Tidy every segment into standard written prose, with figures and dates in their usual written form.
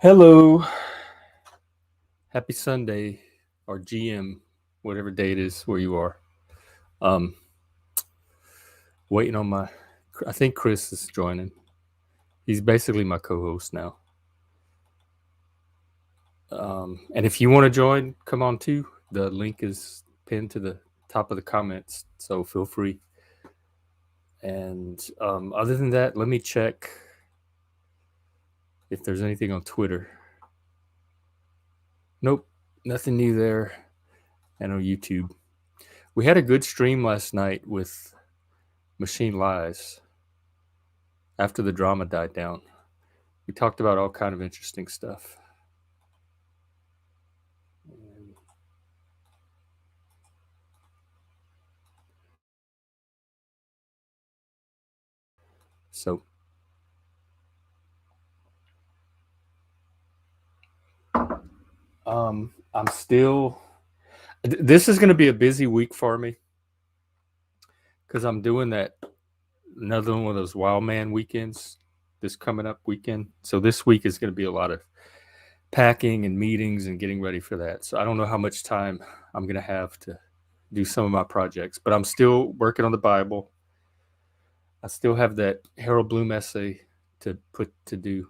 Hello. Happy Sunday or GM, whatever day it is where you are. Um, Waiting on I think Chris is joining. He's basically my co-host now. And if you want to join, come on too. The link is pinned to the top of the comments, so feel free. And other than that, let me check if there's anything on Twitter. Nope, nothing new there. And on YouTube. We had a good stream last night with Machine Lies after the drama died down. We talked about all kind of interesting stuff. So I'm still this is going to be a busy week for me because I'm doing that another one of those wild man weekends this coming up weekend. So this week is going to be a lot of packing and meetings and getting ready for that. So I don't know how much time I'm going to have to do some of my projects, but I'm still working on the Bible. I still have that Harold Bloom essay to do.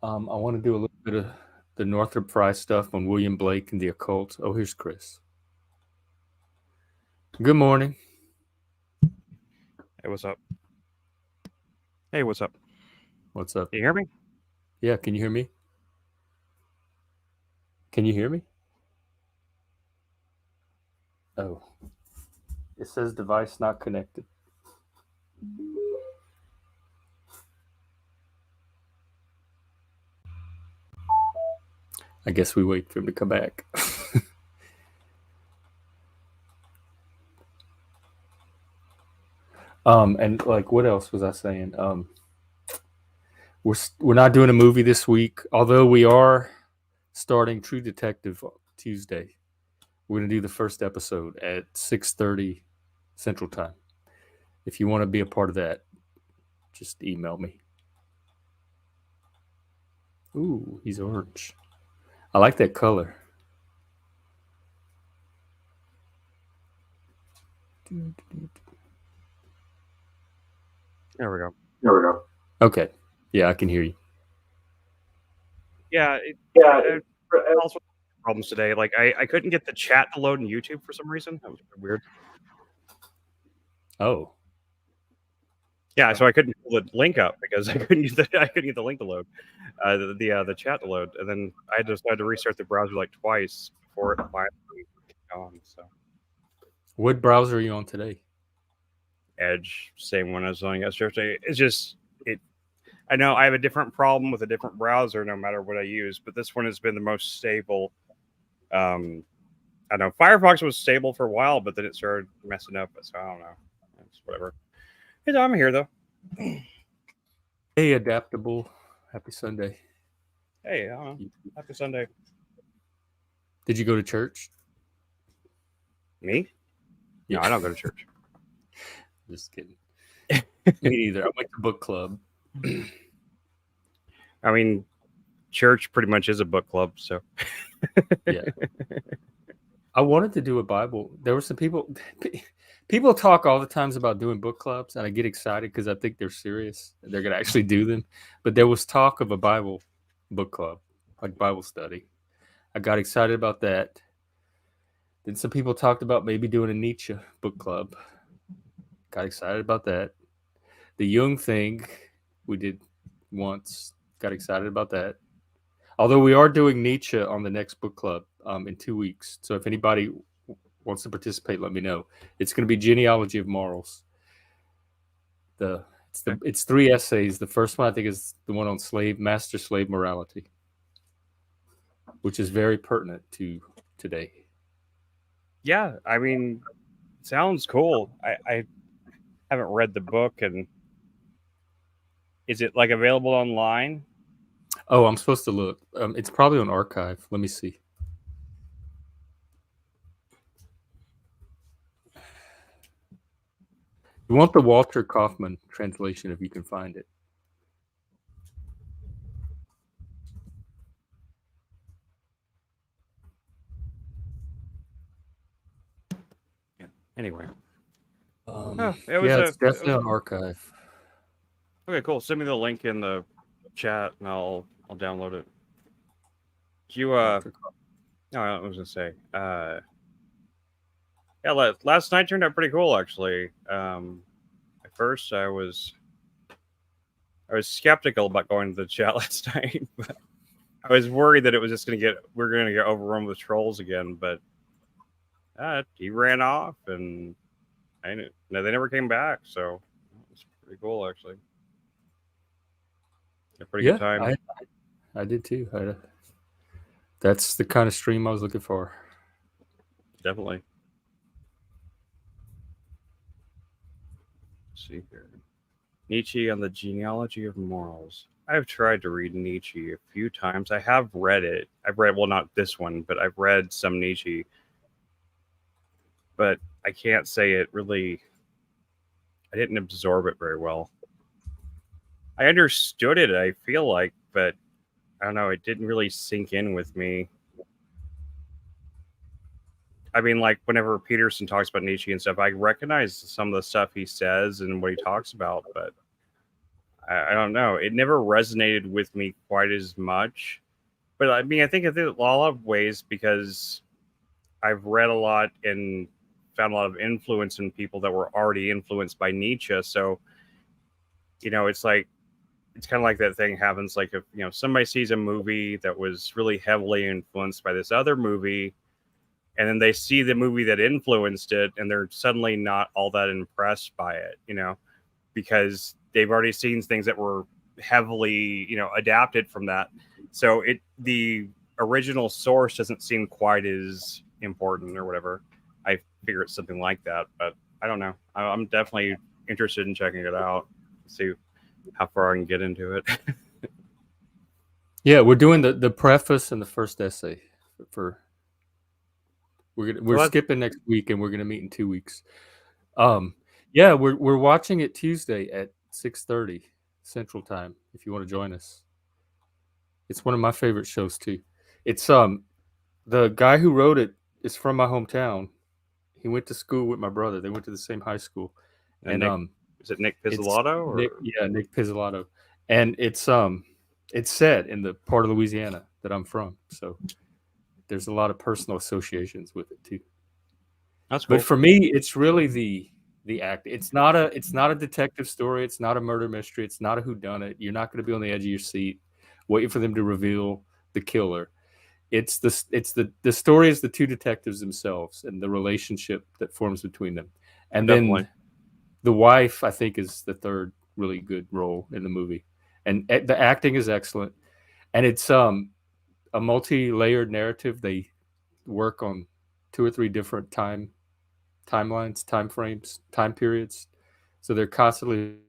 I want to do a little bit of the Northrop Frye stuff on William Blake and the occult. Oh, here's Chris. Good morning. Hey, what's up? Hey, what's up? What's up? Can you hear me? Yeah, can you hear me? Can you hear me? Oh, it says device not connected. I guess we wait for him to come back. And like, what else was I saying? We're not doing a movie this week, although we are starting True Detective Tuesday. We're gonna do the first episode at 6:30 Central Time. If you want to be a part of that, just email me. Ooh, he's orange. I like that color. There we go. There we go. Okay. Yeah, I can hear you. Yeah, Yeah. also problems today. Like I couldn't get the chat to load in YouTube for some reason. That was weird. Oh. Yeah, so I couldn't pull the link up because I couldn't get the link to load, the chat to load, and then I just had to restart the browser like twice before it finally came on. So What browser are you on today? Edge, same one I was on yesterday. It's just it. I know I have a different problem with a different browser no matter what I use, but this one has been the most stable. I know Firefox was stable for a while, but then it started messing up. So I don't know. It's whatever. Hey, I'm here though. Hey, Adaptable. Happy Sunday. Hey, happy Sunday. Did you go to church? Me? Yeah. No, I don't go to church. Just kidding. Me neither. I went to book club. I mean, church pretty much is a book club, so. Yeah. I wanted to do a Bible. There were some people talk all the times about doing book clubs, and I get excited because I think they're serious. They're going to actually do them. But there was talk of a Bible book club, like Bible study. I got excited about that. Then some people talked about maybe doing a Nietzsche book club. Got excited about that. The Jung thing we did once. Got excited about that. Although we are doing Nietzsche on the next book club in 2 weeks. So if anybody wants to participate, let me know. It's going to be Genealogy of Morals. It's 3 essays. The first one I think is the one on master slave morality, which is very pertinent to today. Yeah, I mean, sounds cool. I haven't read the book, and is it like available online? Oh, I'm supposed to look. It's probably on archive. Let me see. You want the Walter Kaufman translation if you can find it. Anyway, oh, it was Yeah, a it's definitely an archive. okay. Cool. Send me the link in the chat, and I'll download it. You Dr. no, I was gonna say yeah. Last night turned out pretty cool actually. At first I was skeptical about going to the chat last night, but I was worried that it was just we're gonna get overrun with trolls again. But he ran off, and no, they never came back. So it's pretty cool actually. A pretty good Yeah, time. I did too. That's the kind of stream I was looking for. Definitely. Let's see here. Nietzsche on the genealogy of morals. I've tried to read Nietzsche a few times. I have read it. I've read, well, not this one, but I've read some Nietzsche. But I can't say it really, I didn't absorb it very well. I understood it, I feel like, but I don't know, it didn't really sink in with me. I mean, like, whenever Peterson talks about Nietzsche and stuff, I recognize some of the stuff he says and what he talks about, but I don't know. It never resonated with me quite as much. But I mean, I think in a lot of ways because I've read a lot and found a lot of influence in people that were already influenced by Nietzsche. So, it's like, it's kind of like that thing happens. Like if, somebody sees a movie that was really heavily influenced by this other movie, and then they see the movie that influenced it, and they're suddenly not all that impressed by it, because they've already seen things that were heavily, adapted from that. So the original source doesn't seem quite as important or whatever. I figure it's something like that, but I don't know. I'm definitely interested in checking it out. See how far I can get into it. Yeah, we're doing the preface and the first essay for we're Well, skipping next week and we're gonna meet in 2 weeks. Yeah, we're watching it Tuesday at 6:30 Central Time. If you want to join us, it's one of my favorite shows too. It's the guy who wrote it is from my hometown. He went to school with my brother. They went to the same high school, and and Nick, is it Nick it's Pizzolatto Nick. or Yeah, Nick Pizzolatto, and it's set in the part of Louisiana that I'm from. So there's a lot of personal associations with it too. that's But cool. for me, it's really the act. It's not a detective story. It's not a murder mystery. It's not a whodunit. You're not going to be on the edge of your seat waiting for them to reveal the killer. It's the story is the two detectives themselves and the relationship that forms between them, and Definitely. then the wife I think is the third really good role in the movie, and the acting is excellent, and it's a multi-layered narrative. They work on two or three different timelines, time frames, time periods. So they're constantly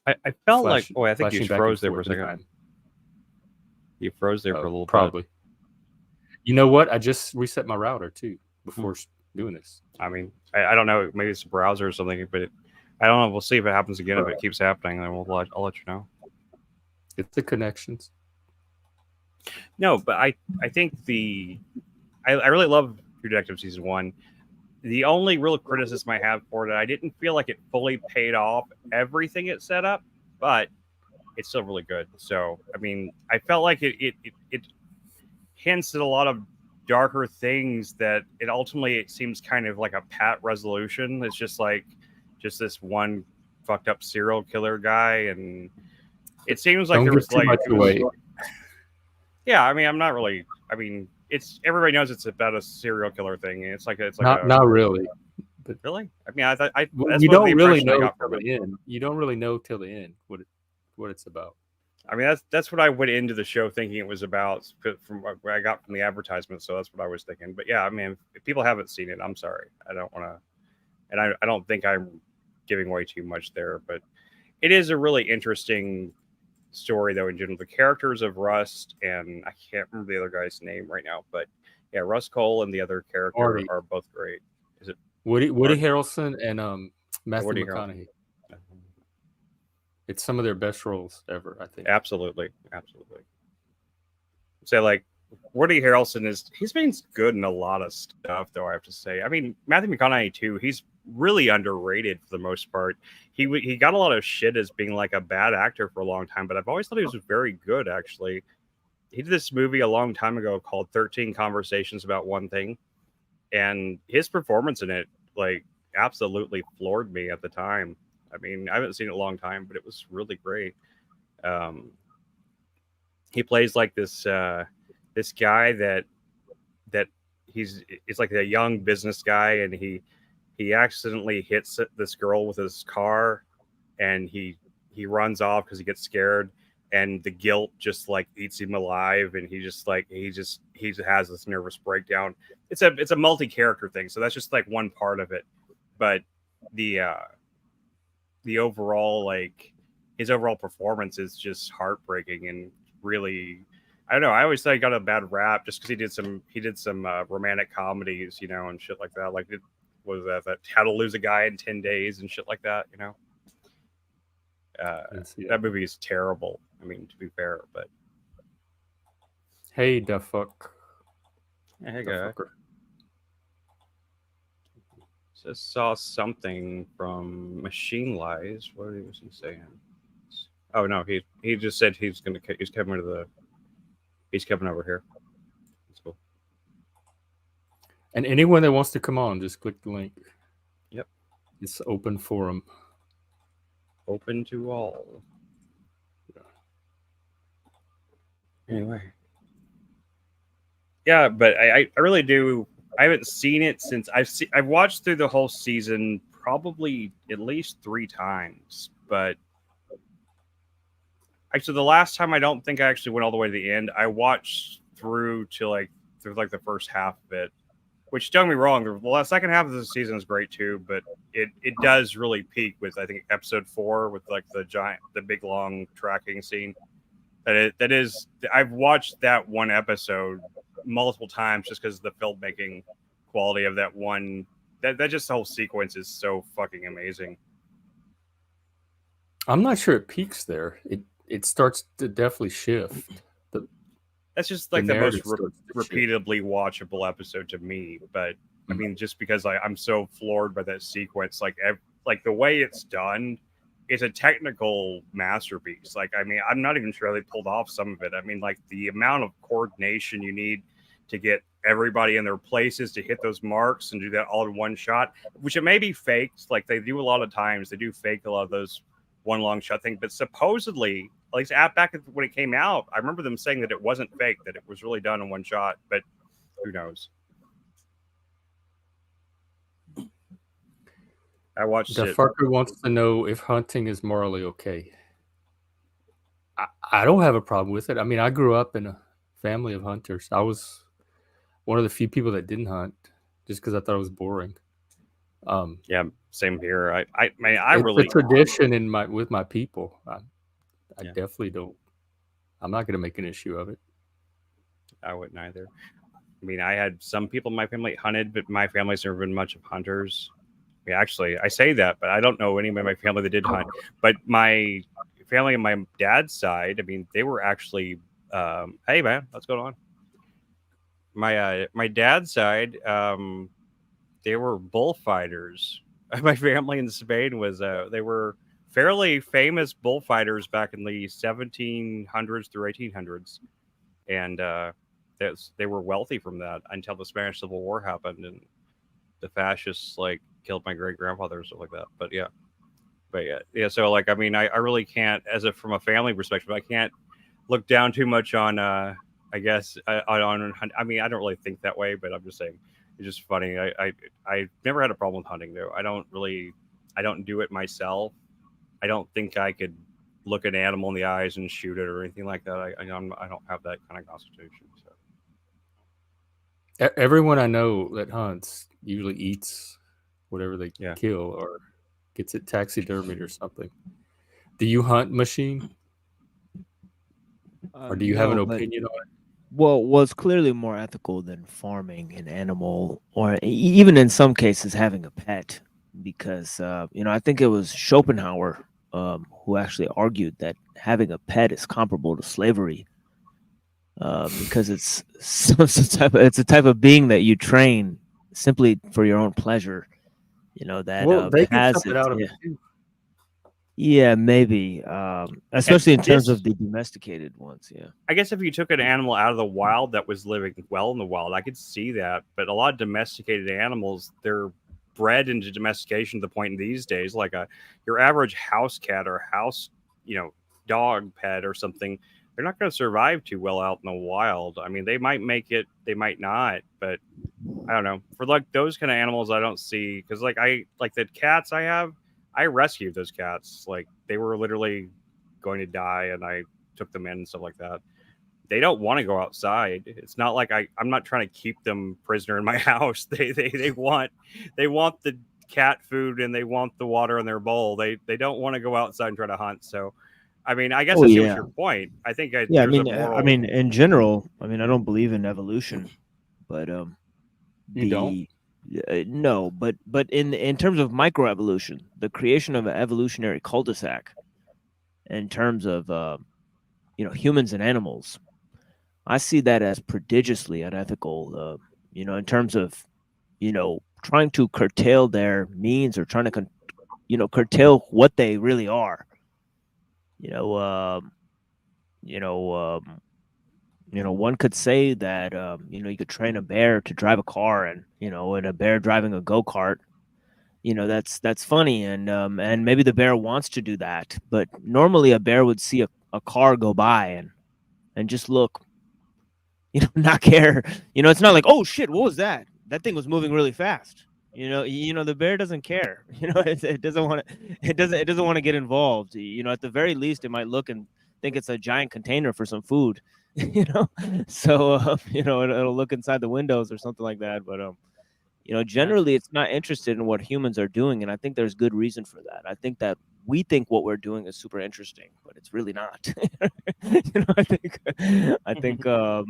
I felt like, boy, I think you flashing back and froze there for a forth in second. time. You froze there for a little bit. Probably. You know what? I just reset my router too before doing this. I mean, I don't know. Maybe it's a browser or something, but I don't know. We'll see if it happens again. If it keeps happening, then I'll let you know. It's the connections. No, but I think I really love True Detective season one. The only real criticism I have for it, I didn't feel like it fully paid off everything it set up, but it's still really good. So, I mean, I felt like it hints at a lot of darker things that it seems kind of like a pat resolution. It's just this one fucked up serial killer guy, and it seems like Don't there give was too much away. yeah. I mean, I'm not really. I mean, it's everybody knows it's about a serial killer thing. It's like Not really. But really. I mean, I thought well, that's you what the don't really impression I know got till from it. the end. You don't really know till the end what it's about. I mean, that's what I went into the show thinking it was about from what I got from the advertisement. So that's what I was thinking. But yeah, I mean, if people haven't seen it, I'm sorry. I don't want to, and I don't think I'm giving away too much there. But it is a really interesting story, though. In general, the characters of Rust and I can't remember the other guy's name right now, but yeah, Rust Cole and the other character Marty, are both great. Is it Woody Marty? Harrelson, and Matthew Woody Harrelson? McConaughey. It's some of their best roles ever, I think. Absolutely, absolutely. Say like Woody Harrelson he's been good in a lot of stuff, though. I have to say. I mean, Matthew McConaughey too. He's really underrated for the most part. He got a lot of shit as being like a bad actor for a long time, but I've always thought he was very good. Actually, he did this movie a long time ago called 13 Conversations About One Thing, and his performance in it like absolutely floored me at the time. I mean, I haven't seen it in a long time, but it was really great. Um, he plays like this guy that he's like a young business guy, and he accidentally hits this girl with his car, and he runs off because he gets scared, and the guilt just like eats him alive, and he has this nervous breakdown. It's a multi-character thing, so that's just like one part of it, but the overall like his overall performance is just heartbreaking and really. I don't know. I always thought he got a bad rap just because he did some romantic comedies, and shit like that. Like it was that How to Lose a Guy in 10 Days and shit like that. That movie is terrible. I mean, to be fair, but Hey, the fuck. hey, The guy, fucker. just saw something from Machine Lies. What was he saying? Oh no, he just said he's coming over here. That's cool. And anyone that wants to come on, just click the link. Yep. It's open forum. Open to all. Anyway. Yeah, but I really do. I haven't seen it since I've watched through the whole season probably at least 3 times. But actually, the last time I don't think I actually went all the way to the end. I watched through the first half of it. Which don't get me wrong, the second half of the season is great too, but it does really peak with I think episode 4 with like the big long tracking scene. That is I've watched that one episode multiple times just because the filmmaking quality of that one that just the whole sequence is so fucking amazing. I'm not sure it peaks there. It starts to definitely shift. That's just The like the most narrative starts to shift. repeatedly watchable episode to me. But I mean, just because I'm so floored by that sequence, like the way it's done is a technical masterpiece. Like, I mean, I'm not even sure they pulled off some of it. I mean, like the amount of coordination you need to get everybody in their places to hit those marks and do that all in one shot, which it may be faked. Like they do a lot of times, they do fake a lot of those one long shot thing, but supposedly, at least back when it came out, I remember them saying that it wasn't fake, that it was really done in one shot. But who knows? I watched The it. fucker wants to know if hunting is morally okay. I don't have a problem with it. I mean, I grew up in a family of hunters. I was one of the few people that didn't hunt just because I thought it was boring. Yeah, same here. I It's really a tradition with my people. I Yeah. definitely don't. I'm not going to make an issue of it. I wouldn't either. I mean, I had some people in my family hunted, but my family's never been much of hunters. I mean, actually, I say that, but I don't know anyone in my family that did hunt. But my family on my dad's side, I mean, they were actually, hey man, what's going on? My dad's side, they were bullfighters. My family in Spain they were fairly famous bullfighters back in the 1700s through 1800s, and they were wealthy from that until the Spanish Civil War happened and the fascists like killed my great grandfather and stuff like that. But yeah. So like, I mean, I really can't, from a family perspective, I can't look down too much on, I guess, on. I mean, I don't really think that way, but I'm just saying, it's just funny. I never had a problem with hunting though. I don't do it myself. I don't think I could look an animal in the eyes and shoot it or anything like that. I don't have that kind of constitution. So Everyone I know that hunts usually eats whatever they Yeah. kill or gets it taxidermied or something. Do you hunt, Machine? Or do you have an No, but opinion on it? well, was clearly more ethical than farming an animal, or even in some cases having a pet, because I think it was Schopenhauer who actually argued that having a pet is comparable to slavery. because it's it's a type of being that you train simply for your own pleasure. That Well, they get has something it. out of Yeah, it too. yeah, maybe. And Especially in terms this, of the domesticated ones. Yeah. I guess, if you took an animal out of the wild that was living well in the wild, I could see that. But a lot of domesticated animals, they're bred into domestication to the point in these days, like your average house cat or house, you know, dog pet or something. They're not going to survive too well out in the wild. I mean, they might make it, they might not, but I don't know. For like those kind of animals, I don't see because like the cats I have, I rescued those cats. Like they were literally going to die, and I took them in and stuff like that. They don't want to go outside. It's not like I'm not trying to keep them prisoner in my house. They want the cat food and they want the water in their bowl. They don't want to go outside and try to hunt. So, I mean, I guess Oh I see what yeah. your point. I think Yeah. there's a moral. In general, I don't believe in evolution, but You don't? the no, but in terms of microevolution, the creation of an evolutionary cul-de-sac in terms of humans and animals, I see that as prodigiously unethical. In terms of trying to curtail their means or trying to curtail what they really are. You know, you know, one could say that you could train a bear to drive a car, and a bear driving a go kart. That's funny, and maybe the bear wants to do that, but normally a bear would see a car go by and just look, not care. It's not like, oh shit, what was that? That thing was moving really fast. The bear doesn't care. It doesn't want to. It doesn't want to get involved. At the very least, it might look and think it's a giant container for some food. So it'll look inside the windows or something like that. But generally it's not interested in what humans are doing, and I think there's good reason for that. I think that we think what we're doing is super interesting, but it's really not. I think to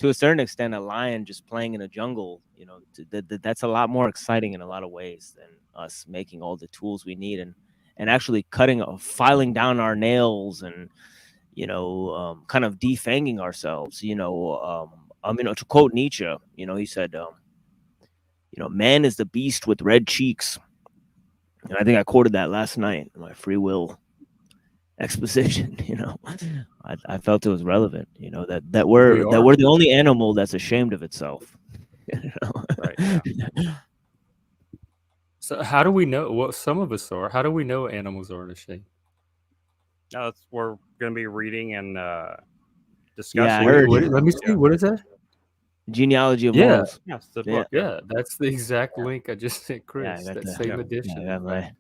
a certain extent, a lion just playing in a jungle, that's a lot more exciting in a lot of ways than us making all the tools we need and actually filing down our nails and kind of defanging ourselves. To quote Nietzsche, he said, man is the beast with red cheeks. And I think I quoted that last night in my free will exposition. I felt it was relevant. That we're the only animal that's ashamed of itself. Right. Yeah. So how do we know? Well, some of us are. How do we know animals aren't ashamed? No, we're going to be reading and Yeah, I discussing. heard. Let me see. What is that? Genealogy of Yeah, Morals. Yeah, it's the Yeah. book. yeah. That's the exact link I just sent Yeah, Chris. I got That the. same Yeah. edition. Yeah, I got my. We're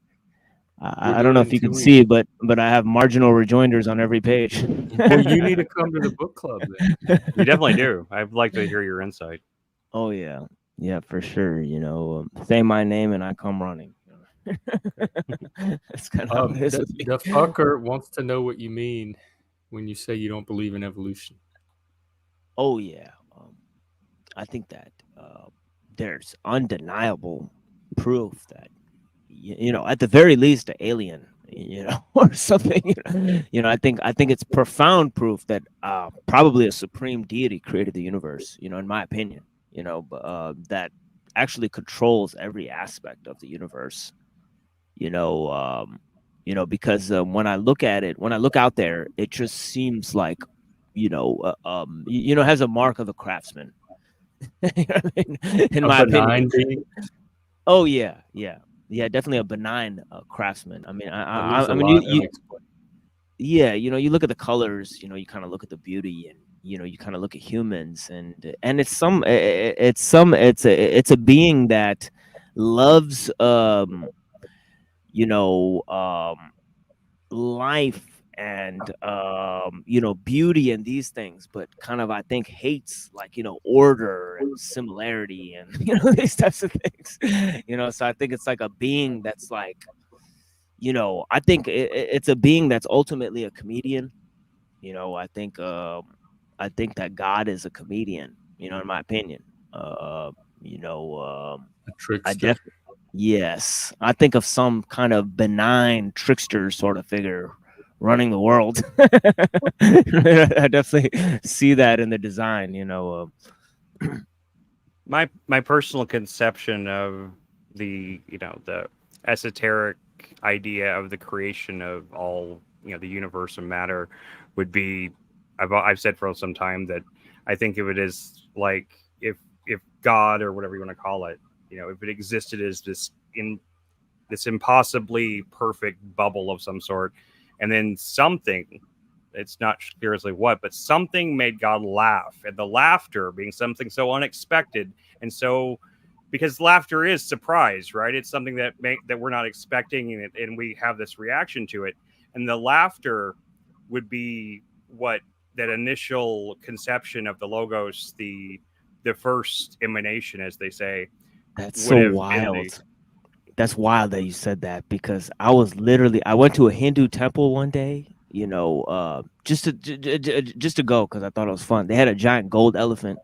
I don't doing know it if in you 2 can weeks. see, but I have marginal rejoinders on every page. Well, you need to come to the book club then. You definitely do. I'd like to hear your insight. Oh yeah, yeah, for sure. Say my name and I come running. That's kind of how it is with me. The fucker wants to know what you mean when you say you don't believe in evolution. Oh yeah, I think that there's undeniable proof that at the very least, an alien, or something. I think it's profound proof that probably a supreme deity created the universe. In my opinion, that actually controls every aspect of the universe. Because when I look at it, when I look out there, it just seems like has a mark of a craftsman. In A my opinion. benign being Oh yeah, yeah, yeah. Definitely a benign craftsman. that leaves a I mean, lot you unexplained. yeah, you look at the colors. You kind of look at the beauty, and you kind of look at humans, and it's a being that loves you know life and beauty and these things, but kind of I think hates like order and similarity and these types of things. So I think it's like a being that's like I think it's a being that's ultimately a comedian. I think that God is a comedian, in my opinion. A I trickster. definitely, yes, I think of some kind of benign trickster sort of figure running the world. I definitely see that in the design. My personal conception of the the esoteric idea of the creation of all the universe and matter would be, I've said for some time that I think of it as like if God or whatever you want to call it, if it existed as this impossibly perfect bubble of some sort, and then something, it's not clear as what, but something made God laugh, and the laughter being something so unexpected, and so because laughter is surprise, right? It's something that we're not expecting, and we have this reaction to it, and the laughter would be what that initial conception of the logos, the first emanation, as they say, That's would so have been the. wild. That's wild that you said that, because I went to a Hindu temple one day, just to go because I thought it was fun. They had a giant gold elephant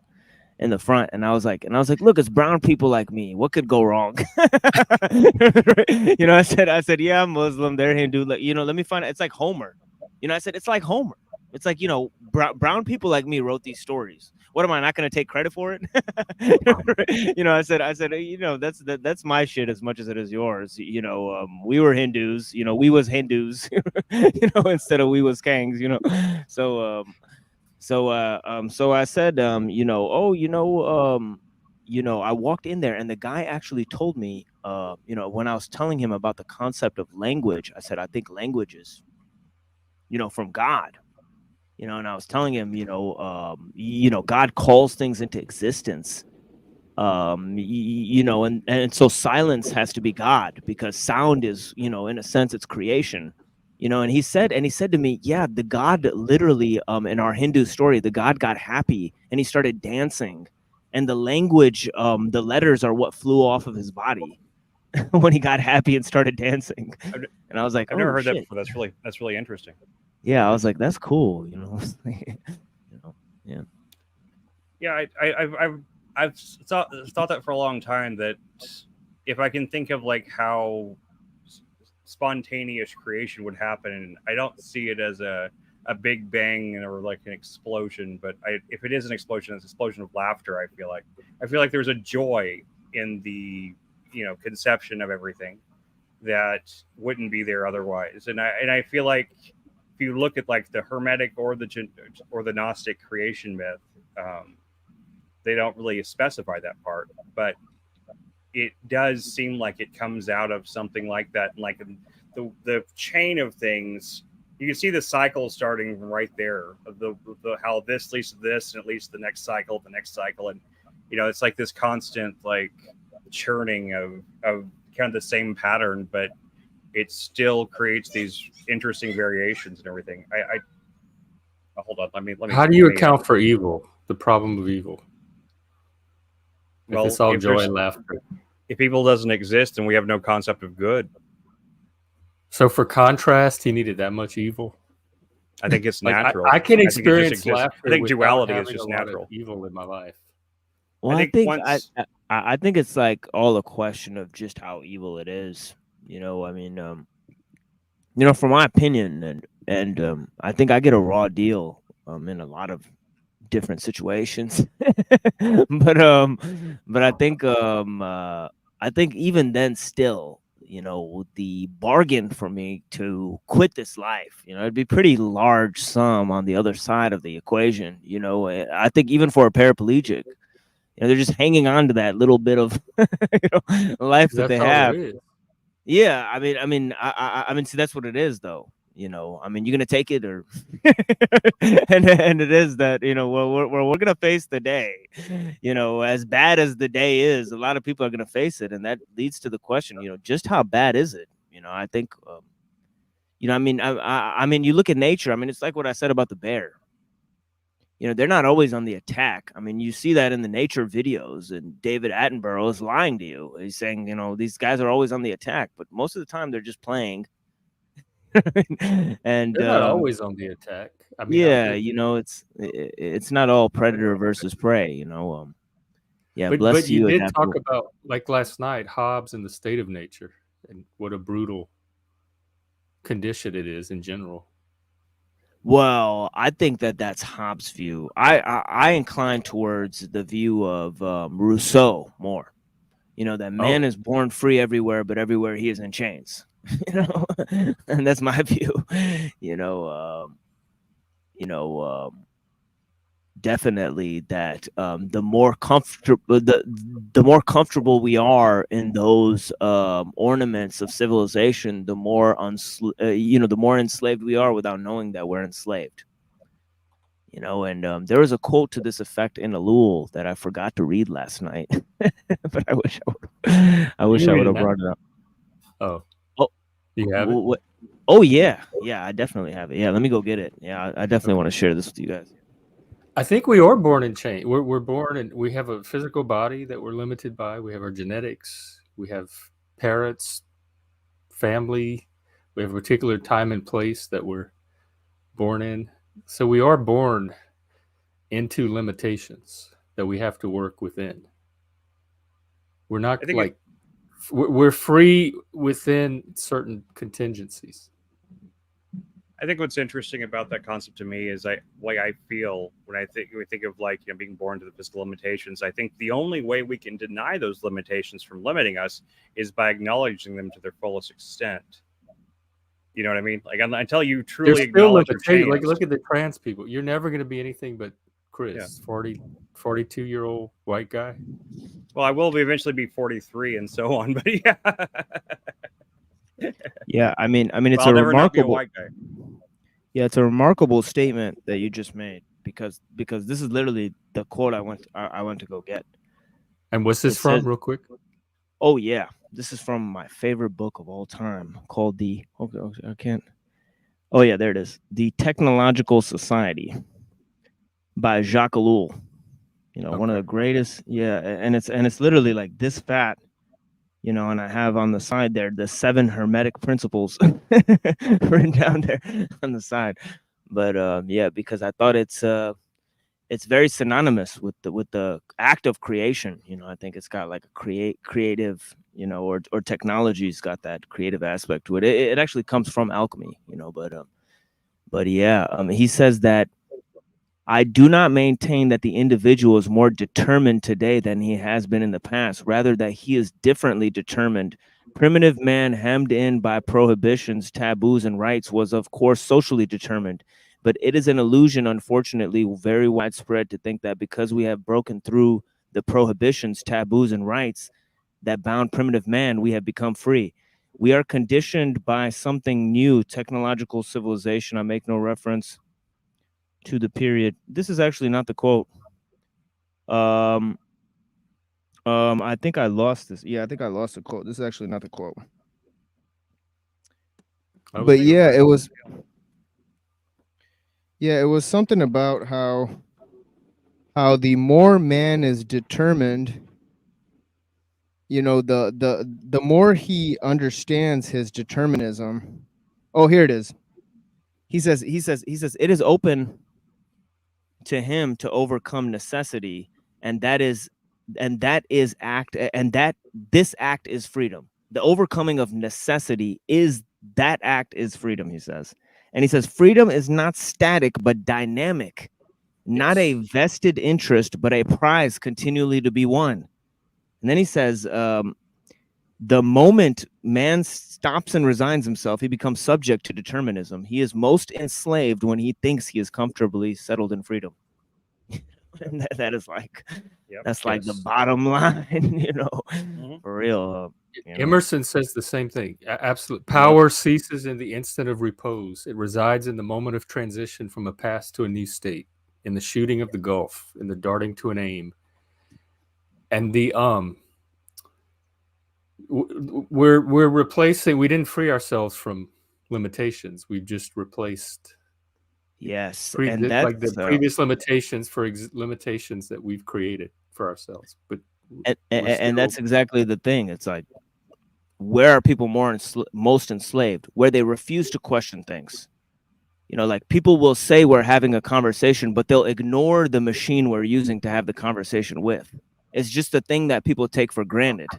in the front, and I was like, look, it's brown people like me. What could go wrong? I said, yeah, I'm Muslim. They're Hindu. Let me find out. It's like Homer. I said, it's like Homer. It's like, brown people like me wrote these stories. What am I not going to take credit for it? I said, that's my shit as much as it is yours. We were Hindus. We was Hindus. Instead of we was Kangs. So so I said, I walked in there, and the guy actually told me, when I was telling him about the concept of language, I said, I think language is, from God. And I was telling him, God calls things into existence. And so silence has to be God, because sound is, in a sense, it's creation. And he said to me, yeah, the God literally, in our Hindu story, the God got happy and he started dancing, and the language, the letters are what flew off of his body when he got happy and started dancing. And I was like, I've never heard shit. that before. That's really interesting. Yeah, I was like, that's cool. Yeah. Yeah, I've thought that for a long time, that if I can think of like how spontaneous creation would happen, and I don't see it as a big bang or like an explosion, but if it is an explosion, it's an explosion of laughter. I feel like there's a joy in the conception of everything that wouldn't be there otherwise, and I feel like if you look at like the Hermetic or the Gnostic creation myth, they don't really specify that part, but it does seem like it comes out of something like that. Like the chain of things, you can see the cycle starting right there. The how this leads to this, and it leads to the next cycle, and it's like this constant like churning of kind of the same pattern, but it still creates these interesting variations and everything. Hold on. Let me. How do you account for evil? The problem of evil. Well, if it's all joy and laughter. If evil doesn't exist, then we have no concept of good. So for contrast, he needed that much evil. I think it's natural. I can experience laughter. I think duality is just just natural. Evil in my life. Well, I think it's like all a question of just how evil it is. From my opinion, and I think I get a raw deal in a lot of different situations. but I think even then still, the bargain for me to quit this life, it'd be pretty large sum on the other side of the equation. I think even for a paraplegic, they're just hanging on to that little bit of life that they have. Yeah, I mean, see, that's what it is, though. You're gonna take it, or and it is that we're gonna face the day. As bad as the day is, a lot of people are gonna face it, and that leads to the question, just how bad is it? I think, I mean, you look at nature. I mean, it's like what I said about the bear. They're not always on the attack. I mean, you see that in the nature videos, and David Attenborough is lying to you. He's saying, these guys are always on the attack, but most of the time they're just playing. And they're not always on the attack. I mean, yeah, it's not all predator versus prey. Yeah, but you did talk about, like last night, Hobbes and the state of nature, and what a brutal condition it is in general. Well, I think that that's Hobbes' view. I incline towards the view of Rousseau more. You know, that man Oh, is born free everywhere, but everywhere he is in chains. You know, and that's my view. You know, you know, definitely that the more comfortable the more comfortable we are in those ornaments of civilization, the more the more enslaved we are without knowing that we're enslaved. You know, and there was a quote to this effect in Elul that I forgot to read last night, but I you wish can I read would it have now. brought it up. Oh, Oh, you have it. what? Oh yeah, yeah, I definitely have it. Yeah, let me go get it. Yeah, I definitely Okay. want to share this with you guys. I think we are born in chain. We're born and we have a physical body that we're limited by. We have our genetics. We have parents, family. We have a particular time and place that we're born in. So we are born into limitations that we have to work within. We're I not think it, like we're free within certain contingencies. I think what's interesting about that concept to me is I feel when we think of like being born to the physical limitations. I think the only way we can deny those limitations from limiting us is by acknowledging them to their fullest extent. You know what I mean? Like until you There's truly still acknowledge your limitations. Like chains. look at the trans people. You're never going to be anything but Yeah. Chris, 42-year-old white guy. Well, I will eventually be 43 and so on, but yeah. Yeah, I mean, But it's I'll a never not be a remarkable. white guy. Yeah, it's a remarkable statement that you just made because this is literally the quote I went to go get. And what's It this says, from, real quick? "Oh yeah, this is from my favorite book of all time called the okay, I can't. Oh yeah, there it is. The Technological Society by Jacques Ellul. You know, one of Okay. the greatest. Yeah, and it's literally like this fat. You know, and I have on the side there the 7 hermetic principles written down there on the side. But yeah, because I thought it's very synonymous with the act of creation. You know, I think it's got like a creative, you know, or technology's got that creative aspect to it. It actually comes from alchemy, you know, but yeah, he says that I do not maintain that the individual is more determined today than he has been in the past, rather that he is differently determined. Primitive man, hemmed in by prohibitions, taboos, and rights, was of course socially determined. But it is an illusion, unfortunately, very widespread to think that because we have broken through the prohibitions, taboos, and rights that bound primitive man, we have become free. We are conditioned by something new, technological civilization. I make no reference to the period. This is actually not the quote. Um, I think I lost this. Yeah, I think I lost the quote. This is actually not the quote. I was But thinking yeah, about it was. Yeah, it was something about how the more man is determined, you know, the more he understands his determinism. Oh, here it is. He says it is open to him to overcome necessity, and that is act and that this act is freedom. The overcoming of necessity is that act is freedom, he says. And he says freedom is not static but dynamic, not a yes. vested interest but a prize continually to be won. And then he says the moment man stops and resigns himself, he becomes subject to determinism. He is most enslaved when he thinks he is comfortably settled in freedom. And that is like Yep. that's like the Yes. bottom line, you know, Mm-hmm. for real. You know, Emerson says the same thing. Absolute yep, power ceases in the instant of repose. It resides in the moment of transition from a past to a new state, in the shooting of the gulf, in the darting to an aim. And we're replacing. We didn't free ourselves from limitations. We've just replaced yes, and like the that's previous limitations for limitations that we've created for ourselves. But we're and still that's exactly the thing. It's like where are people most enslaved? Where they refuse to question things. You know, like people will say we're having a conversation, but they'll ignore the machine we're using to have the conversation with. It's just a thing that people take for granted.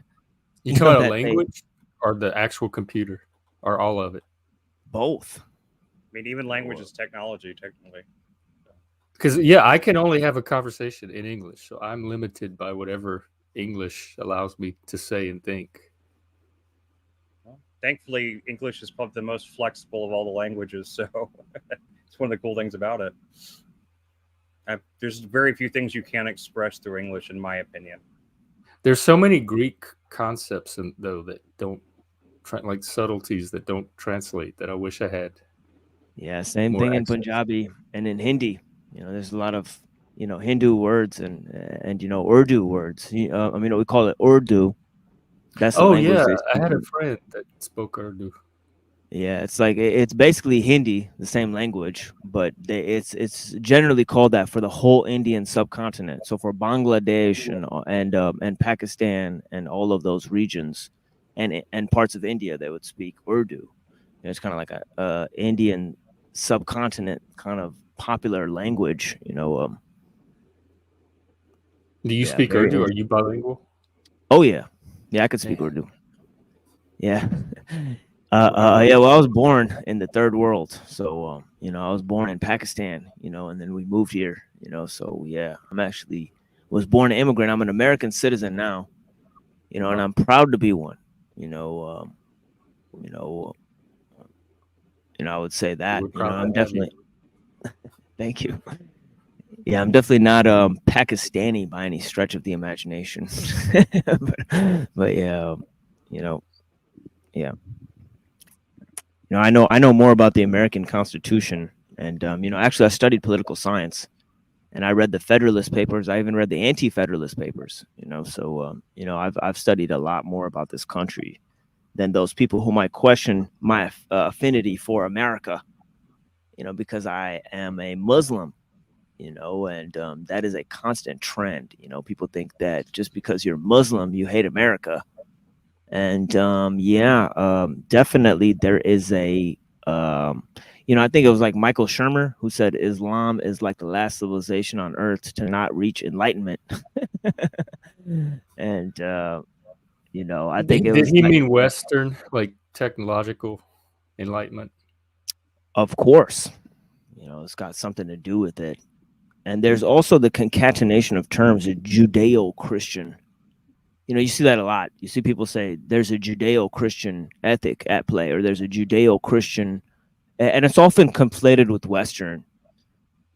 you You talking know about a that they language or the actual computer or all of it. both. mean, even language is technology, technically. Because yeah, I can only have a conversation in English, so I'm limited by whatever English allows me to say and think. Well, thankfully, English is probably the most flexible of all the languages, so it's one of the cool things about it. There's very few things you can't express through English, in my opinion. There's so many Greek concepts, though, that don't like subtleties that don't translate that I wish I had Yeah, same more thing in access. Punjabi and in Hindi. There's a lot of Hindu words and Urdu words. I mean, we call it Urdu. That's the Oh language yeah, they I speak. had a friend that spoke Urdu. Yeah, it's like it's basically Hindi, the same language, but it's generally called that for the whole Indian subcontinent. So for Bangladesh and Pakistan and all of those regions, and parts of India, they would speak Urdu. It's kind of like a Indian subcontinent kind of popular language. Do you Yeah, speak very. Urdu? Are you bilingual? Oh yeah, I could speak Man. Urdu. Yeah. Wow. Yeah. Well, I was born in the third world, so I was born in Pakistan, and then we moved here, So yeah, I'm actually was born an immigrant. I'm an American citizen now, and Wow. I'm proud to be one. You know, you know, I would say that. We're proud I'm to have you. definitely. Thank you. Yeah, I'm definitely not Pakistani by any stretch of the imagination, but yeah, yeah. I know more about the American Constitution, and actually, I studied political science, and I read the Federalist Papers. I even read the Anti-Federalist Papers. So I've studied a lot more about this country than those people who might question my affinity for America. Because I am a Muslim. And that is a constant trend. People think that just because you're Muslim, you hate America. And definitely there is I think it was like Michael Shermer who said Islam is like the last civilization on earth to not reach enlightenment. And I think it Did was he like, mean Western, like technological enlightenment? of course, it's got something to do with it. And there's also the concatenation of terms, Judeo-Christian. You see that a lot. You see people say there's a Judeo-Christian ethic at play, or there's a Judeo-Christian, and it's often conflated with Western,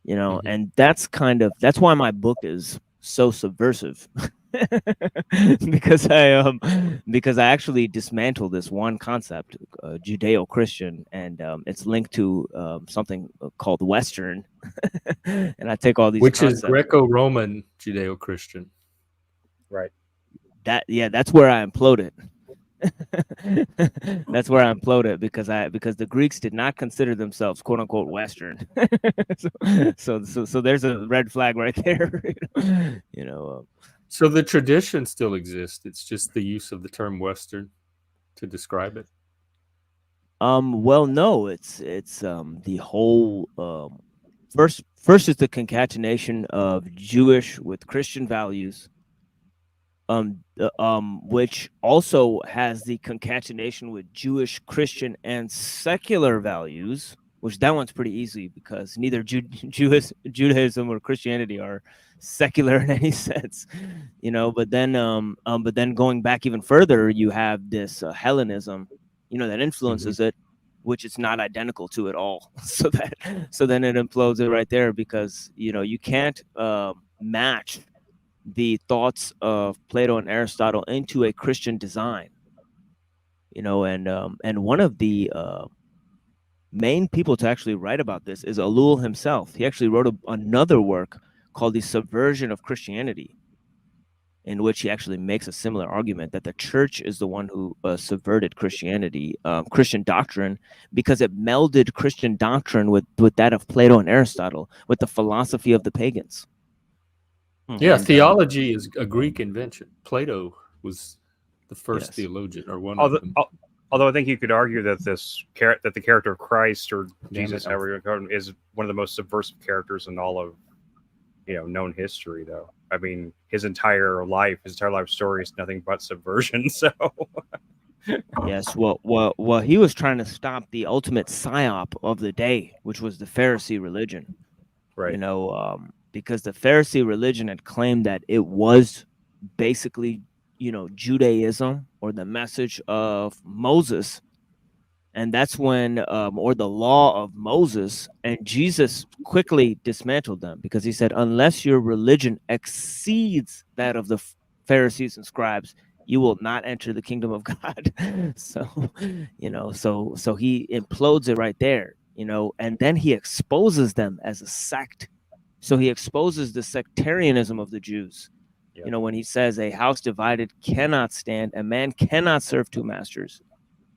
and that's why my book is so subversive. because I actually dismantle this one concept, Judeo-Christian, and it's linked to something called Western, and I take all these Which is concepts. Greco-Roman Judeo-Christian. Right. That's where I imploded. That's where I imploded because the Greeks did not consider themselves quote unquote Western. so there's a red flag right there. So the tradition still exists. It's just the use of the term Western to describe it. Well, no, it's the whole first is the concatenation of Jewish with Christian values. Which also has the concatenation with Jewish, Christian, and secular values, which that one's pretty easy because neither Judaism or Christianity are secular in any sense, But then going back even further, you have this Hellenism, that influences it, which it's not identical to at all. So then it implodes it right there because you can't match the thoughts of Plato and Aristotle into a Christian design, and one of the main people to actually write about this is Ellul himself. He actually wrote another work called The Subversion of Christianity, in which he actually makes a similar argument that the church is the one who subverted Christianity, Christian doctrine, because it melded Christian doctrine with that of Plato and Aristotle, with the philosophy of the pagans. Yeah, theology is a Greek invention. Plato was the first Yes. theologian, or one of them. Although I think you could argue that that the character of Christ or Jesus, however you call him, is one of the most subversive characters in all of known history. Though I mean, his entire life story is nothing but subversion. So Yes, well, he was trying to stop the ultimate psyop of the day, which was the Pharisee religion. Right. Because the Pharisee religion had claimed that it was basically, Judaism or the message of Moses, and that's when, or the law of Moses, and Jesus quickly dismantled them because he said, unless your religion exceeds that of the Pharisees and scribes, you will not enter the kingdom of God. So, so he implodes it right there, and then he exposes them as a sect. So he exposes the sectarianism of the Jews. Yep. When he says a house divided cannot stand, a man cannot serve two masters,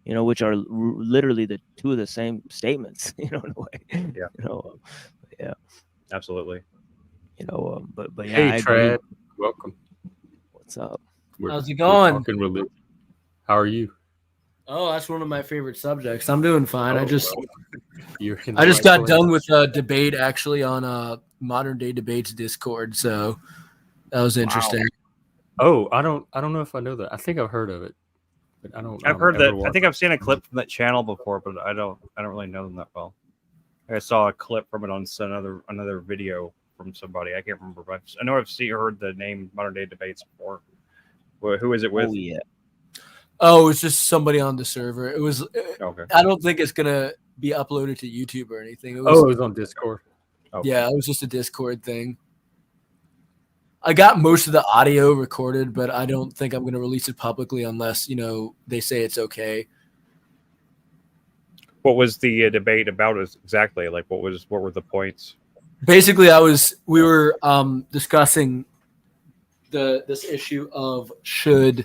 which are literally the two of the same statements, in a way. Yeah. Yeah. Absolutely. But yeah, Hey, I agree. Trad, welcome. What's up? How's it We're going? talking religion. How are you? Oh, that's one of my favorite subjects. I'm doing fine. Oh, I just well, you're in I the just right got place. done with a debate actually on Modern Day Debates Discord, so that was interesting. Oh, I don't know if I know that. I think I've heard of it, but I don't. I've heard ever that. I watch think it. I've seen a clip from that channel before, but I don't really know them that well. I saw a clip from it on another video from somebody. I can't remember, but I know I've heard the name Modern Day Debates before. Who is it with? Oh yeah. Oh, it's just somebody on the server. It was. Okay. I don't think it's gonna be uploaded to YouTube or anything. It was. Oh, it was on Discord. Okay. Yeah, it was just a Discord thing. I got most of the audio recorded, but I don't think I'm gonna release it publicly unless they say it's okay. What was the debate about exactly? Like, what were the points? Basically, we were discussing this issue of should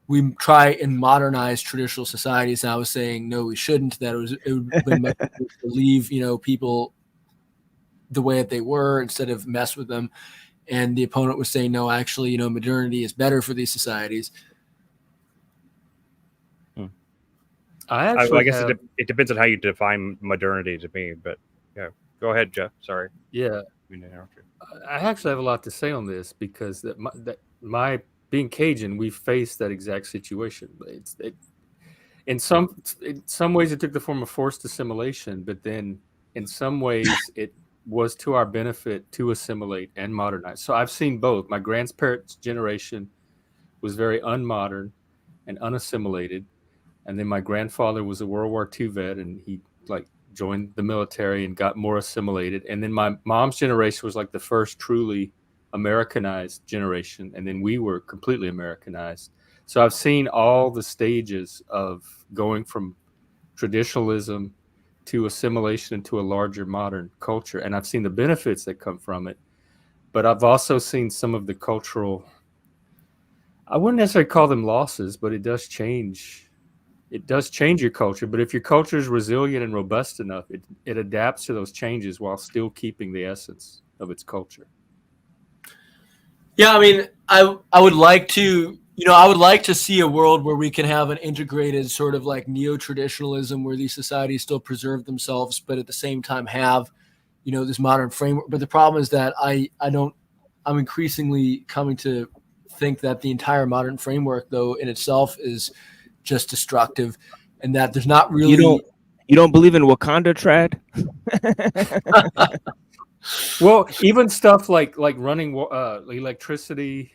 we try and modernize traditional societies, and I was saying no, we shouldn't. That it would be much better to leave people the way that they were instead of mess with them. And the opponent was saying no, actually, modernity is better for these societies. I guess it depends on how you define modernity to me, but yeah, go ahead, Jeff. Sorry. Yeah, I actually have a lot to say on this because my being Cajun, we faced that exact situation. In some ways, it took the form of forced assimilation, but then in some ways, it was to our benefit to assimilate and modernize. So I've seen both. My grandparents' generation was very unmodern and unassimilated, and then my grandfather was a World War II vet, and he joined the military and got more assimilated. And then my mom's generation was like the first truly Americanized generation, and then we were completely Americanized. So I've seen all the stages of going from traditionalism to assimilation into a larger modern culture, and I've seen the benefits that come from it. But I've also seen some of the cultural, I wouldn't necessarily call them losses, but it does change. It does change your culture, but if your culture is resilient and robust enough, it adapts to those changes while still keeping the essence of its culture. Yeah, I mean, I would like to, I would like to see a world where we can have an integrated sort of like neo-traditionalism where these societies still preserve themselves, but at the same time have, this modern framework. But the problem is that I'm increasingly coming to think that the entire modern framework, though, in itself is just destructive, and that there's not really. You don't believe in Wakanda, Trad? Well, even stuff like running electricity,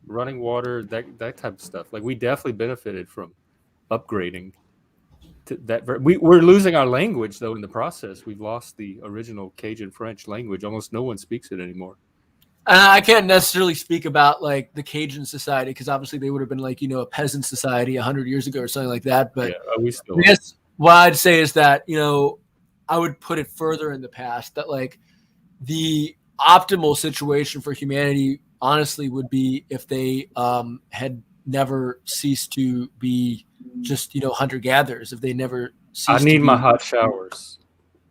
running water, that type of stuff. Like we definitely benefited from upgrading to that. We're losing our language though in the process. We've lost the original Cajun French language. Almost no one speaks it anymore. I can't necessarily speak about like the Cajun society because obviously they would have been like a peasant society 100 years ago or something like that. But yeah, we still. I guess what I'd say is that I would put it further in the past that like the optimal situation for humanity honestly would be if they had never ceased to be just hunter gatherers. If they never ceased. I need my hot showers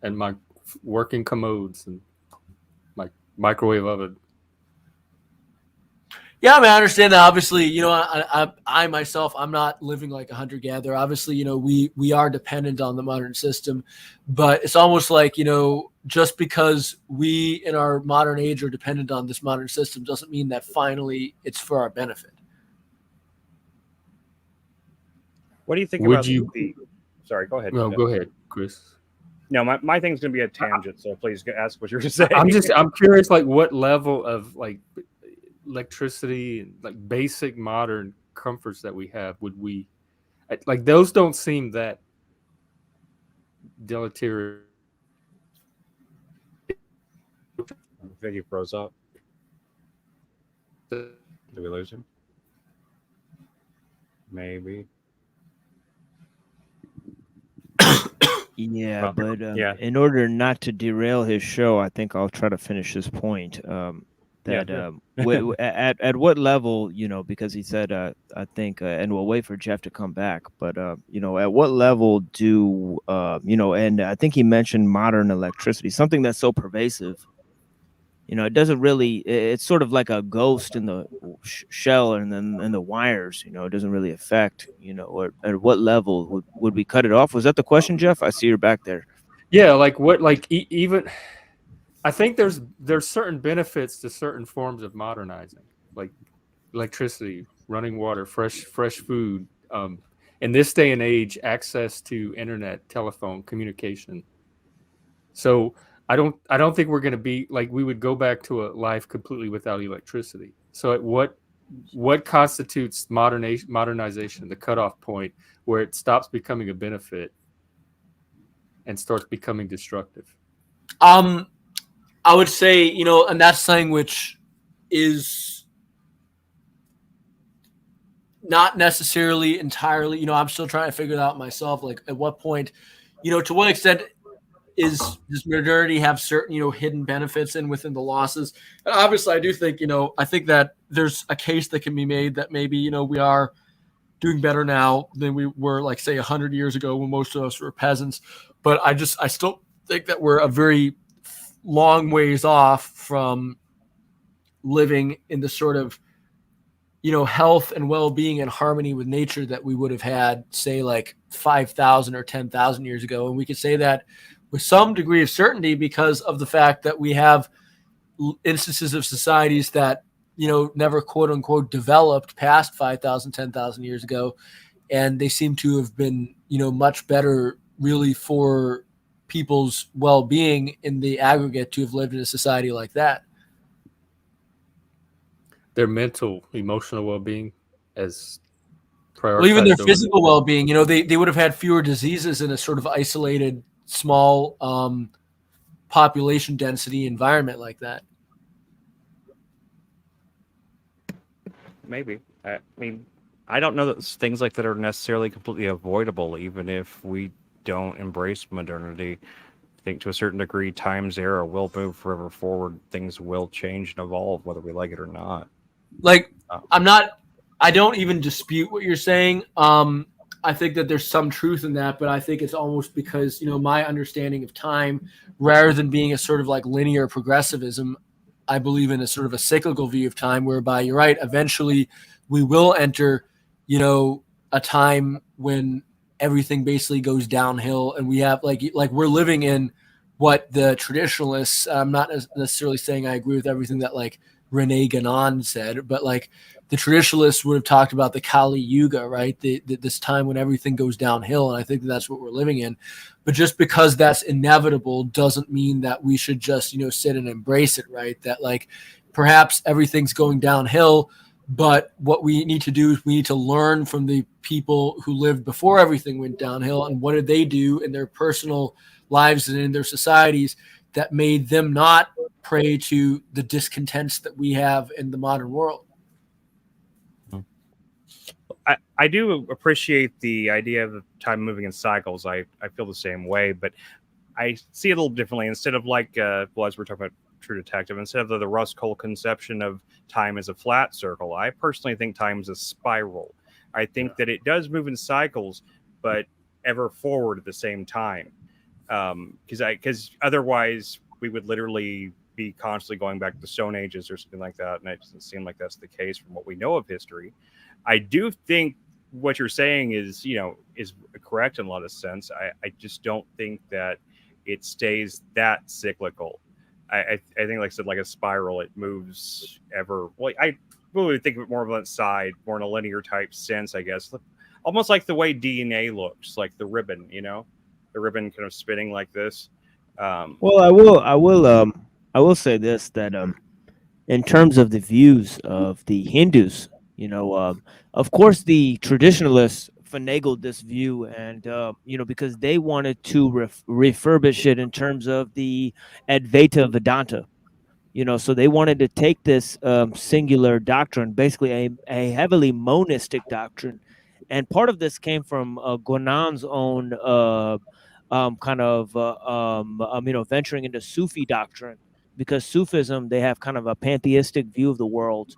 and my working commodes and my microwave oven. Yeah, I mean, I understand that. Obviously, I myself, I'm not living like a hunter-gatherer. Obviously, we are dependent on the modern system, but it's almost like, just because we in our modern age are dependent on this modern system doesn't mean that finally it's for our benefit. What do you think Would about you? the? Sorry, go ahead. No, go ahead, Chris. No, my thing's going to be a tangent, so please ask what you're saying. I'm curious, like what level of like electricity and like basic modern comforts that we have would we like? Those don't seem that deleterious. I think he froze up. Did we lose him? Maybe. Yeah, Well, but yeah. in order not to derail his show, I think I'll try to finish this point. That Yeah. at what level, because he said, I think, and we'll wait for Jeff to come back, but at what level do and I think he mentioned modern electricity, something that's so pervasive. It doesn't really. It's sort of like a ghost in the shell and then and the wires. It doesn't really affect. Or at what level would we cut it off? Was that the question, Jeff? I see you're back there. Yeah, like what? Like even I think there's certain benefits to certain forms of modernizing, like electricity, running water, fresh food. In this day and age, access to internet, telephone, communication. So I don't think we're going to be like we would go back to a life completely without electricity. So at what constitutes modernization, the cutoff point where it stops becoming a benefit and starts becoming destructive? I would say, and that's something which is not necessarily entirely, I'm still trying to figure it out myself. Like at what point, to what extent does modernity have certain, hidden benefits within the losses? And obviously I do think, I think that there's a case that can be made that maybe, we are doing better now than we were, like, say, 100 years ago when most of us were peasants. But I still think that we're a very long ways off from living in the sort of, health and well-being and harmony with nature that we would have had, say, like 5,000 or 10,000 years ago. And we could say that with some degree of certainty because of the fact that we have instances of societies that, never quote unquote developed past 5,000, 10,000 years ago. And they seem to have been, much better really for people's well-being in the aggregate to have lived in a society like that. Their mental, emotional well-being as prioritized. Well, even their physical well-being, they would have had fewer diseases in a sort of isolated, small population density environment like that. Maybe. I mean, I don't know that things like that are necessarily completely avoidable, even if we don't embrace modernity. I think to a certain degree, time's era will move forever forward. Things will change and evolve, whether we like it or not. Like, I don't even dispute what you're saying. I think that there's some truth in that, but I think it's almost because, my understanding of time, rather than being a sort of like linear progressivism, I believe in a sort of a cyclical view of time whereby you're right. Eventually we will enter, a time when everything basically goes downhill and we have like we're living in what the traditionalists, I'm not necessarily saying I agree with everything that like Rene Guénon said, but like the traditionalists would have talked about the Kali Yuga, right? This time when everything goes downhill. And I think that's what we're living in. But just because that's inevitable doesn't mean that we should just, sit and embrace it, right? That like perhaps everything's going downhill, but what we need to do is we need to learn from the people who lived before everything went downhill and what did they do in their personal lives and in their societies that made them not prey to the discontents that we have in the modern world. I do appreciate the idea of time moving in cycles. I feel the same way, but I see it a little differently. Instead of like, as we're talking about True Detective, instead of the Russ Cole conception of time as a flat circle, I personally think time is a spiral. I think that it does move in cycles, but ever forward at the same time. Because otherwise we would literally be constantly going back to the Stone Ages or something like that, and it doesn't seem like that's the case from what we know of history. I do think what you're saying is correct in a lot of sense. I just don't think that it stays that cyclical. I think, like I said, like a spiral, it moves ever. Well, I really think of it more of that side, more in a linear type sense, I guess. almost like the way DNA looks, like the ribbon, the ribbon kind of spinning like this. Well, I will say this, that in terms of the views of the Hindus, of course, the traditionalists finagled this view, and because they wanted to refurbish it in terms of the Advaita Vedanta. So they wanted to take this singular doctrine, basically a heavily monistic doctrine, and part of this came from Gonan's own kind of venturing into Sufi doctrine, because Sufism, they have kind of a pantheistic view of the world.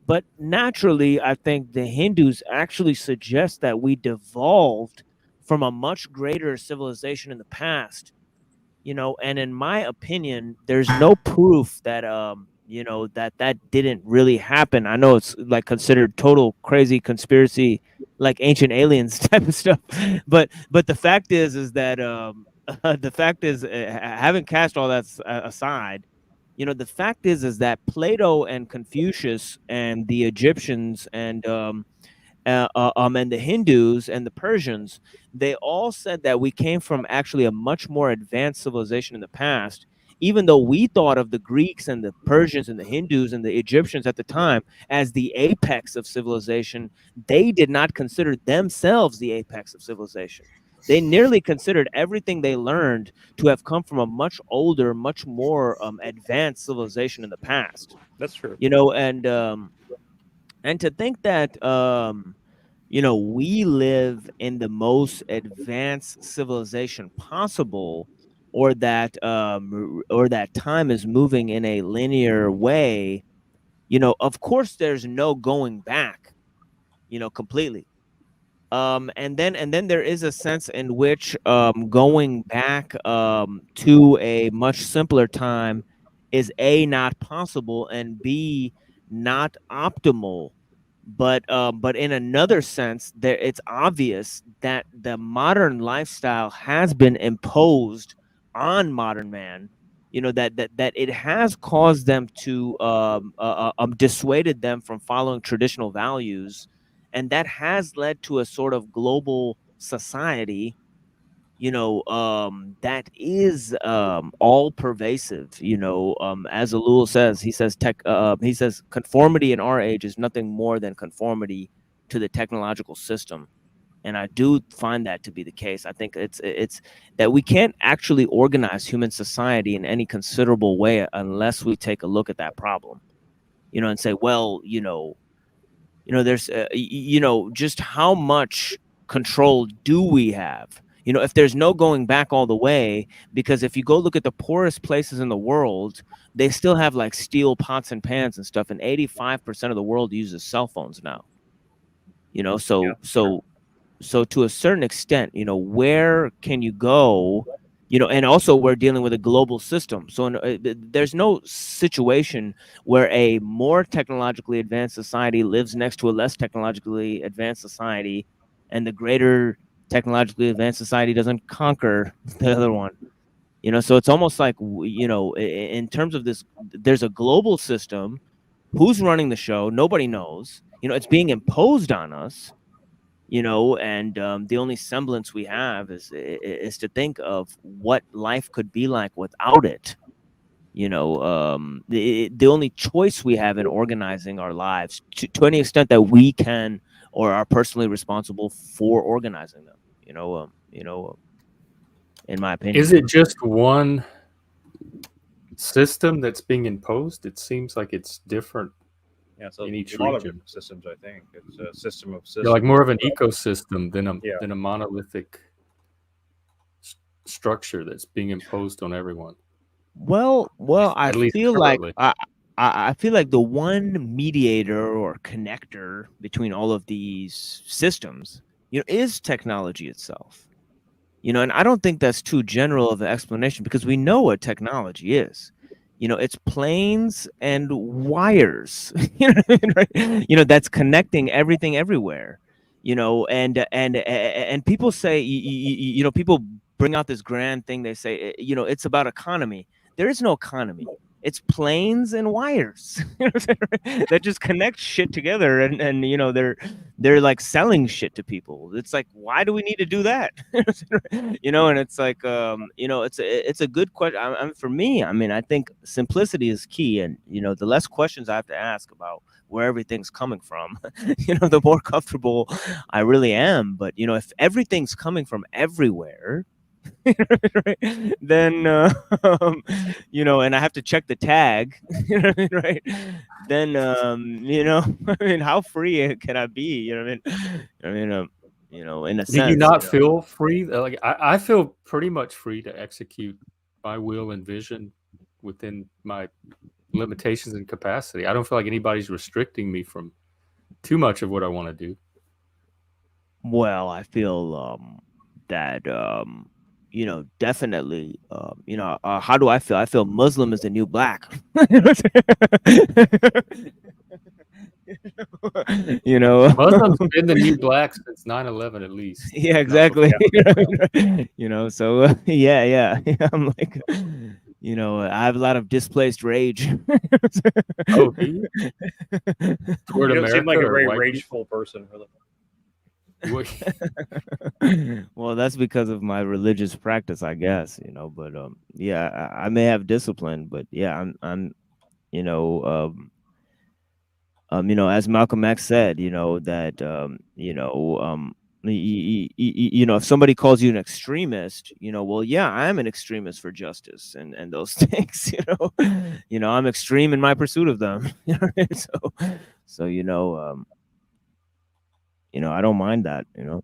But naturally, I think the Hindus actually suggest that we devolved from a much greater civilization in the past. And in my opinion, there's no proof that that didn't really happen. I know it's like considered total crazy conspiracy, like ancient aliens type of stuff, but the fact is that the fact is, having cast all that aside, the fact is that Plato and Confucius and the Egyptians and the Hindus and the Persians, they all said that we came from actually a much more advanced civilization in the past. Even though we thought of the Greeks and the Persians and the Hindus and the Egyptians at the time as the apex of civilization, they did not consider themselves the apex of civilization. They nearly considered everything they learned to have come from a much older, much more advanced civilization in the past. That's true. And to think that we live in the most advanced civilization possible, or that time is moving in a linear way, of course there's no going back, completely. And then there is a sense in which going back to a much simpler time is A, not possible, and B, not optimal. But in another sense, it's obvious that the modern lifestyle has been imposed on modern man. That it has caused them to dissuaded them from following traditional values, and that has led to a sort of global society, that is all pervasive. As Alul says, he says conformity in our age is nothing more than conformity to the technological system. And I do find that to be the case. I think it's that we can't actually organize human society in any considerable way unless we take a look at that problem, and say, well, there's just how much control do we have? If there's no going back all the way, because if you go look at the poorest places in the world, they still have like steel pots and pans and stuff, and 85% of the world uses cell phones now. So to a certain extent, where can you go? And also we're dealing with a global system. So there's no situation where a more technologically advanced society lives next to a less technologically advanced society, and the greater technologically advanced society doesn't conquer the other one. So it's almost like, in terms of this, there's a global system. Who's running the show? Nobody knows. It's being imposed on us. And the only semblance we have is to think of what life could be like without it. The only choice we have in organizing our lives, to any extent that we can or are personally responsible for organizing them. In my opinion, Is it just one system that's being imposed? It seems like it's different. Yeah, so in each a lot of region. systems, I think it's a system of systems. They're like more of an ecosystem than Yeah. a monolithic structure that's being imposed on everyone. Well, I At least feel like currently. I feel like the one mediator or connector between all of these systems, is technology itself. And I don't think that's too general of an explanation, because we know what technology is. It's planes and wires, right? That's connecting everything everywhere. And people say, people bring out this grand thing. They say, it's about economy. There is no economy. It's planes and wires that just connect shit together, and you know they're like selling shit to people. It's like, why do we need to do that? You know, and it's like you know, it's a good question. For me, I mean, I think simplicity is key, and you know, the less questions I have to ask about where everything's coming from, you know, the more comfortable I really am. But you know, if everything's coming from everywhere, then you know, and I have to check the tag, you know what I mean, right? Then you know, I mean, how free can I be? You know what I mean? You know, in a Do sense, you not you know. feel free? Like I feel pretty much free to execute my will and vision within my limitations and capacity. I don't feel like anybody's restricting me from too much of what I want to do. Well, I feel that you know, definitely you know, how do I feel? I feel Muslim is the new black. You know. Muslims been the new black since 9/11 at least. Yeah, if not before. exactly. You know, so yeah. I'm like, you know, I have a lot of displaced rage. Oh, do you? Toward You don't seem like America a or very white rageful person, really. people? Well, that's because of my religious practice, I guess, you know, but yeah, I may have discipline, but yeah, I'm you know, you know, as Malcolm X said, you know, that you know, you know, if somebody calls you an extremist, you know, well, yeah, I'm an extremist for justice and those things, you know, I'm extreme in my pursuit of them. You know what I mean? So you know, I don't mind that, you know.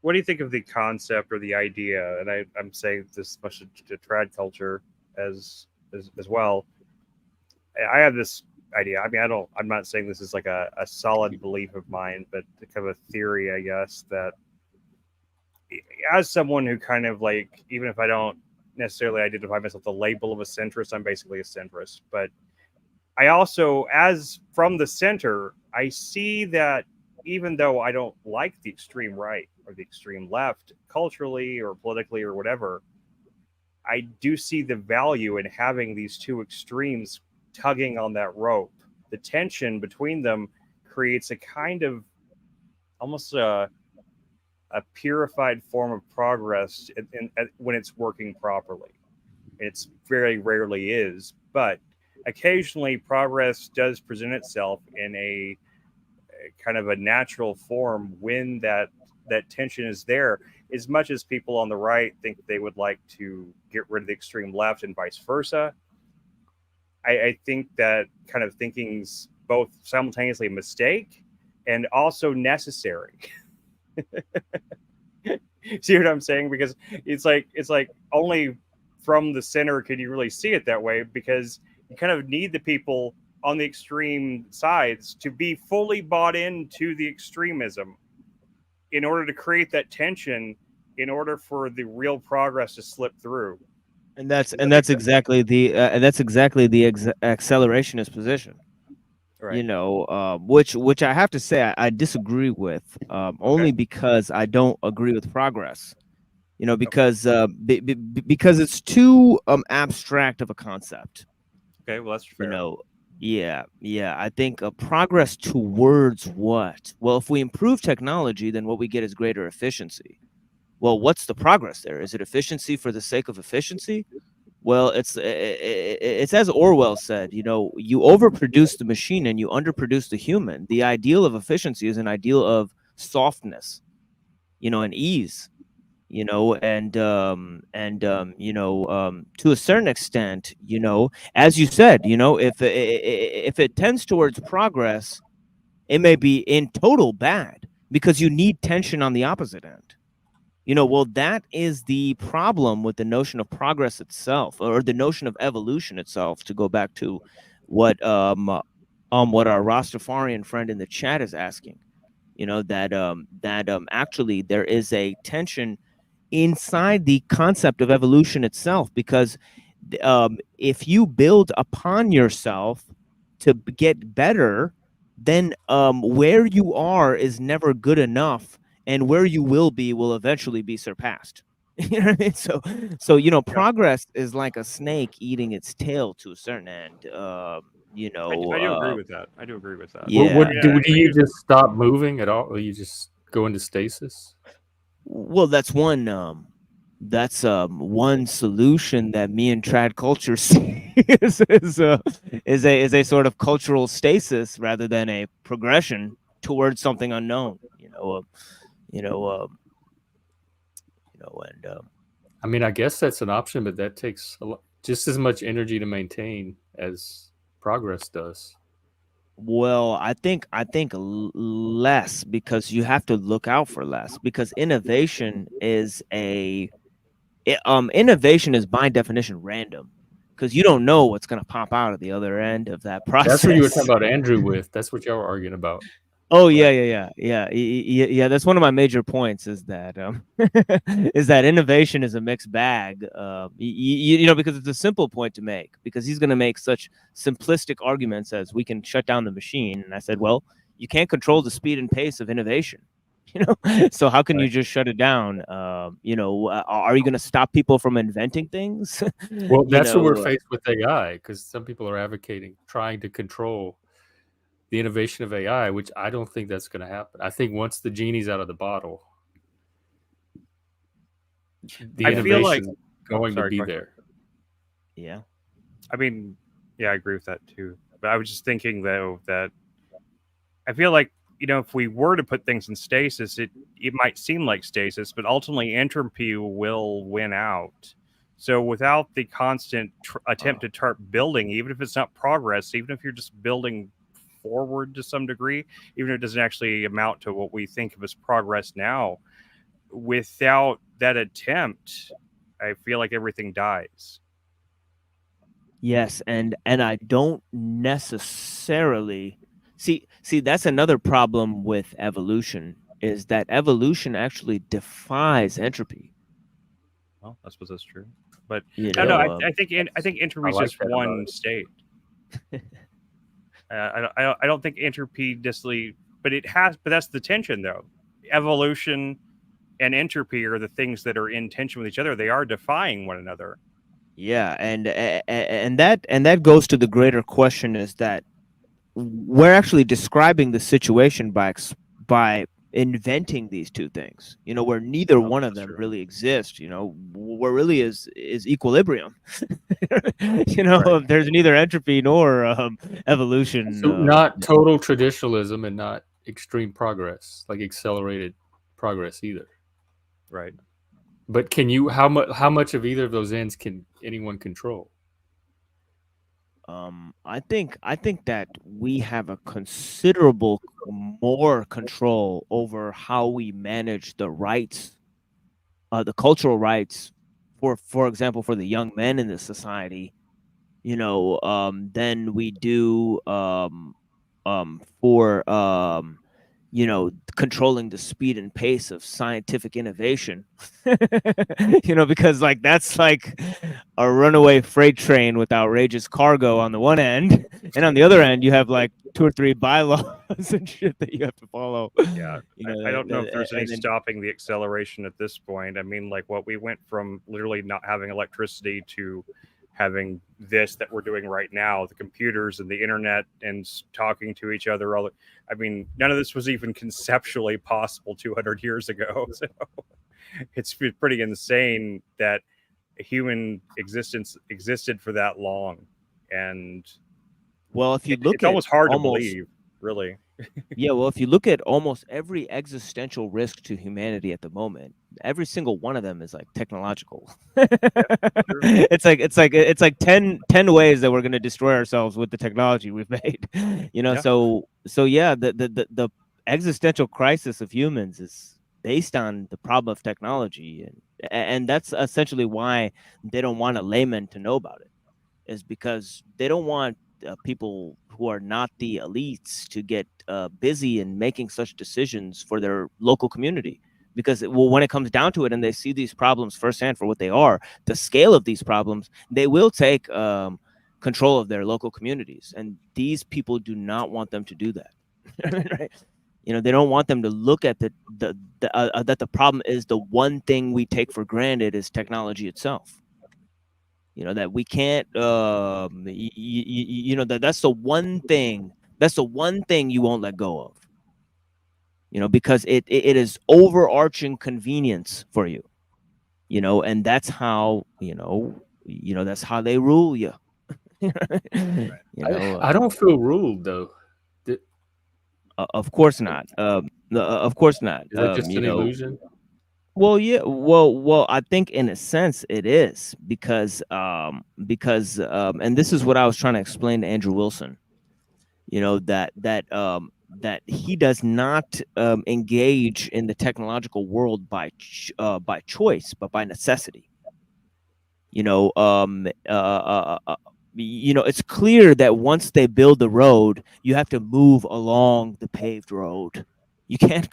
What do you think of the concept or the idea? And I'm saying this much to trad culture as well. I have this idea. I mean, I'm not saying this is like a solid belief of mine, but kind of a theory, I guess, that as someone who kind of like, even if I don't necessarily identify myself the label of a centrist, I'm basically a centrist. But I also, as from the center, I see that even though I don't like the extreme right or the extreme left culturally or politically or whatever, I do see the value in having these two extremes tugging on that rope. The tension between them creates a kind of almost a purified form of progress when it's working properly. It's very rarely is, but occasionally progress does present itself in a kind of a natural form when that tension is there. As much as people on the right think they would like to get rid of the extreme left and vice versa, I think that kind of thinking's both simultaneously a mistake and also necessary. See what I'm saying? Because it's like only from the center can you really see it that way, because you kind of need the people on the extreme sides to be fully bought into the extremism in order to create that tension, in order for the real progress to slip through. And that's exactly the accelerationist position. Right. You know, which I have to say I disagree with, only because I don't agree with progress. You know, because because it's too abstract of a concept. Okay, well that's fair. You know, yeah. I think progress towards what? Well, if we improve technology, then what we get is greater efficiency. Well, what's the progress there? Is it efficiency for the sake of efficiency? Well, it's as Orwell said, you know, you overproduce the machine and you underproduce the human. The ideal of efficiency is an ideal of softness, you know, and ease, you know, you know, to a certain extent, you know, as you said, you know, if it tends towards progress, it may be in total bad because you need tension on the opposite end. You know, well, that is the problem with the notion of progress itself, or the notion of evolution itself. To go back to what our Rastafarian friend in the chat is asking, you know, that actually there is a tension inside the concept of evolution itself, because if you build upon yourself to get better, then where you are is never good enough, and where you will eventually be surpassed. You know what I mean? So you know, progress is like a snake eating its tail to a certain end. You know, I do agree with that. I do agree with that. Yeah. Do you just stop moving at all, or you just go into stasis? Well, that's one solution that me and trad culture see is a sort of cultural stasis rather than a progression towards something unknown. You know, and I mean, I guess that's an option, but that takes just as much energy to maintain as progress does. well, I think less, because you have to look out for less, because innovation is by definition random, because you don't know what's going to pop out at the other end of that process. That's what you were talking about Andrew with. That's what y'all were arguing about. Oh yeah. That's one of my major points, is that is that innovation is a mixed bag. You know, because it's a simple point to make, because he's going to make such simplistic arguments as we can shut down the machine, and I said, well, you can't control the speed and pace of innovation. You know, so how can you just shut it down? You know, are you going to stop people from inventing things? Well, You that's what we're know, faced with AI, because some people are advocating trying to control the innovation of AI, which I don't think that's going to happen. I think once the genie's out of the bottle, the I feel like innovation going to be go ahead. there. yeah. I mean, yeah, I agree with that too. But I was just thinking though that I feel like, you know, if we were to put things in stasis, it might seem like stasis, but ultimately entropy will win out. So without the constant attempt to start building, even if it's not progress, even if you're just building forward to some degree, even if it doesn't actually amount to what we think of as progress now, without that attempt, I feel like everything dies. Yes, and I don't necessarily see that's another problem with evolution, is that evolution actually defies entropy. Well, I suppose that's true, but You I don't know. know, I think entropy is like just that about one it. state. I don't think entropy necessarily, but it has. But that's the tension, though. Evolution and entropy are the things that are in tension with each other. They are defying one another. yeah, and that goes to the greater question, is that we're actually describing the situation by inventing these two things, you know, where neither Oh, one of that's them true. really exist. You know, where really is equilibrium. You know, Right. there's neither entropy nor evolution. So not total traditionalism and not extreme progress, like accelerated progress either. Right. But can you how much of either of those ends can anyone control? I think that we have a considerable more control over how we manage the rights, the cultural rights, for example, for the young men in this society, you know, than we do for you know, controlling the speed and pace of scientific innovation. You know, because like that's like a runaway freight train with outrageous cargo on the one end, and on the other end you have like 2 or 3 bylaws and shit that you have to follow. Yeah. You know, I don't know if there's any and then, stopping the acceleration at this point. I mean, like what we went from literally not having electricity to having this that we're doing right now, the computers and the internet and talking to each other. I mean, none of this was even conceptually possible 200 years ago. So it's pretty insane that human existence existed for that long. And well, if you look it's at almost hard to almost believe, really. yeah, well, if you look at almost every existential risk to humanity at the moment, every single one of them is like technological. It's like 10 ways that we're going to destroy ourselves with the technology we've made. You know, Yeah. so yeah, the existential crisis of humans is based on the problem of technology, and that's essentially why they don't want a layman to know about it, is because they don't want people who are not the elites to get busy in making such decisions for their local community. Because well, when it comes down to it, and they see these problems firsthand for what they are, the scale of these problems, they will take control of their local communities, and these people do not want them to do that. Right? You know, they don't want them to look at that the problem is the one thing we take for granted is technology itself. You know, that we can't, you know, that's the one thing. That's the one thing you won't let go of. You know, because it is overarching convenience for you. You know, and that's how that's how they rule you. You know, I don't feel ruled though. of course not. Of course not. Is that just You an know, illusion? well, yeah, well, I think in a sense it is because and this is what I was trying to explain to Andrew Wilson. You know, that he does not engage in the technological world by choice, but by necessity. You know, you know, it's clear that once they build the road, you have to move along the paved road. You can't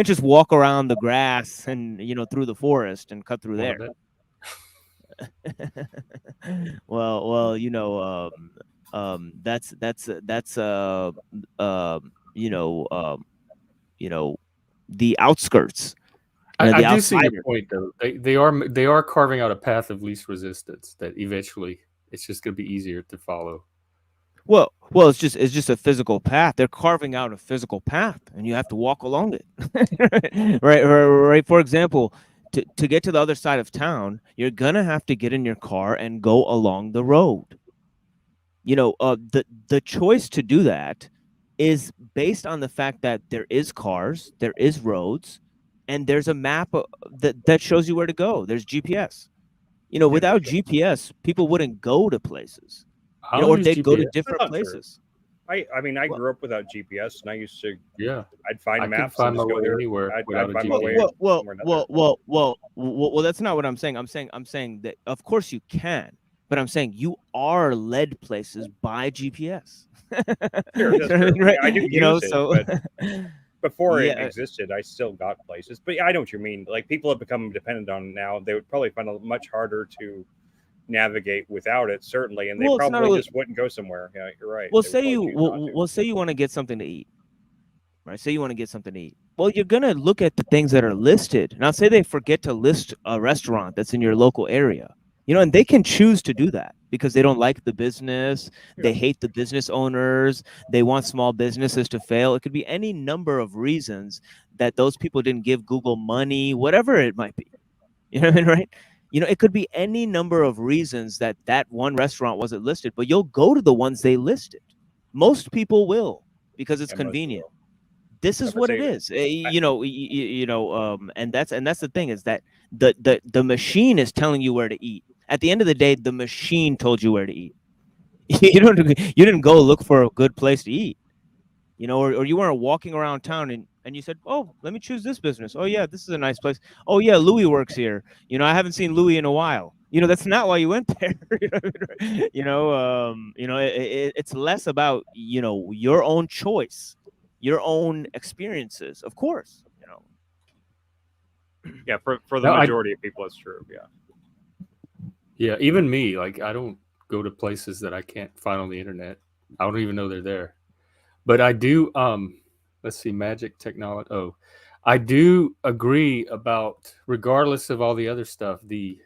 just walk around the grass and, you know, through the forest and cut through Well, I there. bet. Well, you know, that's you know, the outskirts, you know, I the do see your outsider. point though. They are carving out a path of least resistance that eventually it's just going to be easier to follow. Well, it's just a physical path. They're carving out a physical path, and you have to walk along it. Right. For example, to get to the other side of town, you're gonna have to get in your car and go along the road. You know, the choice to do that is based on the fact that there is cars, there is roads, and there's a map that shows you where to go. There's GPS. You know, Yeah, without sure. GPS, people wouldn't go to places. I You know, don't or use they'd go to GPS. That's different not true. places. I mean, I Well, grew up without GPS, and I used to. Yeah, I'd find I can maps and find my just go way there. anywhere without I'd a find my well, way GPS. well, well, somewhere well, another. well. That's not what I'm saying. I'm saying that of course you can, but I'm saying you are led places by GPS. Sure, You that's know what I true. mean, right? I do You know, use it, so but before it yeah. existed, I still got places. But yeah, I know what you mean. Like people have become dependent on it now. They would probably find it much harder to navigate without it, certainly, and they Well, it's not probably really. just wouldn't go somewhere. Yeah, you're right. Well, They would probably choose not to. say you want to get something to eat, right? Say you want to get something to eat. Well, you're gonna look at the things that are listed. Now, say they forget to list a restaurant that's in your local area. You know, and they can choose to do that because they don't like the business, Yeah, they hate the business owners, they want small businesses to fail. It could be any number of reasons that those people didn't give Google money, whatever it might be. You know what I mean, right? You know, it could be any number of reasons that that one restaurant wasn't listed, but you'll go to the ones they listed. Most people will because it's and most convenient. will. This I is would what it say, is. I, And that's the thing is that the machine is telling you where to eat. At the end of the day, the machine told you where to eat. You didn't go look for a good place to eat. You know, or you weren't walking around town and you said, "Oh, let me choose this business. Oh yeah, this is a nice place. Oh yeah, Louis works here. You know, I haven't seen Louis in a while." You know, that's not why you went there. It's less about, you know, your own choice, your own experiences. Of course, you know. yeah, for the No, majority of people, it's true. Yeah, yeah, even me, like I don't go to places that I can't find on the internet. I don't even know they're there. But I do let's see, magic technology. Oh, I do agree about regardless of all the other stuff, the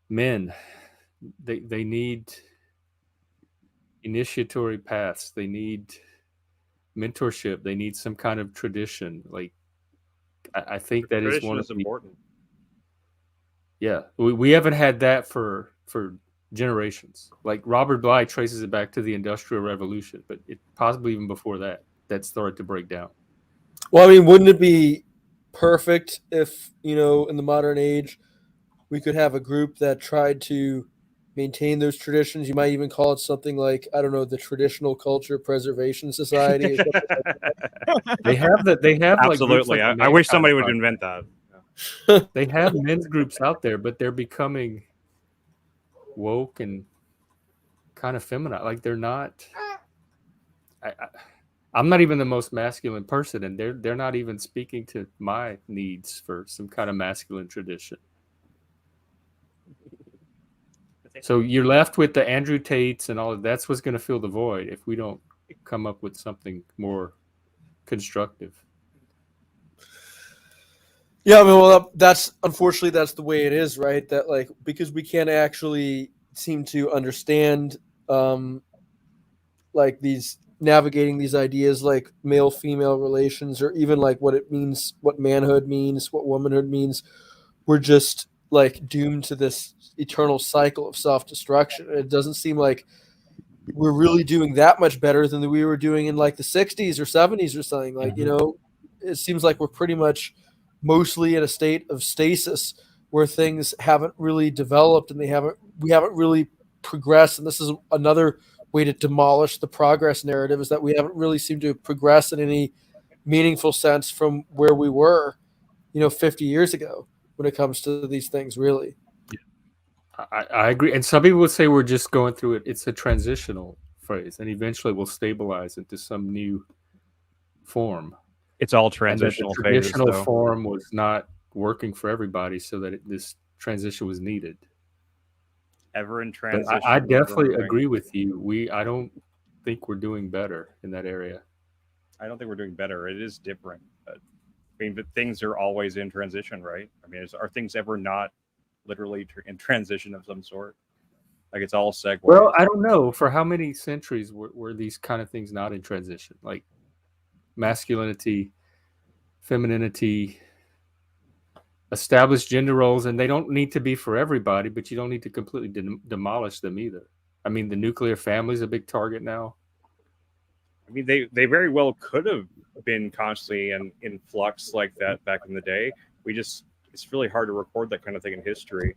men they need initiatory paths. They need mentorship. They need some kind of tradition. Like I think that is tradition one of is the important. yeah. We haven't had that for generations. Like Robert Bly traces it back to the Industrial Revolution, but it possibly even before that that started to break down. Well, I mean, wouldn't it be perfect if, in the modern age, we could have a group that tried to maintain those traditions? You might even call it something like, I don't know, the Traditional Culture Preservation Society or something like They have like groups Absolutely. like the I wish Mankind somebody would Project. invent that. that. They have men's groups out there, but they're becoming woke and kind of feminine. Like they're not. I'm not even the most masculine person, and they're not even speaking to my needs for some kind of masculine tradition. So you're left with the Andrew Tates and all of that's what's going to fill the void if we don't come up with something more constructive. Yeah, I mean, well, that's unfortunately that's the way it is, right? That like because we can't actually seem to understand, like these navigating these ideas like male female relations or even like what it means, what manhood means, what womanhood means. We're just like doomed to this eternal cycle of self destruction. It doesn't seem like we're really doing that much better than we were doing in like the 60s or 70s or something. Like, you know, it seems like we're pretty much mostly in a state of stasis where things haven't really developed and we haven't really progressed. And this is another way to demolish the progress narrative, is that we haven't really seemed to progress in any meaningful sense from where we were, 50 years ago when it comes to these things, really. I agree. And some people would say we're just going through it. It's a transitional phase, and eventually we'll stabilize into some new form. It's all And that the transitional phases, traditional though. form was not working for everybody, so that this transition was needed. Ever in But transition. I ever definitely moving. agree with you. I don't think we're doing better in that area. I don't think we're doing better. It is different. I mean, but things are always in transition, right? I mean, are things ever not literally in transition of some sort? Like it's all segue. Well, I don't know. For how many centuries were these kind of things not in transition? Like masculinity, femininity, established gender roles, and they don't need to be for everybody, but you don't need to completely demolish them either. I mean, the nuclear family is a big target now. I mean, they very well could have been constantly in flux like that back in the day. It's really hard to record that kind of thing in history.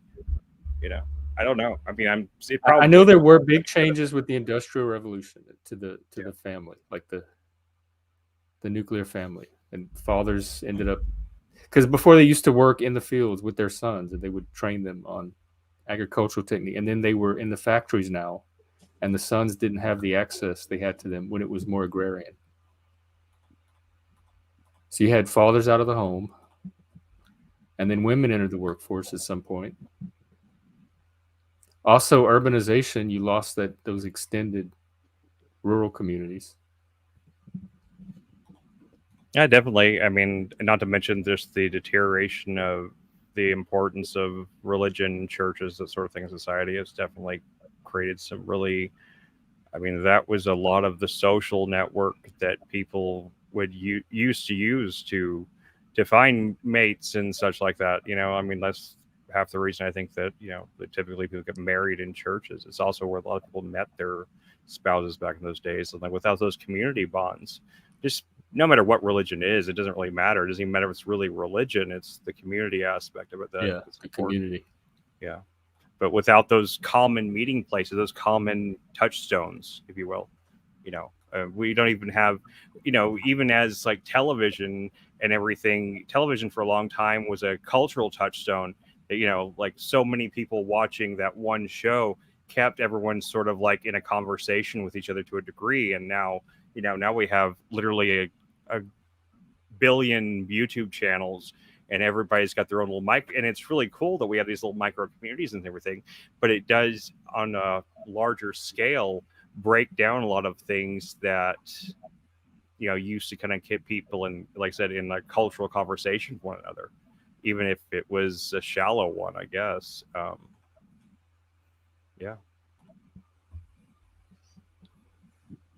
I don't know. I mean, I know there were big changes with the Industrial Revolution to the family, like the nuclear family, and fathers ended up, because before they used to work in the fields with their sons, and they would train them on agricultural technique, and then they were in the factories now, and the sons didn't have the access they had to them when it was more agrarian. So you had fathers out of the home, and then women entered the workforce at some point. Also, urbanization, you lost those extended rural communities. Yeah, definitely. I mean, not to mention just the deterioration of the importance of religion, churches, that sort of thing in society has definitely created some really. I mean, that was a lot of the social network that people would used to use to find mates and such like that. I mean, that's half the reason I think that that typically people get married in churches. It's also where a lot of people met their spouses back in those days, and like without those community bonds, just no matter what religion is, it doesn't really matter. It doesn't even matter if it's really religion. It's the community aspect of it that is the important. community. Yeah. But without those common meeting places, those common touchstones, if you will, we don't even have, even as like television and everything, television for a long time was a cultural touchstone. Like so many people watching that one show kept everyone sort of like in a conversation with each other to a degree. And now, now we have literally a billion YouTube channels, and everybody's got their own little mic, and it's really cool that we have these little micro communities and everything, but it does on a larger scale break down a lot of things that used to kind of keep people in, like I said, in a cultural conversation with one another, even if it was a shallow one, I guess.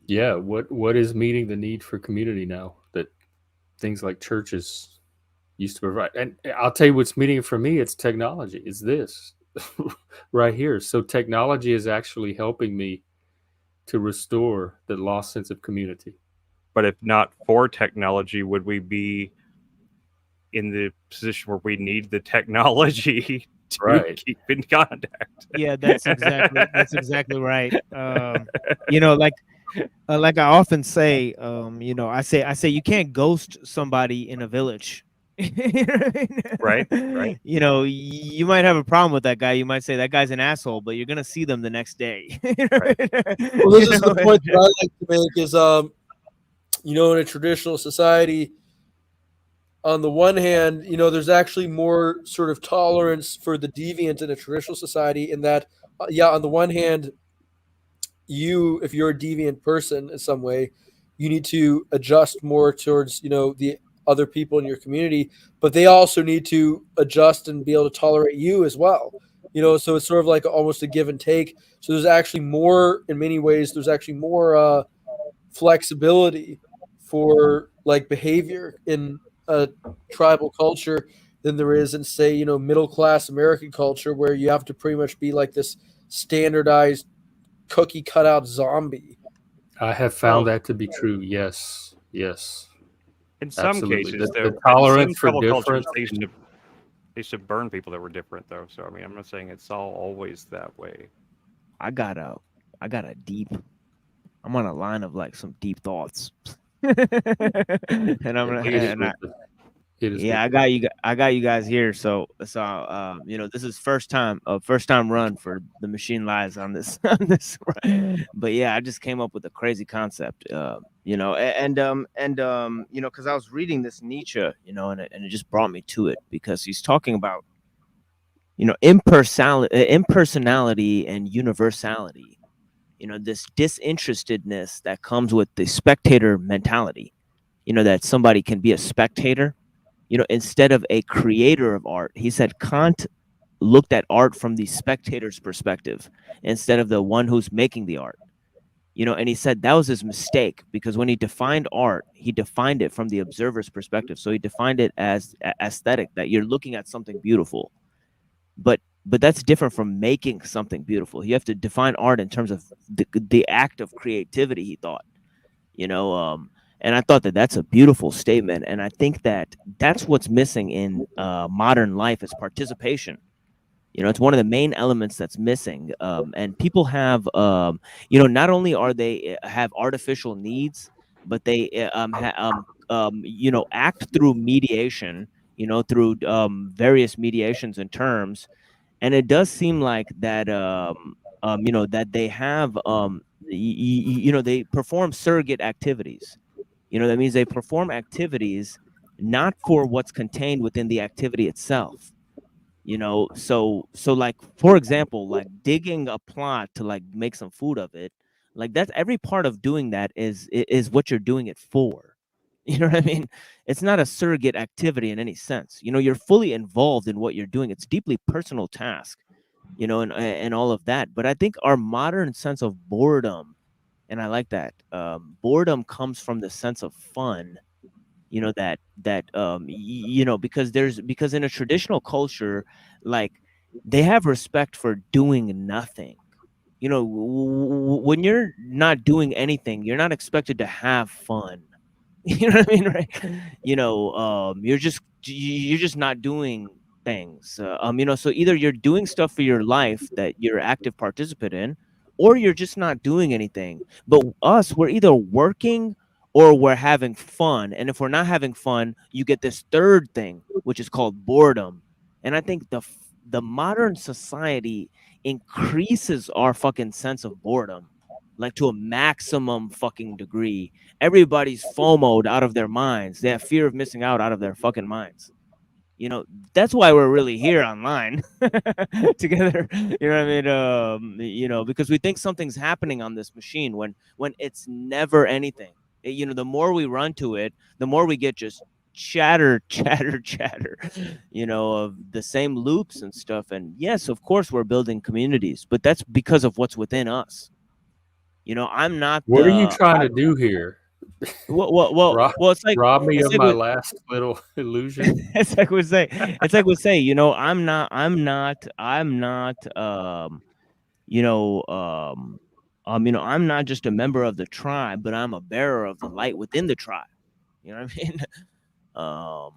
Yeah, what is meeting the need for community now that things like churches used to provide? And I'll tell you what's meeting it for me, it's technology. It's this right here. So technology is actually helping me to restore the lost sense of community. But if not for technology, would we be in the position where we need the technology to keep in contact? Yeah, that's exactly right. Like I often say, I say you can't ghost somebody in a village. Right. You might have a problem with that guy. You might say that guy's an asshole, but you're gonna see them the next day. Well, this is the point that I like to make is, in a traditional society, on the one hand, there's actually more sort of tolerance for the deviant in a traditional society in that, on the one hand, if you're a deviant person in some way, you need to adjust more towards, the other people in your community, but they also need to adjust and be able to tolerate you as well. So it's sort of like almost a give and take. So there's actually more, in many ways, there's actually more flexibility for like behavior in a tribal culture than there is in, say, middle class American culture, where you have to pretty much be like this standardized cookie cutout zombie. I have found that to be true. Yes, yes, In some absolutely. cases, The though, tolerance in for tribal cultures, difference. they used to burn people that were different, though. So I mean, I'm not saying it's all always that way. I got a deep. I'm on a line of like some deep thoughts, and I'm gonna It is and I, with it is yeah, with I got you guys here. So this is first time run for the Machine Lies on this on this. But yeah, I just came up with a crazy concept. Because I was reading this Nietzsche, and it just brought me to it, because he's talking about impersonality and universality. This disinterestedness that comes with the spectator mentality. That somebody can be a spectator, instead of a creator of art. He said Kant looked at art from the spectator's perspective instead of the one who's making the art. And he said that was his mistake, because when he defined art, he defined it from the observer's perspective. So he defined it as aesthetic, that you're looking at something beautiful. But that's different from making something beautiful. You have to define art in terms of the act of creativity, he thought. And I thought that that's a beautiful statement, and I think that that's what's missing in modern life is participation. It's one of the main elements that's missing, and people have not only are they have artificial needs, but they act through mediation, through various mediations and terms. And it does seem like that that they have they perform surrogate activities. That means they perform activities not for what's contained within the activity itself. So like, for example, like digging a plot to like make some food of it, like that's every part of doing that is what you're doing it for. You know what I mean? It's not a surrogate activity in any sense. You're fully involved in what you're doing. It's deeply personal task, and all of that. But I think our modern sense of boredom, and I like that, boredom comes from the sense of fun. Because in a traditional culture, like, they have respect for doing nothing. When you're not doing anything, you're not expected to have fun. You know what I mean, right? You're just not doing things. So either you're doing stuff for your life that you're active participant in, or you're just not doing anything. But us, we're either working or we're having fun. And if we're not having fun, you get this third thing, which is called boredom. And I think the modern society increases our fucking sense of boredom, like, to a maximum fucking degree. Everybody's FOMO'd out of their minds. They have fear of missing out of their fucking minds. That's why we're really here online together. You know what I mean? Because we think something's happening on this machine when it's never anything. The more we run to it, the more we get just chatter, of the same loops and stuff. And yes, of course, we're building communities, but that's because of what's within us. I'm not. What are you trying to do here? Well, it's like, rob me it's of like my with- last little illusion. it's like we say. It's like we say. I'm not. I'm not just a member of the tribe, but I'm a bearer of the light within the tribe. You know what I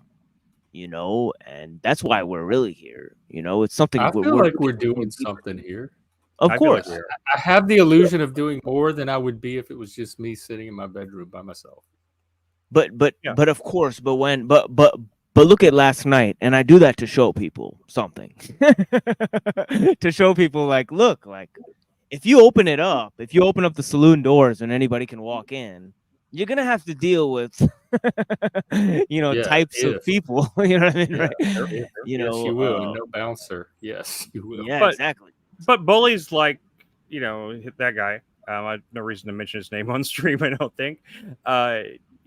mean? And that's why we're really here. It's something I feel we're like we're doing something here. Of I feel like course. we are. I have the illusion of doing more than I would be if it was just me sitting in my bedroom by myself. But Yeah. of course, but look at last night, and I do that to show people something. To show people, like, look, like, if you open up the saloon doors and anybody can walk in, you're gonna have to deal with Yeah, types of people. You know what I mean? Yeah, Right? yes, you will. And no bouncer. Yes, you will. Yeah, But- exactly. But bullies, like, hit that guy. I have no reason to mention his name on stream. I don't think.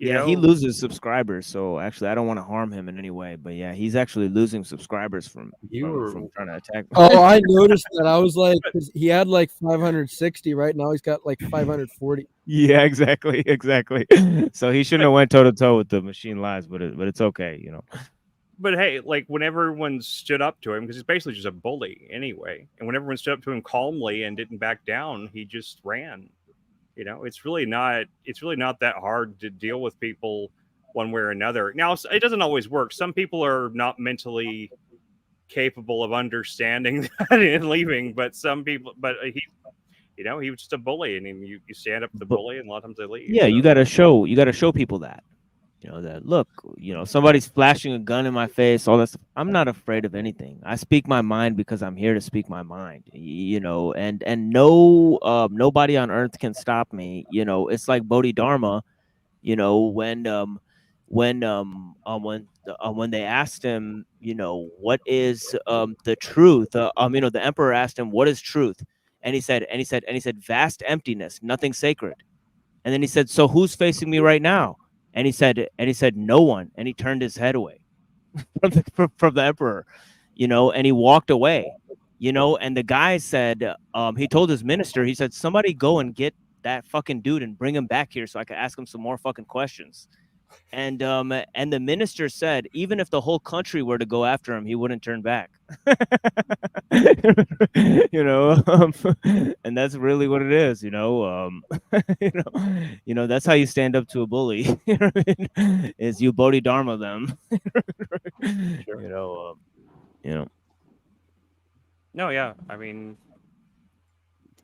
You Yeah, he know, loses subscribers. So actually, I don't want to harm him in any way. But yeah, he's actually losing subscribers from trying to attack. Oh, I noticed that. I was like, 'cause he had like 560. Right now, he's got like 540. Yeah, exactly. So he shouldn't have went toe to toe with the Machine Lies, but it's okay, you know. but hey, like when everyone stood up to him, because he's basically just a bully anyway, and when everyone stood up to him calmly and didn't back down, he just ran. You know, it's really not that hard to deal with people one way or another. Now, it doesn't always work. Some people are not mentally capable of understanding that and leaving, but some people, but he, you know, he was just a bully, and you stand up to the But- bully, and a lot of times they leave. Yeah, so. you gotta show people that. You know, that look, you know, somebody's flashing a gun in my face, all that stuff. I'm not afraid of anything. I speak my mind because I'm here to speak my mind. You know, and no nobody on earth can stop me. You know, it's like Bodhidharma, you know, when they asked him, you know, what is the truth? You know, the emperor asked him, what is truth? And he said, vast emptiness, nothing sacred. And then he said, so who's facing me right now? And he said, no one. And he turned his head away from the emperor, you know, and he walked away, you know. And the guy said, he told his minister, he said, somebody go and get that fucking dude and bring him back here so I could ask him some more fucking questions. And the minister said, even if the whole country were to go after him, he wouldn't turn back. You know, and that's really what it is. You know, you know, that's how you stand up to a bully. You know what I mean? Is you Bodhidharma them. Sure. You know. No, yeah. I mean,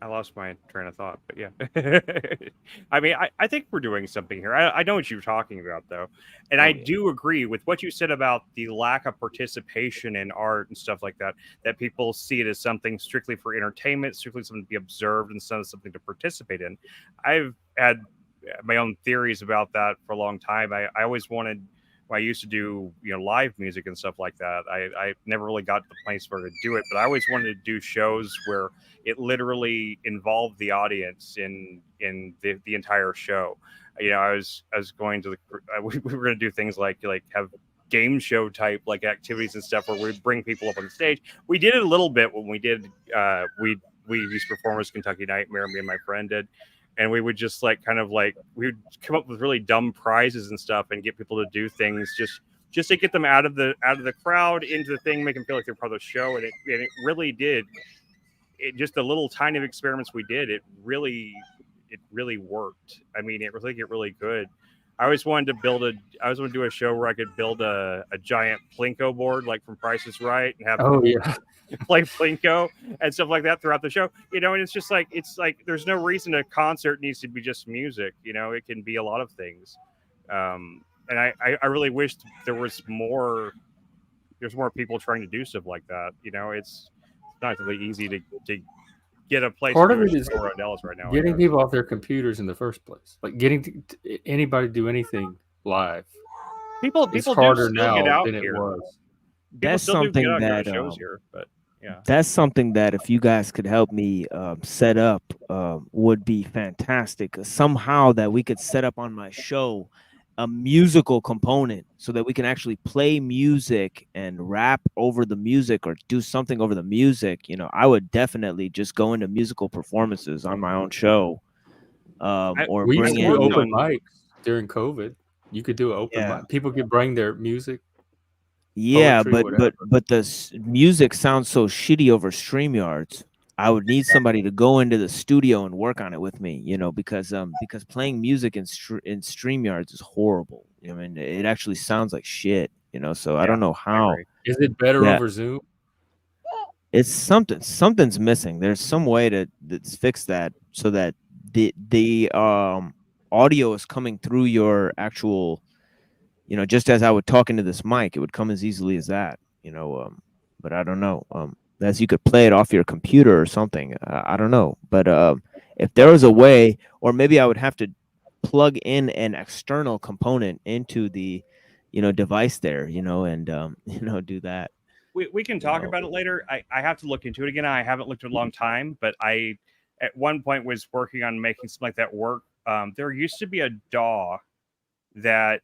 I lost my train of thought, but yeah. I mean, I think we're doing something here. I know what you're talking about, though. And I do agree with what you said about the lack of participation in art and stuff like that, that people see it as something strictly for entertainment, strictly something to be observed instead of something to participate in. I've had my own theories about that for a long time. I always wanted, when I used to do, you know, live music and stuff like that, I never really got to the place where to do it, but I always wanted to do shows where it literally involved the audience in the entire show. You know, I was going to we were going to do things like have game show type like activities and stuff where we'd bring people up on the stage. We did it a little bit when we did we used to perform as Kentucky Nightmare, me and my friend did. And we would just like kind of like we would come up with really dumb prizes and stuff and get people to do things just to get them out of the crowd into the thing, make them feel like they're part of the show. And it really did. It just the little tiny experiments we did, it really worked. I mean, it really get really good. I always wanted to do a show where I could build a giant Plinko board like from Price is Right and have play Plinko and stuff like that throughout the show, you know. And it's like there's no reason a concert needs to be just music, you know. It can be a lot of things. And I really wished there's more people trying to do stuff like that, you know. It's not really easy to get a place. Part to of do it a is show around Dallas right now. getting people off their computers in the first place, like getting anybody to do anything live. People It's do harder still get now out than it here. was. People That's still do something get out that to shows here, but yeah, that's something that if you guys could help me set up would be fantastic. Somehow that we could set up on my show a musical component so that we can actually play music and rap over the music or do something over the music. You know, I would definitely just go into musical performances on my own show. Or We bring used to in do open mics during COVID. You could do an open Yeah. mic. People could bring their music. Yeah, poetry, whatever. but the music sounds so shitty over StreamYards. I would need somebody to go into the studio and work on it with me, you know, because playing music in StreamYards is horrible. I mean, it actually sounds like shit, you know. So I don't know how. Is it better Yeah. over Zoom? It's something's missing. There's some way to fix that so that the audio is coming through your actual, you know, just as I would talk into this mic, it would come as easily as that, you know. But I don't know. As you could play it off your computer or something. I don't know. But if there was a way, or maybe I would have to plug in an external component into the, you know, device there, you know, and you know, do that. We can talk about it later. I have to look into it again. I haven't looked at it a long time, but I at one point was working on making something like that work. There used to be a DAW that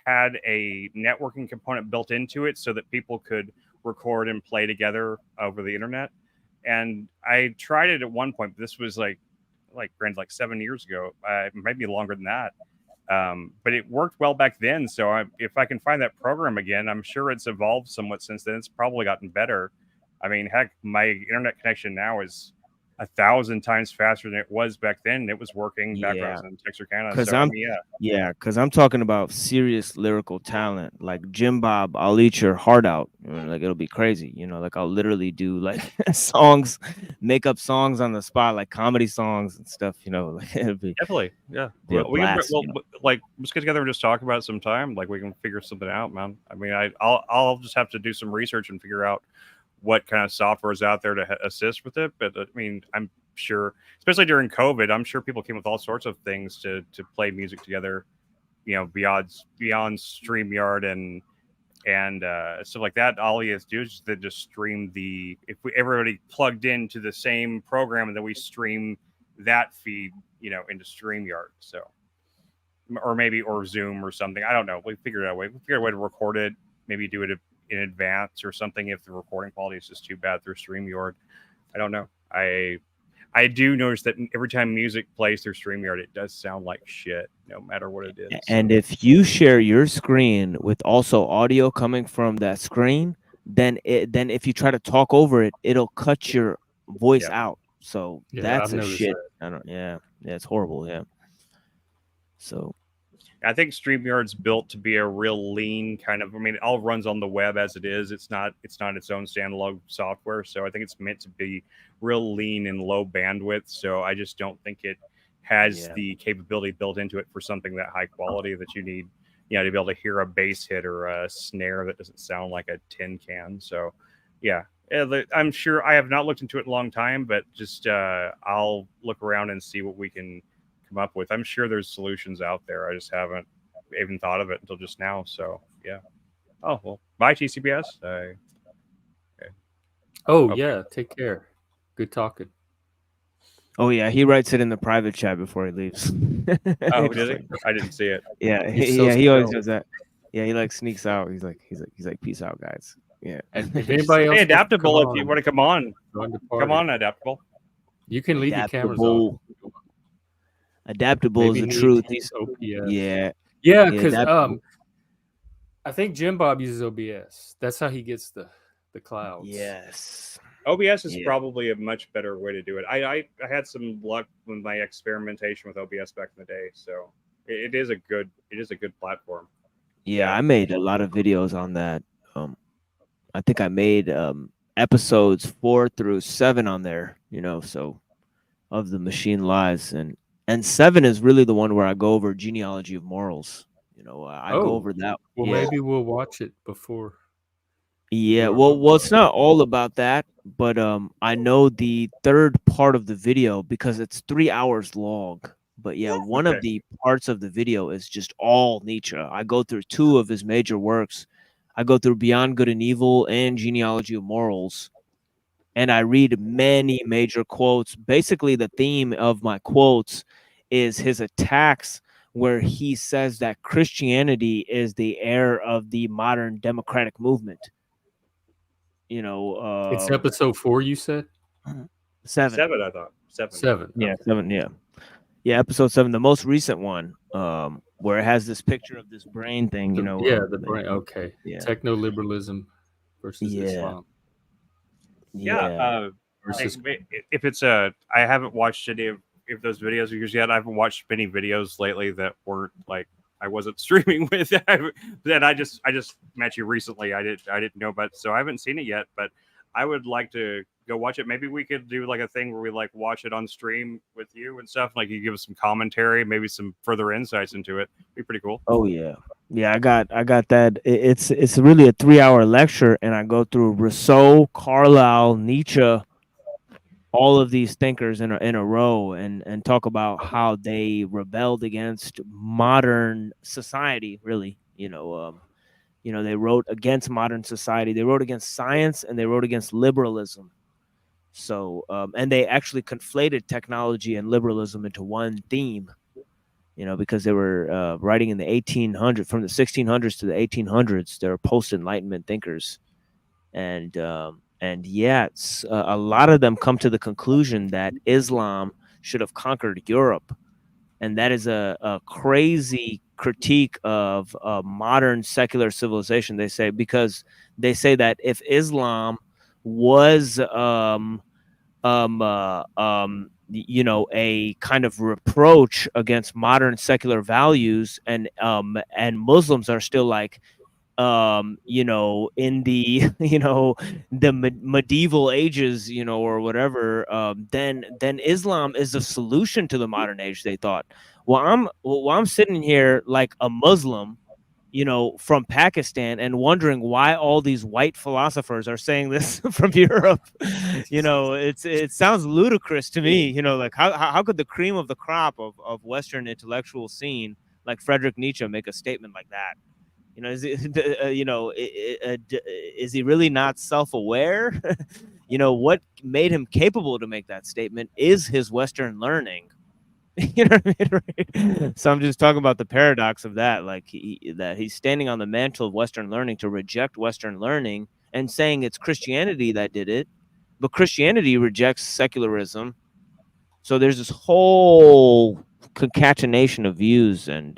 had a networking component built into it so that people could record and play together over the internet. And I tried it at one point, but this was like granted, 7 years ago, maybe longer than that. But it worked well back then. So if I can find that program again, I'm sure it's evolved somewhat since then. It's probably gotten better. I mean, heck, my internet connection now is 1,000 times faster than it was back then. And it was working back when I was in Texarkana. Because So, I'm yeah. because I'm talking about serious lyrical talent, like Jim Bob. I'll eat your heart out. Like it'll be crazy. Like I'll literally do like songs, make up songs on the spot, like comedy songs and stuff. Like it'll be Definitely, yeah. be a blast, Like let's get together and just talk about it sometime. Like we can figure something out, man. I mean, I'll just have to do some research and figure out what kind of software is out there to assist with it. But I mean, I'm sure, especially during COVID, I'm sure people came with all sorts of things to play music together. Beyond StreamYard and stuff like that. All you have to do is just stream everybody plugged into the same program, and then we stream that feed, into StreamYard. So, or Zoom or something. I don't know. We figured out a way. We figured out a way to record it. Maybe do it in advance or something if the recording quality is just too bad through StreamYard. I don't know. I do notice that every time music plays through StreamYard, it does sound like shit, no matter what it is. And if you share your screen with also audio coming from that screen, then if you try to talk over it, it'll cut your voice out. So that's a shit. Yeah, it's horrible. Yeah. So I think StreamYard's built to be a real lean kind of. I mean, it all runs on the web as it is. It's not its own standalone software. So I think it's meant to be real lean and low bandwidth. So I just don't think it has the capability built into it for something that high quality that you need, to be able to hear a bass hit or a snare that doesn't sound like a tin can. So, yeah, I'm sure I have not looked into it in a long time, but just I'll look around and see what we can come up with. I'm sure there's solutions out there. I just haven't even thought of it until just now. So yeah. Oh well. Bye TCPS. Okay. Yeah. Take care. Good talking. Oh yeah, he writes it in the private chat before he leaves. Oh, did he? I didn't see it. Yeah, he always does that. Yeah, he sneaks out. He's like, peace out, guys. Yeah. And if anybody else, Adaptable, if you want to come on, Adaptable. You can leave your cameras on. Adaptable is the truth. He's OPS. Yeah, because I think Jim Bob uses OBS. That's how he gets the clouds. Yes, OBS is probably a much better way to do it. I had some luck with my experimentation with OBS back in the day, so it is a good platform. Yeah, I made a lot of videos on that. I think I made episodes 4 through 7 on there. So of the Machine Lives, and 7 is really the one where I go over genealogy of morals. I go over that. Well, maybe we'll watch it before. Yeah, well, it's not all about that, but I know the third part of the video because it's 3 hours long. But yeah, one of the parts of the video is just all Nietzsche. I go through 2 of his major works. I go through Beyond Good and Evil and Genealogy of Morals. And I read many major quotes. Basically, the theme of my quotes is his attacks where he says that Christianity is the heir of the modern democratic movement. It's episode 4, you said? 7. I thought. 7. Yeah, 7, yeah. Yeah, episode 7, the most recent one, where it has this picture of this brain thing, the brain. Okay. Yeah. Techno-liberalism versus Islam. Yeah. If it's I haven't watched any of those videos yet. I haven't watched many videos lately that weren't like I wasn't streaming with. Then I just met you recently. I didn't know about it, so I haven't seen it yet. But I would like to go watch it. Maybe we could do like a thing where we like watch it on stream with you and stuff. Like you give us some commentary, maybe some further insights into it. It'd be pretty cool. Oh yeah. Yeah, I got that. It's really a 3-hour lecture, and I go through Rousseau, Carlyle, Nietzsche, all of these thinkers in a row, and talk about how they rebelled against modern society. Really, they wrote against modern society. They wrote against science, and they wrote against liberalism. So, and they actually conflated technology and liberalism into one theme, because they were writing in the 1800s, from the 1600s to the 1800s. They were post-Enlightenment thinkers, and yet a lot of them come to the conclusion that Islam should have conquered Europe, and that is a crazy critique of modern secular civilization. They say, because they say that if Islam was a kind of reproach against modern secular values, and Muslims are still like, in the the medieval ages, or whatever, then Islam is the solution to the modern age, they thought. I'm sitting here like a Muslim, from Pakistan, and wondering why all these white philosophers are saying this from Europe. It sounds ludicrous to me. Like how could the cream of the crop of Western intellectual scene, like Friedrich Nietzsche, make a statement like that? Is it, is he really not self-aware? What made him capable to make that statement is his Western learning. You know what I mean? Right? So I'm just talking about the paradox of that, like that he's standing on the mantle of Western learning to reject Western learning and saying it's Christianity that did it, but Christianity rejects secularism. So there's this whole concatenation of views, and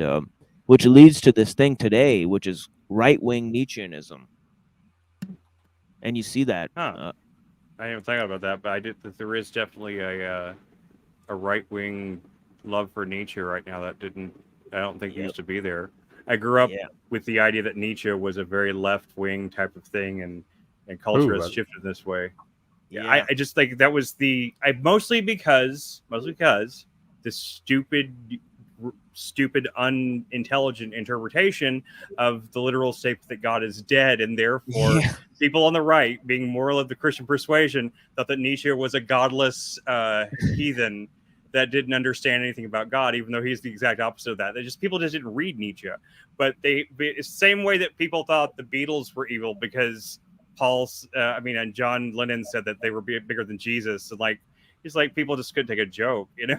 which leads to this thing today, which is right-wing Nietzscheanism. And you see that. I didn't think about that, but I did. There is definitely a right-wing love for Nietzsche right now that I don't think used to be there. I grew up with the idea that Nietzsche was a very left-wing type of thing, and culture has shifted this way. Yeah, I just think that was mostly because the stupid, unintelligent interpretation of the literal statement that God is dead, and therefore people on the right, being moral of the Christian persuasion, thought that Nietzsche was a godless heathen that didn't understand anything about God, even though he's the exact opposite of that. People just didn't read Nietzsche. But it's the same way that people thought the Beatles were evil because and John Lennon said that they were bigger than Jesus, and it's like people just couldn't take a joke, they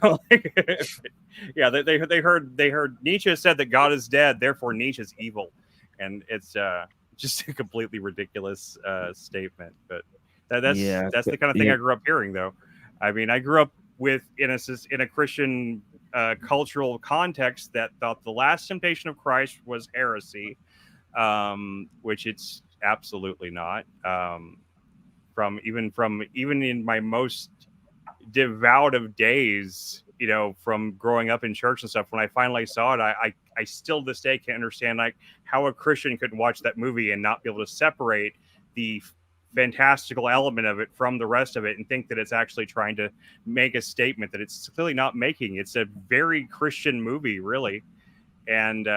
heard Nietzsche said that God is dead, therefore Nietzsche's evil, and it's just a completely ridiculous statement. But that's the kind of thing I grew up hearing, though. I mean, I grew up in a Christian cultural context that thought the last temptation of Christ was heresy, which it's absolutely not. Even in my most devout of days, from growing up in church and stuff, when I finally saw it, I still this day can't understand how a Christian could watch that movie and not be able to separate the fantastical element of it from the rest of it and think that it's actually trying to make a statement that it's clearly not making. It's a very Christian movie, really. And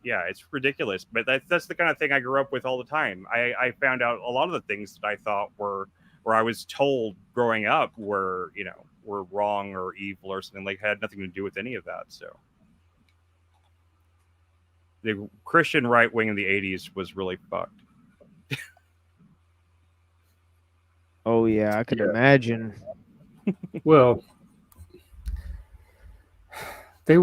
it's ridiculous, but that's the kind of thing I grew up with all the time. I found out a lot of the things that I thought were, or I was told growing up were wrong or evil or something, had nothing to do with any of that. So the Christian right wing in the 80s was really fucked. Oh yeah, I could imagine. Well, they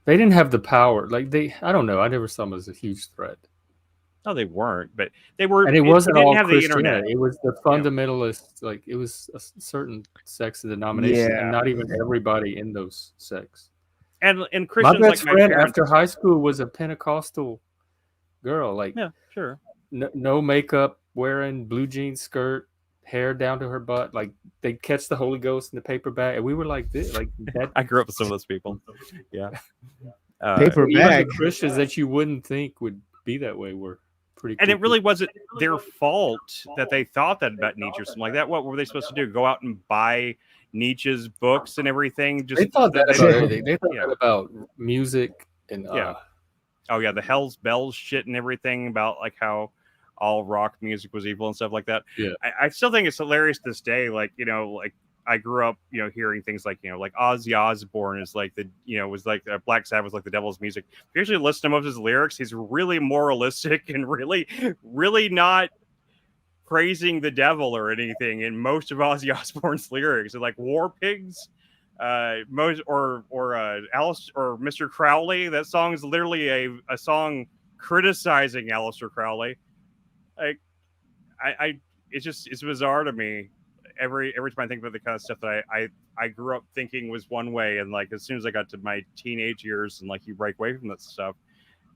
didn't have the power. I don't know. I never saw them as a huge threat. No, they weren't, but they were. And it wasn't all have Christianity. The internet. It was the fundamentalists. It was a certain sects and denominations, and not even everybody in those sects. And Christians, my best friend after high school was a Pentecostal girl. Sure. No makeup, wearing blue jean skirt, hair down to her butt. They'd catch the Holy Ghost in the paper bag, and we were like this. That. I grew up with some of those people. Yeah. Paper bag. Even Christians that you wouldn't think would be that way were pretty. And it really wasn't their fault that they thought that about Nietzsche or something like that. What were they supposed to do? Go out and buy Nietzsche's books and everything? They thought that about everything. They thought about music and the Hell's Bells shit and everything about how all rock music was evil and stuff like that. Yeah, I still think it's hilarious this day. I grew up, hearing things like Ozzy Osbourne is Black Sabbath was like the devil's music. If you actually listen to most of his lyrics, he's really moralistic and really, really not praising the devil or anything in most of Ozzy Osbourne's lyrics. They're like War Pigs, most or Alice or Mr. Crowley. That song is literally a song criticizing Aleister Crowley. Like it's bizarre to me. Every time I think about the kind of stuff that I grew up thinking was one way, and like as soon as I got to my teenage years, and like you break away from that stuff,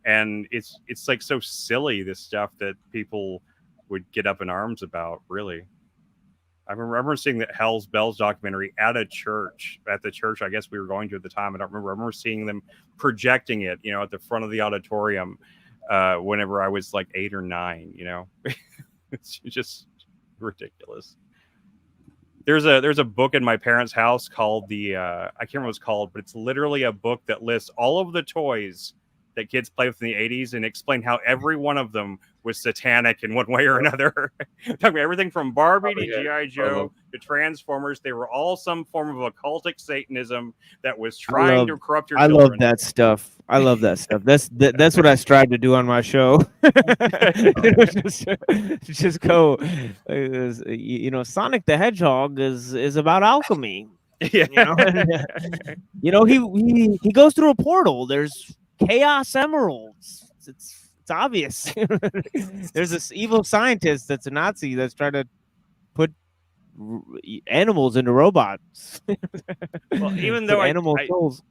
and it's like so silly, this stuff that people would get up in arms about. Really, I remember seeing that Hell's Bells documentary at the church I guess we were going to at the time. I remember seeing them projecting it, at the front of the auditorium, whenever I was like 8 or 9. It's just ridiculous. There's a book in my parents' house called I can't remember what it's called, but it's literally a book that lists all of the toys that kids play with in the 80s and explain how every one of them was satanic in one way or another. Talking about everything from Barbie to G.I. Joe to Transformers. They were all some form of occultic Satanism that was trying to corrupt your children. I love that stuff. I love that stuff. That's what I strive to do on my show. just go, Sonic the Hedgehog is about alchemy. Yeah. He goes through a portal. There's chaos emeralds. It's obvious. There's this evil scientist that's a Nazi that's trying to put animals into robots. Well, even though animal souls.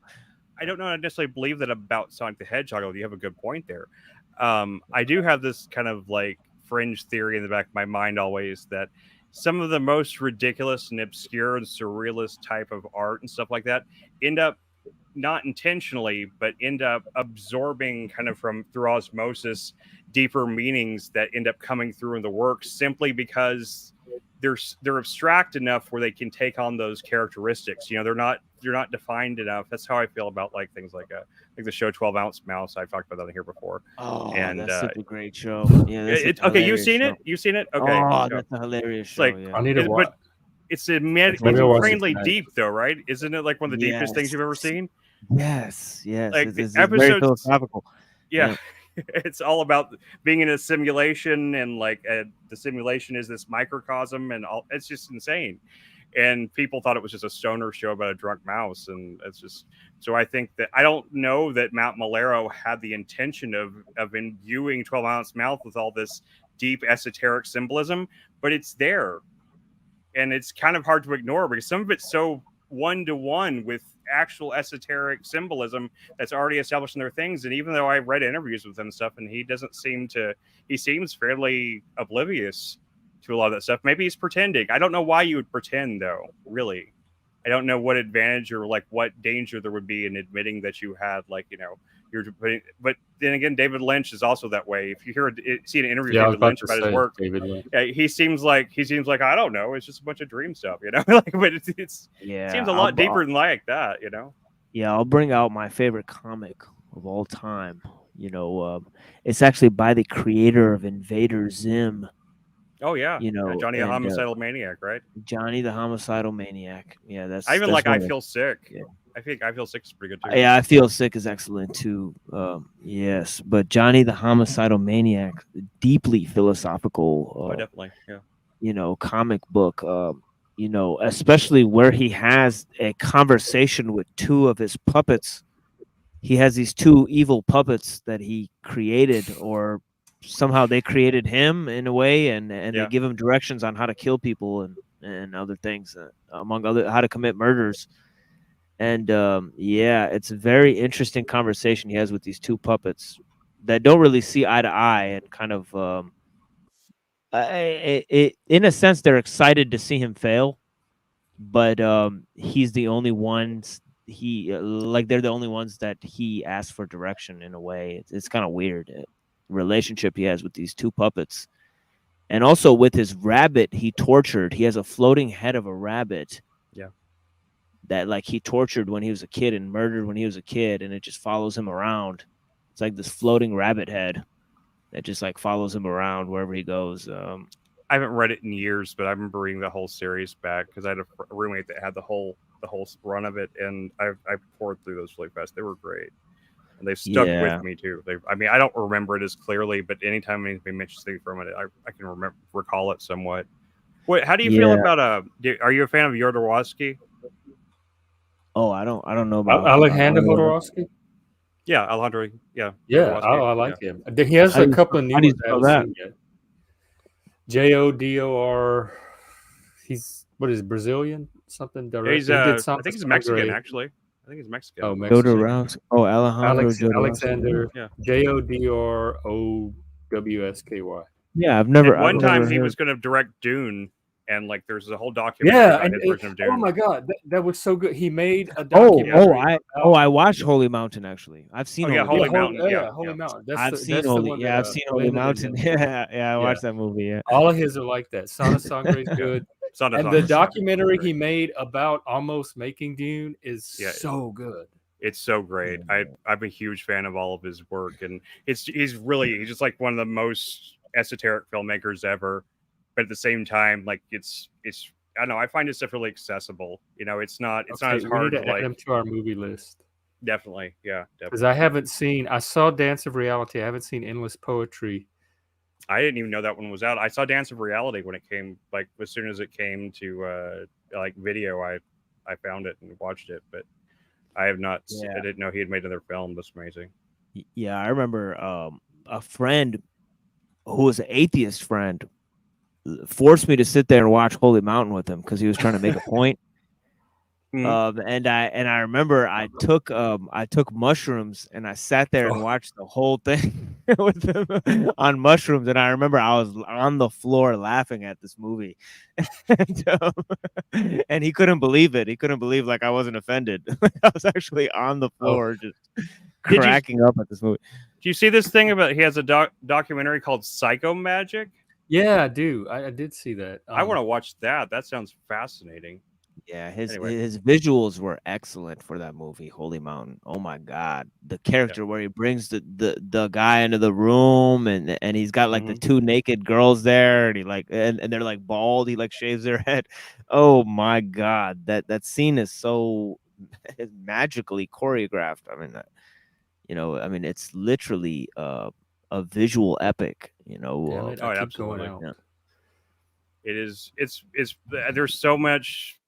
I don't know. I necessarily believe that about Sonic the Hedgehog. You have a good point there. I do have this kind of like fringe theory in the back of my mind always that some of the most ridiculous and obscure and surrealist type of art and stuff like that end up not intentionally, but end up absorbing kind of through osmosis deeper meanings that end up coming through in the work simply because they're abstract enough where they can take on those characteristics. They're not defined enough. That's how I feel about like things like the show 12 Ounce Mouse. I've talked about that here before. Oh, and that's such a great show. Yeah, okay, you've seen it. You've seen it. Okay, oh, that's a hilarious show. Like, I need to watch. But it's incredibly deep, though, right? Isn't it like one of the deepest things you've ever seen? Yes. Like it's very philosophical. Yeah. It's all about being in a simulation, and like the simulation is this microcosm, and all. It's just insane. And people thought it was just a stoner show about a drunk mouse, and it's just. So I think that I don't know that Matt Malero had the intention of imbuing 12 Ounce Mouth with all this deep esoteric symbolism, but it's there, and it's kind of hard to ignore because some of it's so one-to-one with actual esoteric symbolism that's already established in their things. And even though I've read interviews with him and stuff, and he seems fairly oblivious to a lot of that stuff. Maybe he's pretending. I don't know why you would pretend, though, really. I don't know what advantage or like what danger there would be in admitting that you had but then again, David Lynch is also that way. If you see an interview with David Lynch about his work, he seems like I don't know, it's just a bunch of dream stuff, but it seems a lot deeper than like that, Yeah, I'll bring out my favorite comic of all time. It's actually by the creator of Invader Zim. Oh yeah, Johnny the Homicidal Maniac, right? Johnny the Homicidal Maniac. Yeah, that's. I Feel Sick. Yeah. I think I Feel Sick is pretty good too. Yeah, I Feel Sick is excellent too. Yes, but Johnny the Homicidal Maniac, deeply philosophical. Definitely, yeah. Comic book. Especially where he has a conversation with two of his puppets. He has these two evil puppets that he created, or somehow they created him in a way, and they give him directions on how to kill people and other things, among other how to commit murders. And it's a very interesting conversation he has with these two puppets that don't really see eye to eye, and kind of in a sense they're excited to see him fail, but he's the only ones they're the only ones that he asks for direction in a way. It's kind of weird relationship he has with these two puppets. And also with his rabbit he has a floating head of a rabbit that like he tortured when he was a kid and murdered when he was a kid, and it just follows him around. It's like this floating rabbit head that just like follows him around wherever he goes. I haven't read it in years, but I remember reading the whole series back because I had a roommate that had the whole run of it, and I poured through those really fast. They were great. and they've stuck Yeah. with me too. I mean, I don't remember it as clearly, but anytime anybody mentions anything from it, I can recall it somewhat. Wait, how do you feel Yeah. about are you a fan of Jodorowsky? Oh, I don't know about Alejandro about- Jodorowsky. Yeah, Alejandro. Yeah, Yeah, Jodorowsky. I like him. He has How a do you couple of spell- new how do you ones I spell haven't that? seen yet. Jodor. He's what is it, Brazilian? Something direct. He's He did I something. think he's Mexican actually. I think he's Mexican. Oh, Mexican. Jodorowsky. Oh, Alejandro Jodorowsky. Alexander. Yeah. Jodrowsky. Yeah, I've And never. one I've time never he heard. was going to direct Dune, and like there's a whole documentary Yeah, about and his version of Dune. oh my god, that was so good. He made a Oh, documentary. I watched Holy Mountain actually. I've seen. Oh, yeah, Holy Holy Mountain. Mountain. Yeah, Holy yeah. Mountain. I've seen that's the Holy. one Yeah, that, I've seen Holy Landon Mountain. and them. Yeah, I watched that movie. Yeah. All of his are like that. Sana Sangre is good. Son of And Song the is documentary great. he made about almost making Dune is Yeah. so good. It's so great. I'm a huge fan of all of his work, and he's just like one of the most esoteric filmmakers ever. But at the same time, like it's I don't know. I find his stuff really accessible. You know, it's not as We hard need to to add like. him to our movie list Definitely, yeah, because definitely. I saw Dance of Reality. I haven't seen Endless Poetry. I didn't even know that one was out. I saw Dance of Reality when it came, like as soon as it came to like video. I found it and watched it, but I have not. Yeah. I didn't know he had made another film. That's amazing. Yeah, I remember a friend who was an atheist friend forced me to sit there and watch Holy Mountain with him because he was trying to make a point. And I remember I took mushrooms and I sat there and watched the whole thing with him on mushrooms. And I remember I was on the floor laughing at this movie, and he couldn't believe it. He couldn't believe like I wasn't offended. I was actually on the floor just cracking up at this movie. Do you see this thing about he has a documentary called Psycho Magic? Yeah, I do. I did see that. I want to watch that. That sounds fascinating. Yeah, his Anyway. his visuals were excellent for that movie, Holy Mountain. Oh my God, the character where he brings the guy into the room and he's got like the two naked girls there, and he like and they're like bald. He like shaves their head. Oh my God, that scene is so magically choreographed. I mean, I mean it's literally a visual epic. Damn it, I keep absolutely. going out. It is. It's. There's so much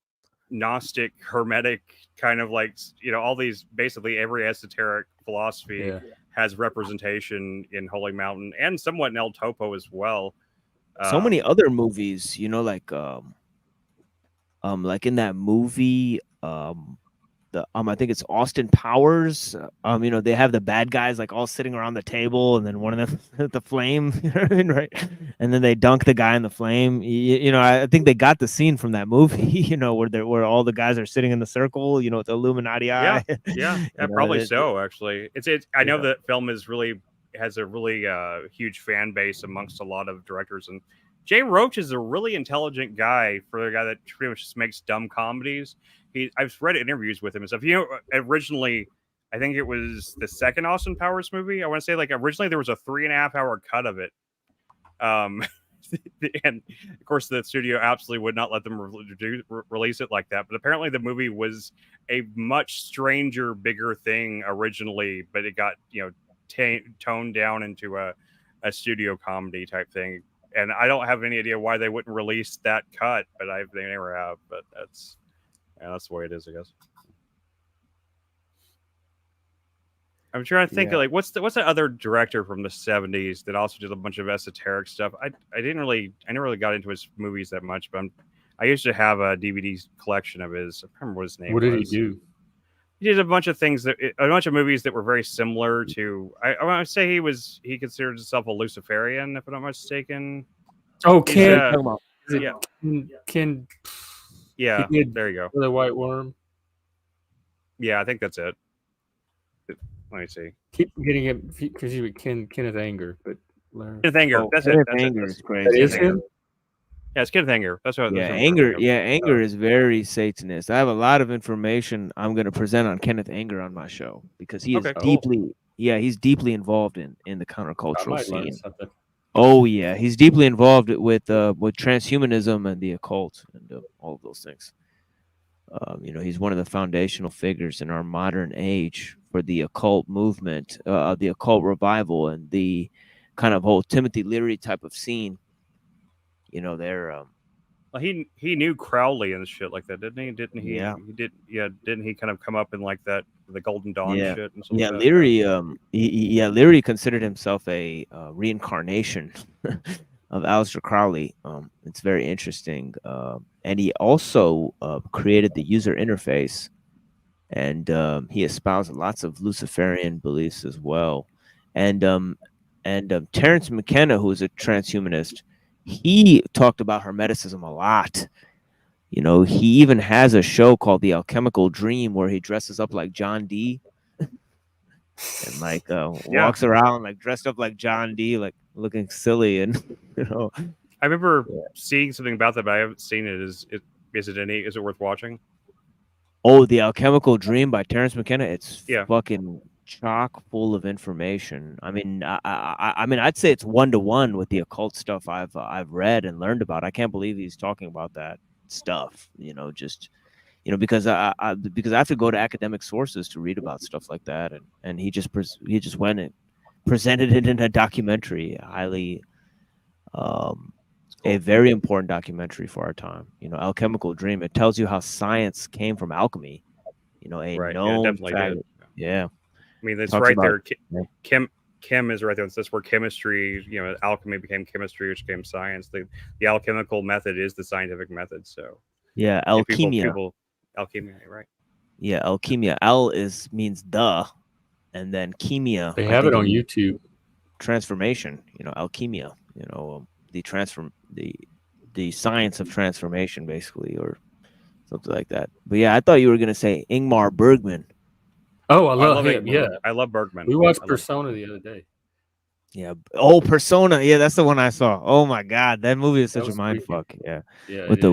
Gnostic, hermetic kind of like all these basically every esoteric philosophy has representation in Holy Mountain and somewhat in El Topo as well. So many other movies, like in that movie, I think it's Austin Powers. They have the bad guys like all sitting around the table, and then one of them the flame, right? And then they dunk the guy in the flame. I think they got the scene from that movie, where all the guys are sitting in the circle, with the Illuminati eye. Yeah, probably so. Actually, it's. I know that film has a really huge fan base amongst a lot of directors, and Jay Roach is a really intelligent guy for a guy that pretty much just makes dumb comedies. I've read interviews with him and stuff. Originally, I think it was the second Austin Powers movie. I want to say like originally there was a 3.5 hour cut of it. And of course the studio absolutely would not let them release it like that. But apparently the movie was a much stranger, bigger thing originally, but it got, toned down into a studio comedy type thing. And I don't have any idea why they wouldn't release that cut, but they never have. But that's the way it is, I guess. I'm trying to think of like what's the other director from the 70s that also did a bunch of esoteric stuff. I never really got into his movies that much, but I used to have a DVD collection of his. I can't remember what his name was. What did he do? He did a bunch of movies that were very similar to. I want to say he considered himself a Luciferian, if I'm not mistaken. Oh, Ken. Ken. Yeah, there you go. The White Worm. Yeah, I think that's it. Let me see. Keep getting it because you would Kenneth Anger, but Kenneth Anger. That's Kenneth it. Anger is crazy. That is him. Yeah, it's Kenneth Anger. That's what. Yeah, Anger. Yeah, Anger is very Satanist. I have a lot of information I'm going to present on Kenneth Anger on my show because he is he's deeply involved in the countercultural scene. Oh yeah, he's deeply involved with transhumanism and the occult and all of those things. He's one of the foundational figures in our modern age for the occult movement, the occult revival, and the kind of whole Timothy Leary type of scene. You know, they're Well, he knew Crowley and shit like that, didn't he? Didn't he? Yeah. He did. Yeah. Didn't he kind of come up in like that, the Golden Dawn Yeah. shit and stuff yeah, like that? Leary. Leary considered himself a reincarnation of Aleister Crowley. It's very interesting, and he also created the user interface, and he espoused lots of Luciferian beliefs as well. And Terence McKenna, who is a transhumanist, he talked about Hermeticism a lot. You know, he even has a show called The Alchemical Dream where he dresses up like John Dee and like walks around like dressed up like John Dee, like looking silly, and you know. I remember seeing something about that, but I haven't seen it. Is it worth watching? Oh, The Alchemical Dream by Terence McKenna. It's Yeah. fucking chock full of information. I mean, I mean, I'd say it's 1-to-1 with the occult stuff I've read and learned about. I can't believe he's talking about that stuff. You know, just because I have to go to academic sources to read about stuff like that, and he just went and presented it in a documentary, highly a very important documentary for our time. You know, Alchemical Dream. It tells you how science came from alchemy. You know, a known definitely fact. did. Yeah. I mean, it's Talks right about- there. Chem is right there. That's where chemistry, alchemy became chemistry, which became science. The alchemical method is the scientific method. So Yeah, alchemia. Alchemia, right? Yeah, alchemia. Means the, and then chemia. They I have it think on YouTube. Transformation. You know, alchemia. You know, the science of transformation, basically, or something like that. But yeah, I thought you were gonna say Ingmar Bergman. Oh, I love him. Ingmar. Yeah, I love Bergman. we watched Persona the other day. Yeah. Oh, Persona. Yeah, that's the one I saw. Oh my god, that movie is such a was mind freaky. fuck. Yeah. Yeah, With the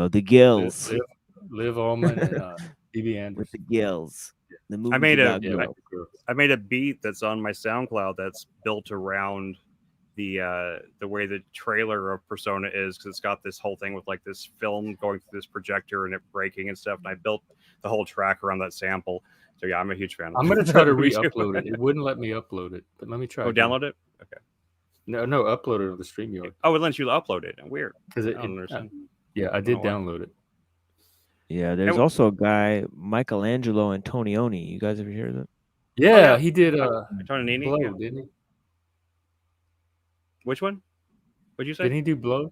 the gills. Liv Ullmann and B.B. With Anderson. the gills. The movie made a- about Yeah, gills. like the girls. I made a beat that's on my SoundCloud that's built around the way the trailer of Persona is, because it's got this whole thing with like this film going through this projector and it breaking and stuff. And I built the whole track around that sample. So yeah, I'm a huge fan of it. I'm gonna try to re-upload it. It wouldn't let me upload it, but let me try. Oh, again. download it? Okay. No, upload it on the StreamYard. Oh, it lets you upload it. Weird. Because I don't understand. yeah, I did know why. download it. Yeah, there's also a guy, Michelangelo Antonioni. You guys ever hear of that? Yeah, yeah. he did Antonini, Blow, yeah. didn't he? Which one? What'd you say? Didn't he do Blow?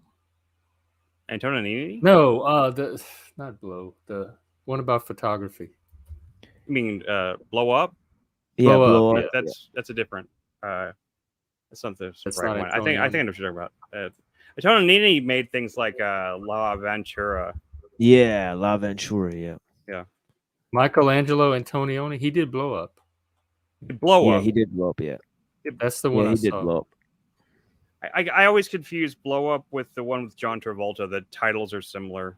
Antonini? No, the not Blow. The one about photography. You mean Blow Up? Yeah, Blow Up, Yeah, that's a different. That's not the That's right not one. I think I know what you're talking about. Antonini made things like La Ventura. Yeah, La Ventura. Yeah. Michelangelo Antonioni. He did Blow Up. Blow Yeah, Up. he did blow up. Yeah. That's the one Yeah, I he did saw. blow up. I always confuse Blow Up with the one with John Travolta. The titles are similar.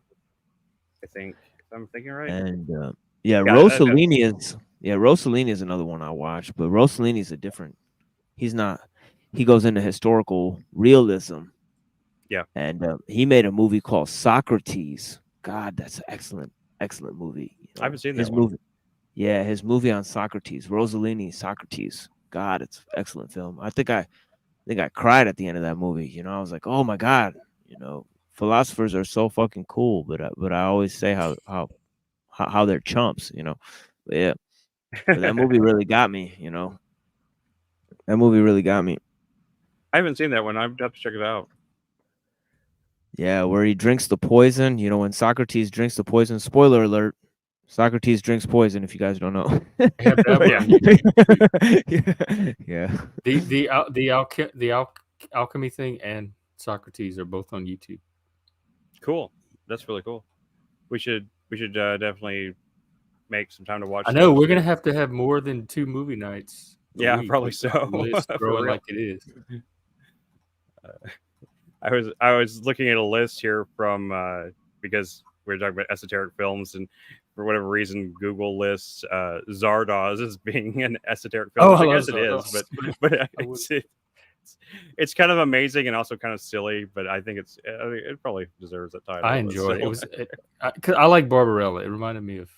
I think, if I'm thinking right. And Rossellini is another one I watched, but Rossellini is a different. He's not. He goes into historical realism. Yeah. And he made a movie called Socrates. God, that's an excellent movie. I haven't seen his that movie. Yeah, his movie on Socrates, Rossellini, Socrates. God, it's an excellent film. I think I cried at the end of that movie. You know, I was like, oh my god. You know, philosophers are so fucking cool, but I always say how they're chumps. You know, but yeah. But that movie really got me. You know, that movie really got me. I haven't seen that one. I have to check it out. Yeah, where he drinks the poison. You know, when Socrates drinks the poison. Spoiler alert: Socrates drinks poison. If you guys don't know. They have that one on Yeah. The alchemy thing and Socrates are both on YouTube. Cool. That's really cool. We should definitely make some time to watch. I know those. we're gonna have to have more than 2 movie nights. a Yeah, week probably with the so. list For growing real. like it is. I was looking at a list here from because we were talking about esoteric films, and for whatever reason, Google lists Zardoz as being an esoteric film. Oh, which I I guess love it is, Zardoz. but I would- it's kind of amazing and also kind of silly, but I think it probably deserves that title. I but enjoyed it. still. It was 'cause I like Barbarella. It reminded me of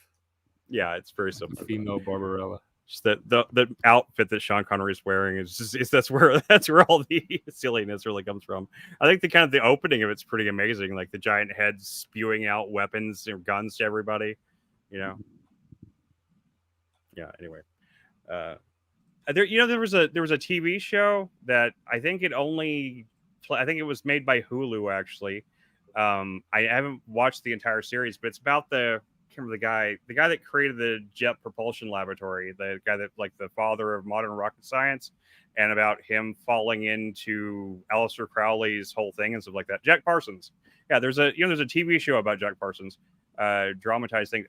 Yeah, it's very similar. female Barbarella. Just the outfit that Sean Connery is wearing is that's where all the silliness really comes from. I think the opening of it's pretty amazing, like the giant head spewing out weapons or guns to everybody, you know. Yeah. Anyway, there was a TV show that I think I think it was made by Hulu actually. I haven't watched the entire series, but it's about I can't remember the guy that created the Jet Propulsion Laboratory, the guy that like the father of modern rocket science, and about him falling into Aleister Crowley's whole thing and stuff like that. Jack Parsons. Yeah, there's a TV show about Jack Parsons, dramatized thing.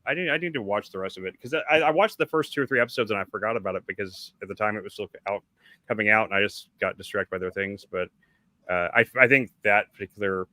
I need to watch the rest of it because I watched the first 2 or 3 episodes and I forgot about it because at the time it was still coming out and I just got distracted by other things. But I think that particular,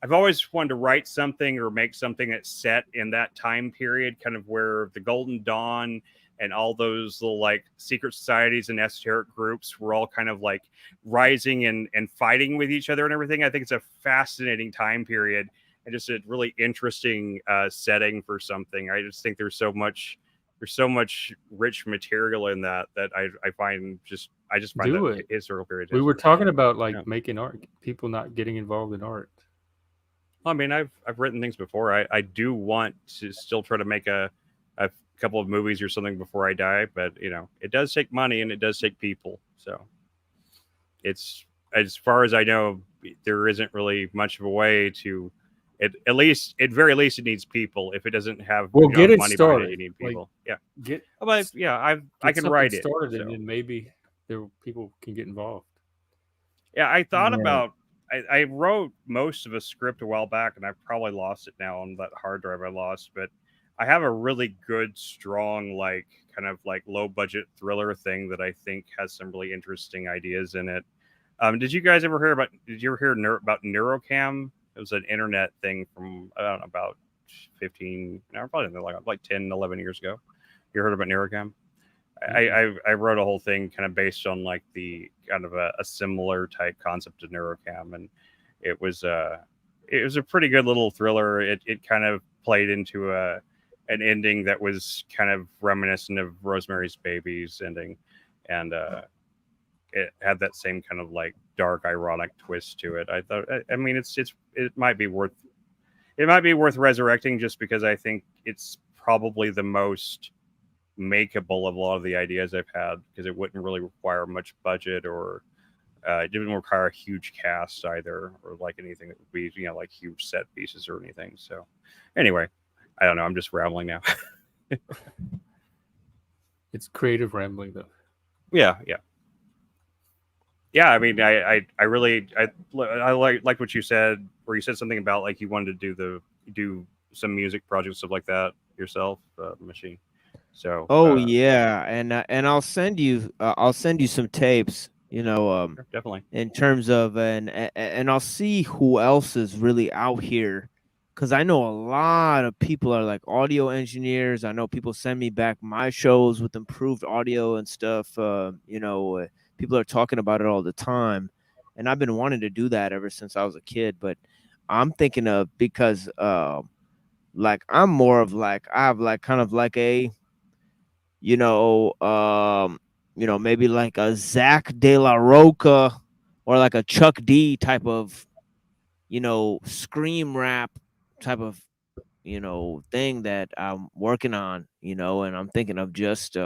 I've always wanted to write something or make something that's set in that time period, kind of where the Golden Dawn and all those little like secret societies and esoteric groups were all kind of like rising and fighting with each other and everything. I think it's a fascinating time period and just a really interesting setting for something. I just think there's so much rich material in that I find I just find that historical period. We were talking about like making art, people not getting involved in art. I mean, I've written things before. I do want to still try to make a couple of movies or something before I die, but it does take money and it does take people. So it's, as far as I know, there isn't really much of a way to it. At very least, it needs people. If it doesn't have get it money started. Behind it, you need people. Like, I can write it started, so. and then maybe people can get involved. Yeah, I thought about. I wrote most of a script a while back, and I probably lost it now on that hard drive I lost. But I have a really good, strong, like kind of like low budget thriller thing that I think has some really interesting ideas in it. Did you guys ever hear about? Did you ever hear about Neurocam? It was an internet thing from I don't know, about 15, no, probably like 10, 11 years ago. You heard about Neurocam? I wrote a whole thing kind of based on like the kind of a similar type concept of Neurocam, and it was a pretty good little thriller. It kind of played into an ending that was kind of reminiscent of Rosemary's Baby's ending, and it had that same kind of like dark, ironic twist to it. I thought, I mean, it might be worth resurrecting just because I think it's probably the most makeable of a lot of the ideas I've had, because it wouldn't really require much budget or it didn't require a huge cast either, or like anything that would be like huge set pieces or anything. So anyway, I don't know, I'm just rambling now. It's creative rambling though. Yeah. I mean, I really like what you said, where you said something about like you wanted to do some music projects, stuff like that yourself, Machine. So yeah, and I'll send you some tapes, definitely, in terms of and I'll see who else is really out here, because I know a lot of people are like audio engineers. I know people send me back my shows with improved audio and stuff. People are talking about it all the time, and I've been wanting to do that ever since I was a kid. But I'm thinking of, because like I'm more of like, I have like kind of like a maybe like a Zach De La Roca or like a Chuck D type of, scream rap type of, thing that I'm working on, and I'm thinking of just,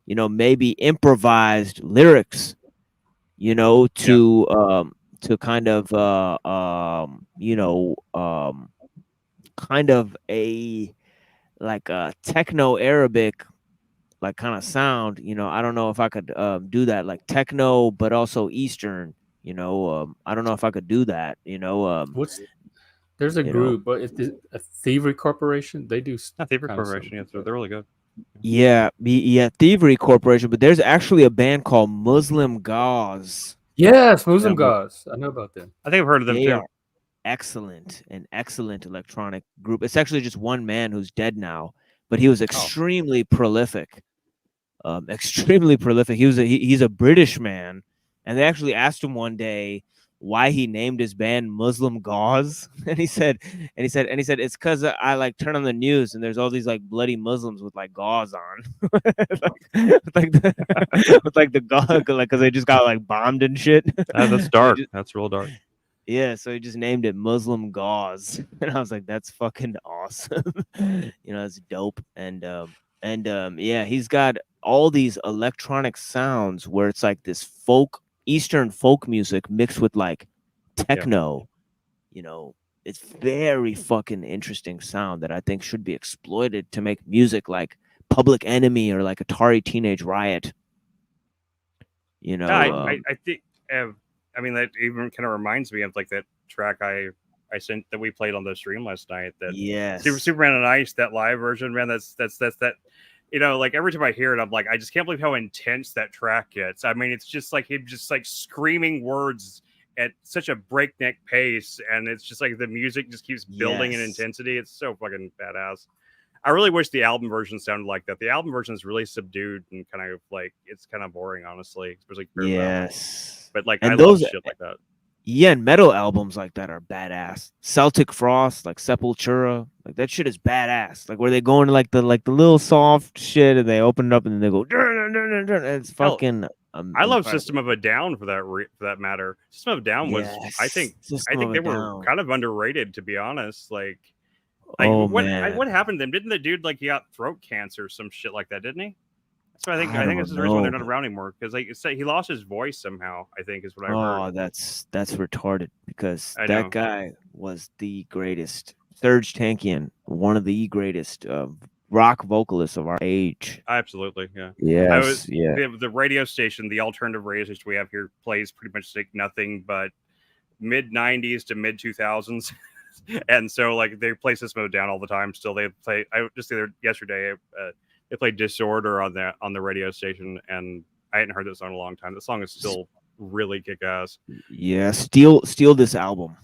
maybe improvised lyrics, to kind of, kind of a, like a techno Arabic like kind of sound. I don't know if I could do that, like techno but also Eastern. I don't know if I could do that. There's a group, but it's a Thievery Corporation. They do Thievery Corporation. Yeah, they're really good. Yeah, Thievery Corporation. But there's actually a band called Muslim Gauze. Yes, Muslim Gauze. I know about them. I think I've heard of them too. An excellent electronic group. It's actually just one man who's dead now, but he was extremely prolific. extremely prolific. He's a British man, and they actually asked him one day why he named his band Muslim Gauze, and he said it's because I like turn on the news and there's all these like bloody Muslims with like gauze on, with the gauze, like because they just got like bombed and shit. That's dark. That's real dark. Yeah, so he just named it Muslim Gauze, and I was like, "That's fucking awesome." That's dope. Yeah, he's got all these electronic sounds where it's like this Eastern folk music mixed with like techno. It's very fucking interesting sound that I think should be exploited to make music like Public Enemy or like Atari Teenage Riot. I think. I mean, that even kind of reminds me of like that track I sent that we played on the stream last night. That yes, Superman on Ice, that live version, man. That's that. Like every time I hear it, I'm like, I just can't believe how intense that track gets. I mean, it's just like him just like screaming words at such a breakneck pace, and it's just like the music just keeps building in intensity. It's so fucking badass. I really wish the album version sounded like that. The album version is really subdued and kind of like it's kind of boring, honestly. Especially yes, but like and I love shit like that. Yeah, and metal albums like that are badass. Celtic Frost, like Sepultura, like that shit is badass. Like where they go into like the little soft shit and they open it up and then they go. It's fucking. I love System of a Down for that matter. System of a Down was, I think they were kind of underrated, to be honest. Like what happened to them? Didn't the dude like he got throat cancer or some shit like that? Didn't he? So I think this is the reason why they're not around anymore, because like he lost his voice somehow. I think is what I heard. Oh, that's retarded, because that guy was the greatest. Serge Tankian, one of the greatest rock vocalists of our age. Absolutely, yeah. Yes, The radio station, the alternative radio station we have here, plays pretty much like nothing but mid '90s to mid 2000s, and so like they play System of a Down all the time. Still, they play. I just yesterday. They played Disorder on the radio station, and I hadn't heard that song in a long time. The song is still really kick-ass. Yeah, steal this album.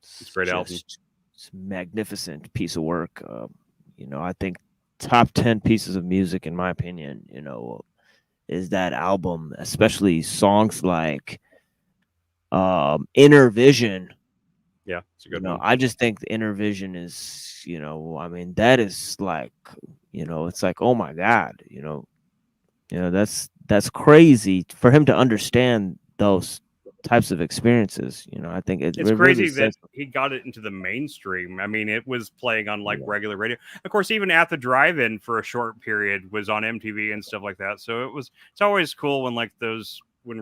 It's a great album. It's a magnificent piece of work. I think top 10 pieces of music, in my opinion, is that album, especially songs like Inner Vision. Yeah, it's a good one. I just think the Inner Vision is, I mean, that is like, it's like, oh my God, that's crazy for him to understand those types of experiences. I think it's crazy that he got it into the mainstream. I mean, it was playing on like regular radio. Of course, even At the Drive-In for a short period was on MTV and stuff like that. So it's always cool when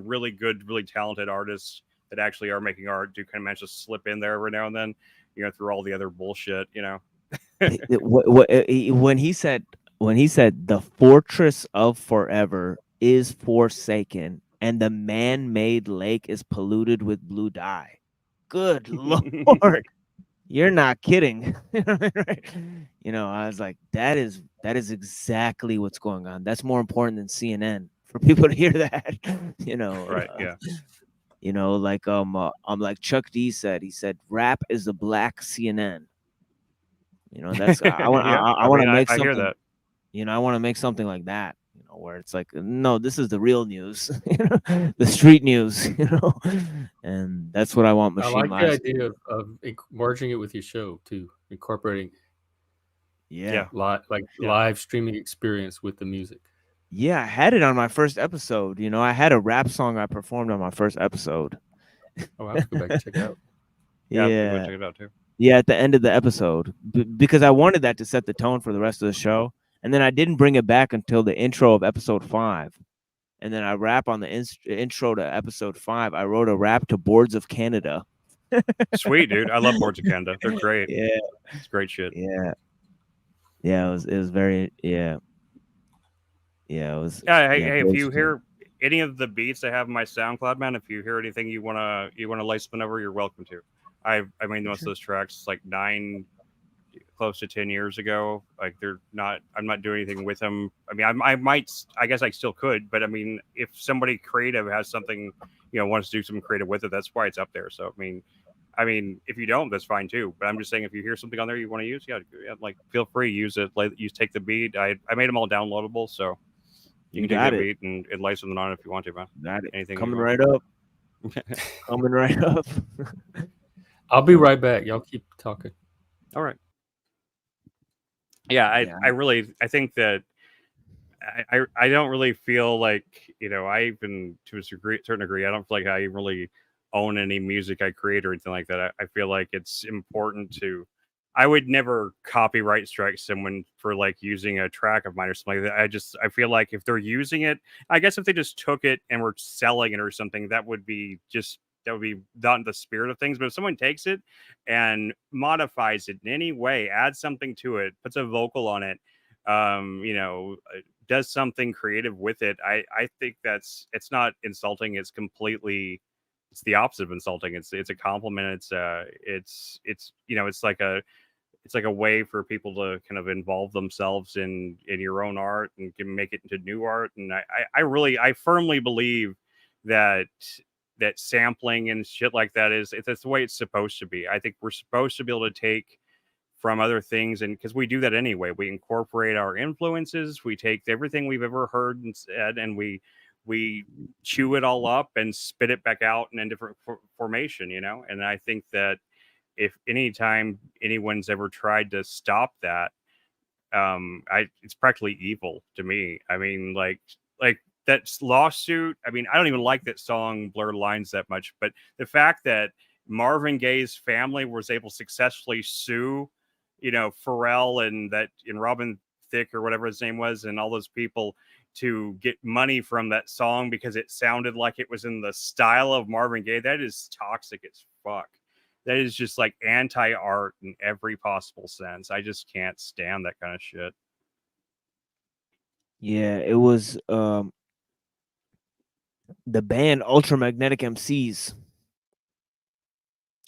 really good, really talented artists that actually are making art do kind of manage to slip in there every now and then, through all the other bullshit, when he said the fortress of forever is forsaken and the man-made lake is polluted with blue dye. Good Lord. You're not kidding. I was like, that is exactly what's going on. That's more important than CNN for people to hear that. Right, yeah. Like Chuck D said, he said, rap is the black CNN. That's I want to make something. I hear that. I want to make something like that. Where it's like, no, this is the real news. The street news. And that's what I want. Machine I like the idea of merging it with your show too, incorporating. Yeah, live streaming experience with the music. Yeah, I had it on my first episode. I had a rap song I performed on my first episode. Oh, I have to go back and check it out. Yeah, check it out too. Yeah, at the end of the episode, because I wanted that to set the tone for the rest of the show, and then I didn't bring it back until the intro of episode 5, and then I rap on the intro to episode 5. I wrote a rap to Boards of Canada. Sweet, dude. I love Boards of Canada. They're great. Yeah, it's great shit. Yeah, it was very it was. Hey, if you hear any of the beats I have in my SoundCloud, man, if you hear anything you wanna lay spin over, you're welcome to. I made most of those tracks like 9, close to 10 years ago. Like I'm not doing anything with them. I mean, I guess I still could, but I mean, if somebody creative has something, wants to do something creative with it, that's why it's up there. So I mean, if you don't, that's fine too. But I'm just saying, if you hear something on there you want to use, like feel free, use it. Take the beat. I made them all downloadable, so You You can got take that it. beat and lay something on it if you want to, man. Got it. Anything you Coming want. right up. Coming right up. I'll be right back. Y'all keep talking. All right. Yeah, Yeah. I think that I don't really feel like, I even to a certain degree, I don't feel like I really own any music I create or anything like that. I feel like it's important to. I would never copyright strike someone for like using a track of mine or something like that. I feel like if they're using it, I guess if they just took it and were selling it or something, that would be not in the spirit of things. But if someone takes it and modifies it in any way, adds something to it, puts a vocal on it, does something creative with it, I think it's not insulting. It's the opposite of insulting. It's a compliment. It's like a way for people to kind of involve themselves in your own art and can make it into new art. And I firmly believe that sampling and shit like that that's the way it's supposed to be. I think we're supposed to be able to take from other things, and because we do that anyway, we incorporate our influences, we take everything we've ever heard and said, and we chew it all up and spit it back out in a different formation, and I think that if anytime anyone's ever tried to stop that, it's practically evil to me. I mean, like that lawsuit, I mean, I don't even like that song Blurred Lines that much, but the fact that Marvin Gaye's family was able to successfully sue Pharrell and Robin Thicke or whatever his name was, and all those people to get money from that song because it sounded like it was in the style of Marvin Gaye. That is toxic as fuck. That is just like anti-art in every possible sense. I just can't stand that kind of shit. Yeah, it was the band Ultramagnetic MCs.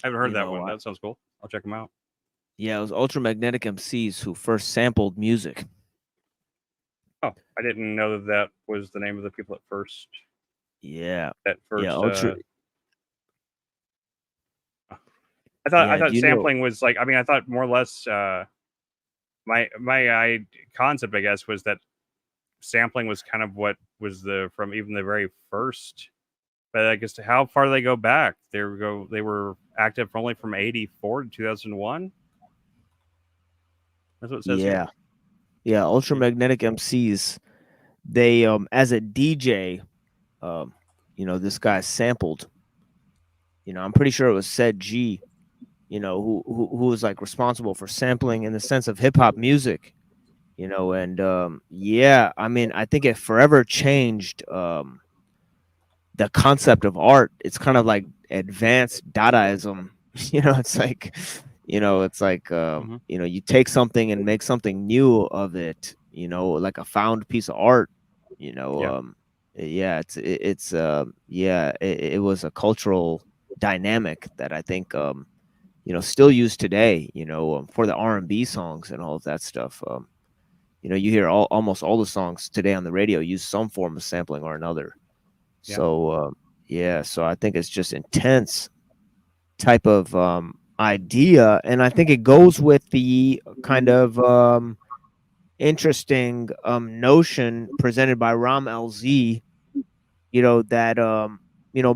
I haven't heard You that know, one. That sounds cool. I'll check them out. Yeah, it was Ultramagnetic MCs who first sampled music. Oh, I didn't know that was the name of the people at first. Yeah. That first. Yeah, I thought sampling was like. I mean, I thought more or less. My concept, I guess, was that sampling was kind of what was from even the very first. But I guess how far do they go back? They were active only from 1984 to 2001. That's what it says here. Yeah, Ultramagnetic MCs. They as a DJ, this guy sampled. I'm pretty sure it was Said G, who was like responsible for sampling in the sense of hip hop music, and I mean, I think it forever changed the concept of art. It's kind of like advanced Dadaism. You take something and make something new of it, like a found piece of art, it was a cultural dynamic that I think still used today, for the R&B songs and all of that stuff. You hear almost all the songs today on the radio use some form of sampling or another. So so I think it's just intense type of idea, and I think it goes with the kind of interesting notion presented by Ram LZ, that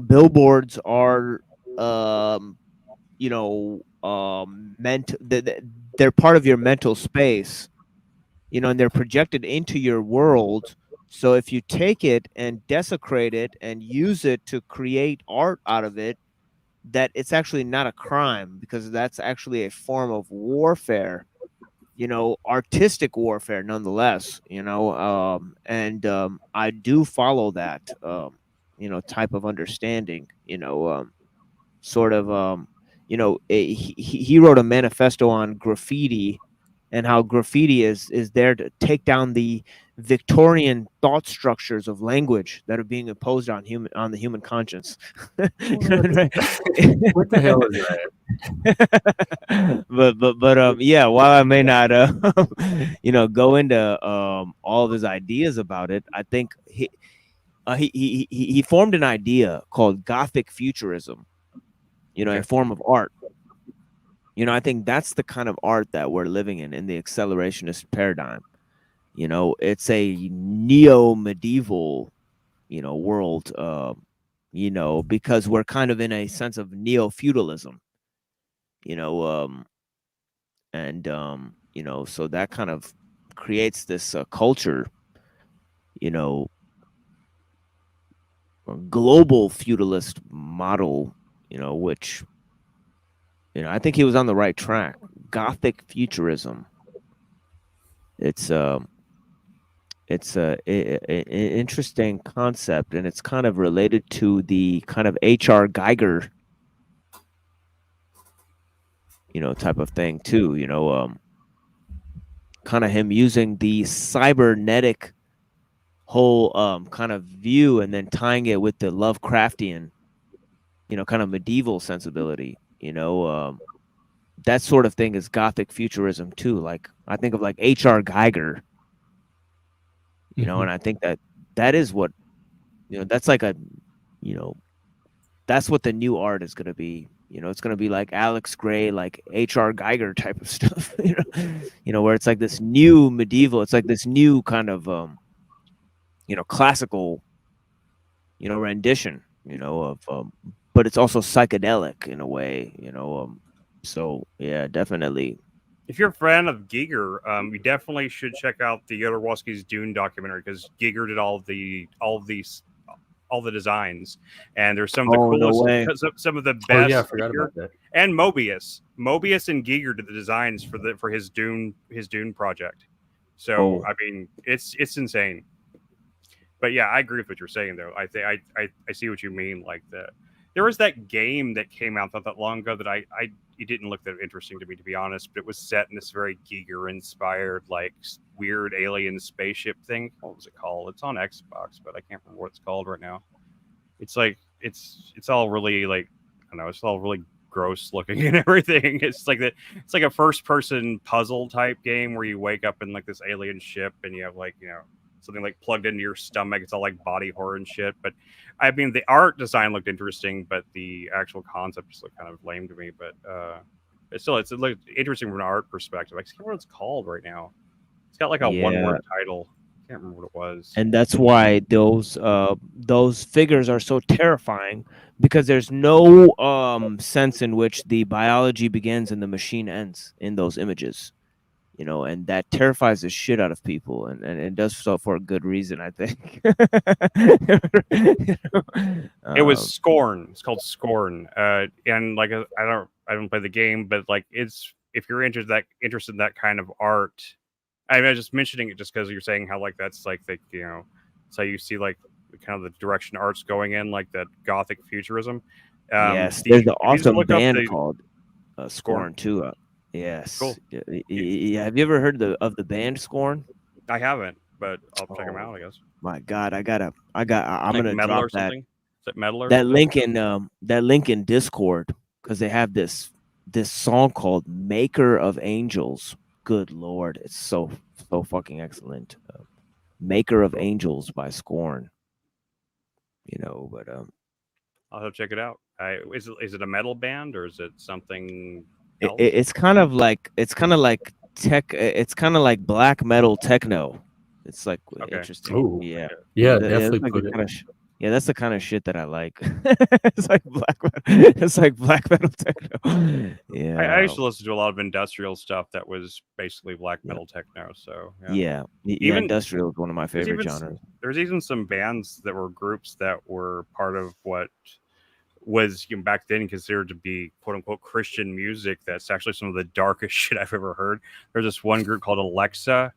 billboards are they're part of your mental space, and they're projected into your world. So if you take it and desecrate it and use it to create art out of it, that it's actually not a crime, because that's actually a form of warfare, artistic warfare nonetheless, and I do follow that, type of understanding, sort of, he wrote a manifesto on graffiti and how graffiti is there to take down the Victorian thought structures of language that are being imposed on the human conscience. What the hell is that? but while I may not go into all of his ideas about it, I think he formed an idea called Gothic futurism, a form of art. I think that's the kind of art that we're living in the accelerationist paradigm. You know, it's a neo-medieval, you know, world. You know, because we're kind of in a sense of neo-feudalism. You know, and you know, so that kind of creates this culture. You know, a global feudalist model. You know, which you know, I think he was on the right track. Gothic futurism. It's interesting concept, and it's kind of related to the kind of H.R. Geiger, you know, type of thing too. You know, kind of him using the cybernetic whole kind of view, and then tying it with the Lovecraftian, you know, kind of medieval sensibility. You know, that sort of thing is Gothic futurism too. Like I think of like H.R. Geiger, you know, and I think that that is what, you know, that's like a, you know, that's what the new art is going to be. You know, it's going to be like Alex Gray, like H.R. Geiger type of stuff. You know, where it's like this new medieval. It's like this new kind of, you know, classical, you know, rendition. You know, of, but it's also psychedelic in a way. You know, so yeah, definitely. If you're a fan of Giger, you definitely should check out the Jodorowsky's Dune documentary because Giger did all the designs, and there's some of the Oh no coolest, way! some of the Oh yeah, I best. forgot Giger about that. and Mobius and Giger did the designs for his Dune project. So Oh I mean, it's insane. But yeah, I agree with what you're saying though. I think I see what you mean. Like there was that game that came out not that long ago that I it didn't look that interesting to me, to be honest. But it was set in this very Giger inspired like weird alien spaceship thing. What was it called? It's on Xbox, but I can't remember what it's called right now. It's like it's all really like I don't know. It's all really gross looking and everything. It's like a first person puzzle type game where you wake up in like this alien ship and you have like something like plugged into your stomach. It's all like body horror and shit. But I mean, the art design looked interesting, but the actual concept just looked kind of lame to me. But it looked interesting from an art perspective. I can't remember what it's called right now. It's got like a one yeah, word title. I can't remember what it was. and that's why those figures are so terrifying, because there's no sense in which the biology begins and the machine ends in those images. You know, and that terrifies the shit out of people, and it does so for a good reason, I think. You know? It was Scorn. It's called Scorn. And like I don't play the game, but like it's if you're interested in that kind of art, I was just mentioning it just because you're saying how like that's like the it's how you see like kind of the direction art's going in, like that gothic futurism. Yes, there's an If you just awesome look up band the called Scorn, Scorn too. Yes, cool. yeah. Have you ever heard of the band Scorn? I haven't, but I'll check them Oh out. I guess my God, I'm like gonna metal drop or something. Is it metal or that something? link in Discord, because they have this song called "Maker of Angels." Good Lord, it's so fucking excellent. "Maker of Cool. Angels" by Scorn. You know, but I'll have to check it out. Is it a metal band or is it something it, else? it's kind of like tech. It's kind of like black metal techno. It's like Okay. interesting. Oh Yeah, yeah, yeah. That's definitely like the put it. kind of yeah, that's the kind of shit that I like. It's like it's like black metal techno. I Yeah, used to listen to a lot of industrial stuff that was basically black yeah, metal techno. So yeah, yeah. even Industrial is one of my there's favorite genres. there's even some bands that were groups that were part of what was back then considered to be quote unquote Christian music. That's actually some of the darkest shit I've ever heard. There's this one group called Alexa.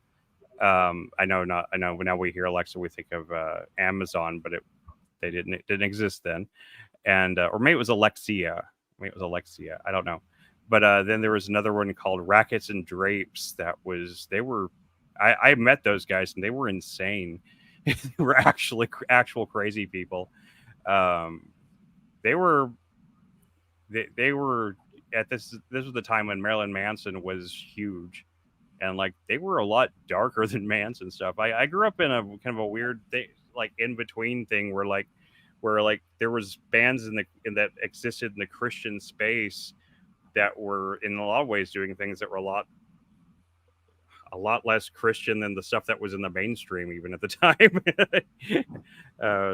I know not. I know now we hear Alexa, we think of Amazon, but it didn't exist then. And or maybe it was Alexia. Maybe it was Alexia. I don't know. But then there was another one called Rackets and Drapes. I met those guys and they were insane. They were actually actual crazy people. Um, they were they were at this was the time when Marilyn Manson was huge, and like they were a lot darker than Manson stuff. I grew up in a kind of a weird thing, like in between thing where like there was bands in that existed in the Christian space that were in a lot of ways doing things that were a lot less Christian than the stuff that was in the mainstream even at the time.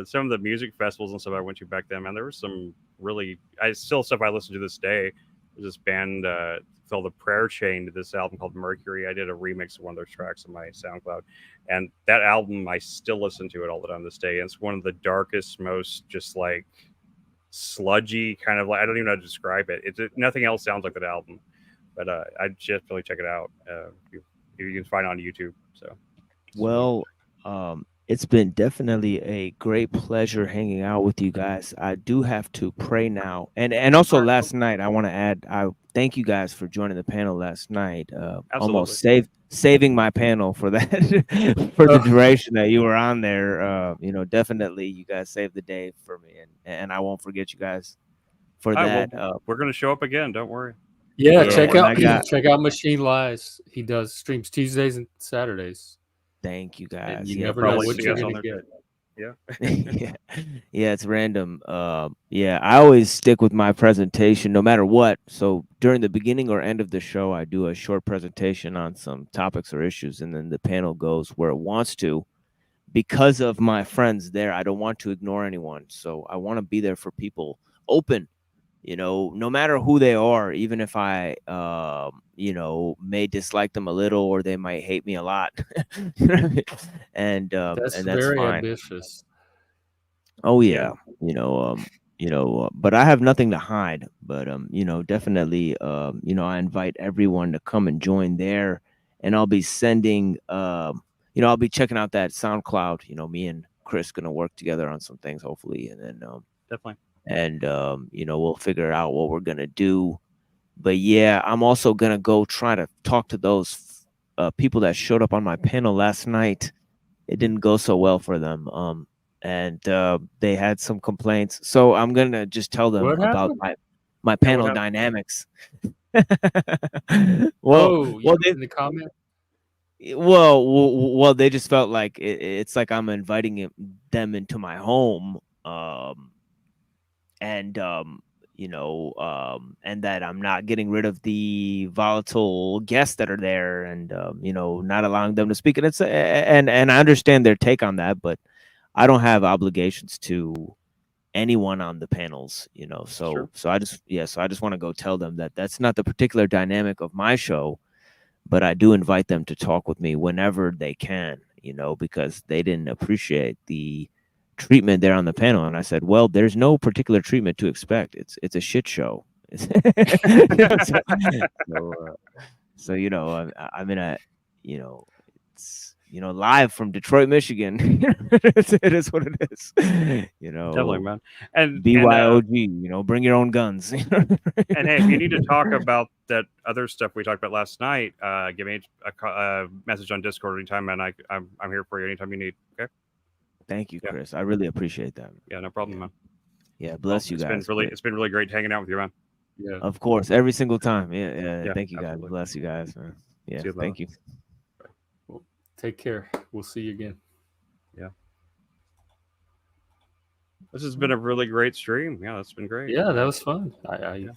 Some of the music festivals and stuff I went to back then, man, there was some really still stuff I listen to this day. There's this band called the Prayer Chain to this album called Mercury. I did a remix of one of their tracks on my SoundCloud, and that album I still listen to it all the time this day. And it's one of the darkest, most just like sludgy kind of like, I don't even know how to describe it. Nothing else sounds like that album, but I just really check it out. You can find it on YouTube. So, Well, it's been definitely a great pleasure hanging out with you guys. I do have to pray now, and also last night I want to add, I thank you guys for joining the panel last night. Almost saving my panel for that for the duration that you were on there. Definitely you guys saved the day for me, and I won't forget you guys for that. Well, we're gonna show up again. Don't worry. Yeah, check out Machine Lies. He does streams Tuesdays and Saturdays. Thank you guys. And you never know what you're gonna get. Yeah. Yeah, it's random. I always stick with my presentation no matter what. So during the beginning or end of the show, I do a short presentation on some topics or issues, and then the panel goes where it wants to. Because of my friends there, I don't want to ignore anyone. So I want to be there for people, open, no matter who they are, even if I, may dislike them a little or they might hate me a lot. and that's very fine. Ambitious. Oh yeah. But I have nothing to hide. But definitely, I invite everyone to come and join there, and I'll be sending, I'll be checking out that SoundCloud. Me and Chris gonna work together on some things, hopefully, and then definitely. And we'll figure out what we're gonna do. But yeah, I'm also gonna go try to talk to those people that showed up on my panel last night. It didn't go so well for them. And they had some complaints. So I'm gonna just tell them about my panel dynamics. well, in the comment. Well, they just felt like it's like I'm inviting them into my home. And that I'm not getting rid of the volatile guests that are there, and not allowing them to speak. And it's and I understand their take on that, but I don't have obligations to anyone on the panels, So Sure. so I just want to go tell them that that's not the particular dynamic of my show, but I do invite them to talk with me whenever they can, because they didn't appreciate the treatment there on the panel. And I said, well, there's no particular treatment to expect. It's a shit show. So I'm in a, it's, live from Detroit, Michigan. It is what it is. Definitely, man. And BYOG, bring your own guns. And hey, if you need to talk about that other stuff we talked about last night, give me a message on Discord anytime, and I'm here for you anytime you need. Okay. Thank you, Chris. I really appreciate that. Yeah, no problem, man. Yeah, bless you guys. It's been really great hanging out with you, man. Yeah, of course, every single time. Yeah. Thank you, absolutely. guys. Bless you guys, man. Yeah, thank you. Well, take care. We'll see you again. Yeah. This has been a really great stream. Yeah, that's been great. Yeah, that was fun. I'm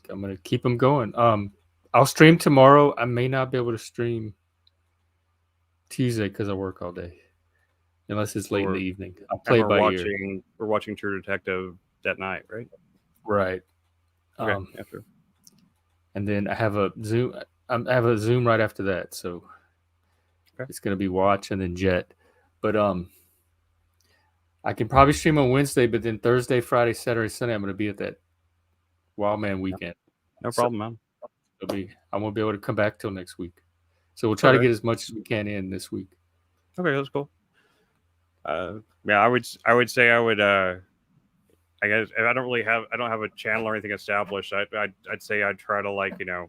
gonna keep them going. I'll stream tomorrow. I may not be able to stream Tuesday because I work all day. Unless it's late in the evening. I'll play by ear. We're watching True Detective that night, right? Right. Okay. After. And then I have a Zoom. I have a Zoom right after that, so it's going to be Watch and then Jet. But I can probably stream on Wednesday, but then Thursday, Friday, Saturday, Sunday, I'm going to be at that Wild Man weekend. No problem, man. I won't be able to come back till next week. So we'll try to get as much as we can in this week. Okay, that's cool. I would say I guess if I don't have a channel or anything established, I'd say I'd try to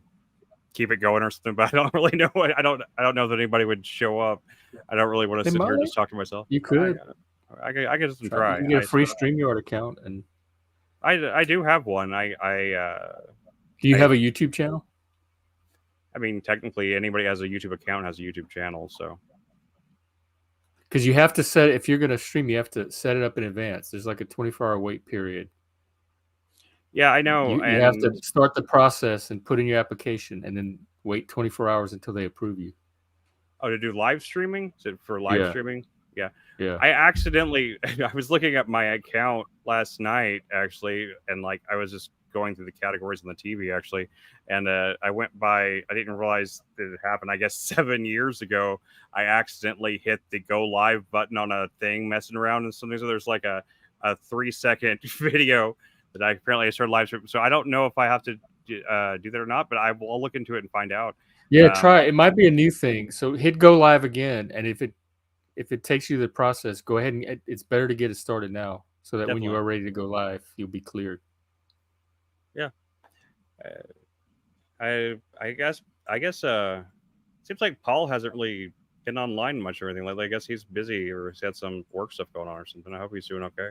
keep it going or something, but I don't really know I don't know that anybody would show up. I don't really want to sit here and just talk to myself. You could. I guess try. You can get a free StreamYard account, and I do have one. Do you have a YouTube channel? I mean, technically, anybody has a YouTube account has a YouTube channel, so. Because you have to set it, if you're going to stream, you have to set it up in advance. There's like a 24-hour wait period. Yeah, I know. You have to start the process and put in your application and then wait 24 hours until they approve you. Oh, to do live streaming? Is it for live Yeah. streaming? Yeah. Yeah. I accidentally, I was looking at my account last night, actually, and like I was just going through the categories on the TV, actually, and I went by, I didn't realize that it happened, I guess 7 years ago. I accidentally hit the go live button on a thing messing around and something. So there's like a 3-second video that I apparently started live streaming. So I don't know if I have to do that or not, but I'll look into it and find out. Yeah, try it. It might be a new thing. So hit go live again, and if it takes you the process, go ahead and it's better to get it started now, so that when you Definitely. are ready to go live, you'll be cleared. Yeah. I guess seems like Paul hasn't really been online much or anything. Like I guess he's busy or he's had some work stuff going on or something. I hope he's doing okay.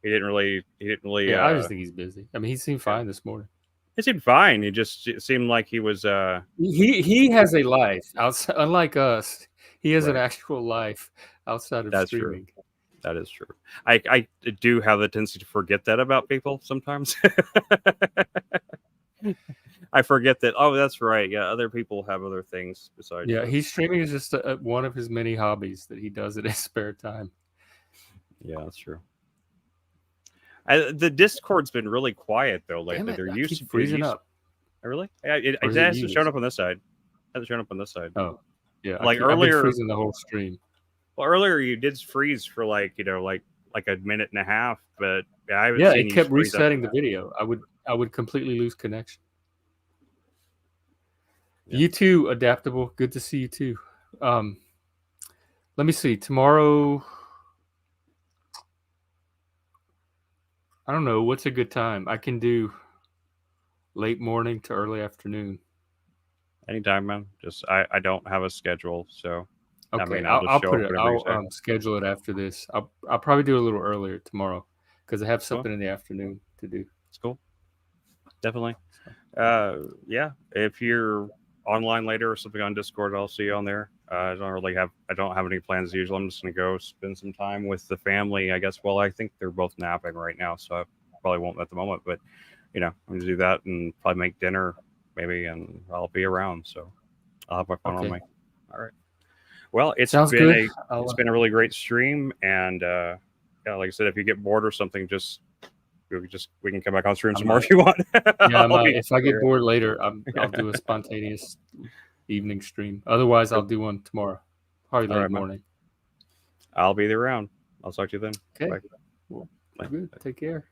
He didn't really Yeah, I just think he's busy. I mean, he seemed fine this morning. He seemed fine. He just it seemed like he was He has a life outside, unlike us. He has an Right. actual life outside of That's streaming. true. That is true. I do have the tendency to forget that about people sometimes. I forget that. Oh, that's right. Yeah, other people have other things besides. Yeah, this. he's streaming is just one of his many hobbies that he does in his spare time. Yeah, that's true. The Discord's been really quiet though lately. Damn it, They're I used keep to freezing up. Really? It Or is it hasn't you? shown up on this side. It hasn't shown up on this side. Oh, yeah. Like I've been earlier- freezing the whole stream. Well, earlier you did freeze for like a minute and a half, but I haven't Yeah, seen it you kept freeze after resetting the that. video. I would completely lose connection. Yeah. You too, adaptable. Good to see you too. Let me see. Tomorrow, I don't know. What's a good time? I can do late morning to early afternoon. Anytime, man. Just I don't have a schedule, so Okay, I mean I'll just I'll show put up it. whenever you say. I'll schedule it after this. I'll probably do a little earlier tomorrow because I have something in the afternoon to do. It's cool. Definitely. Yeah. If you're online later or something on Discord, I'll see you on there. I don't have any plans as usual. I'm just gonna go spend some time with the family, I guess. Well, I think they're both napping right now, so I probably won't at the moment, but I'm gonna do that and probably make dinner maybe, and I'll be around, so I'll have my phone on Okay. me. All right. Well, it's Sounds been good. it's been a really great stream, and yeah, like I said, if you get bored or something, we can come back on stream some more if you want. Yeah, I'll be if I get here. bored later, I'll do a spontaneous evening stream. Otherwise, I'll do one tomorrow, probably All late right, man. morning. I'll be there around. I'll talk to you then. Okay. Bye. Well, Bye. good. Take care.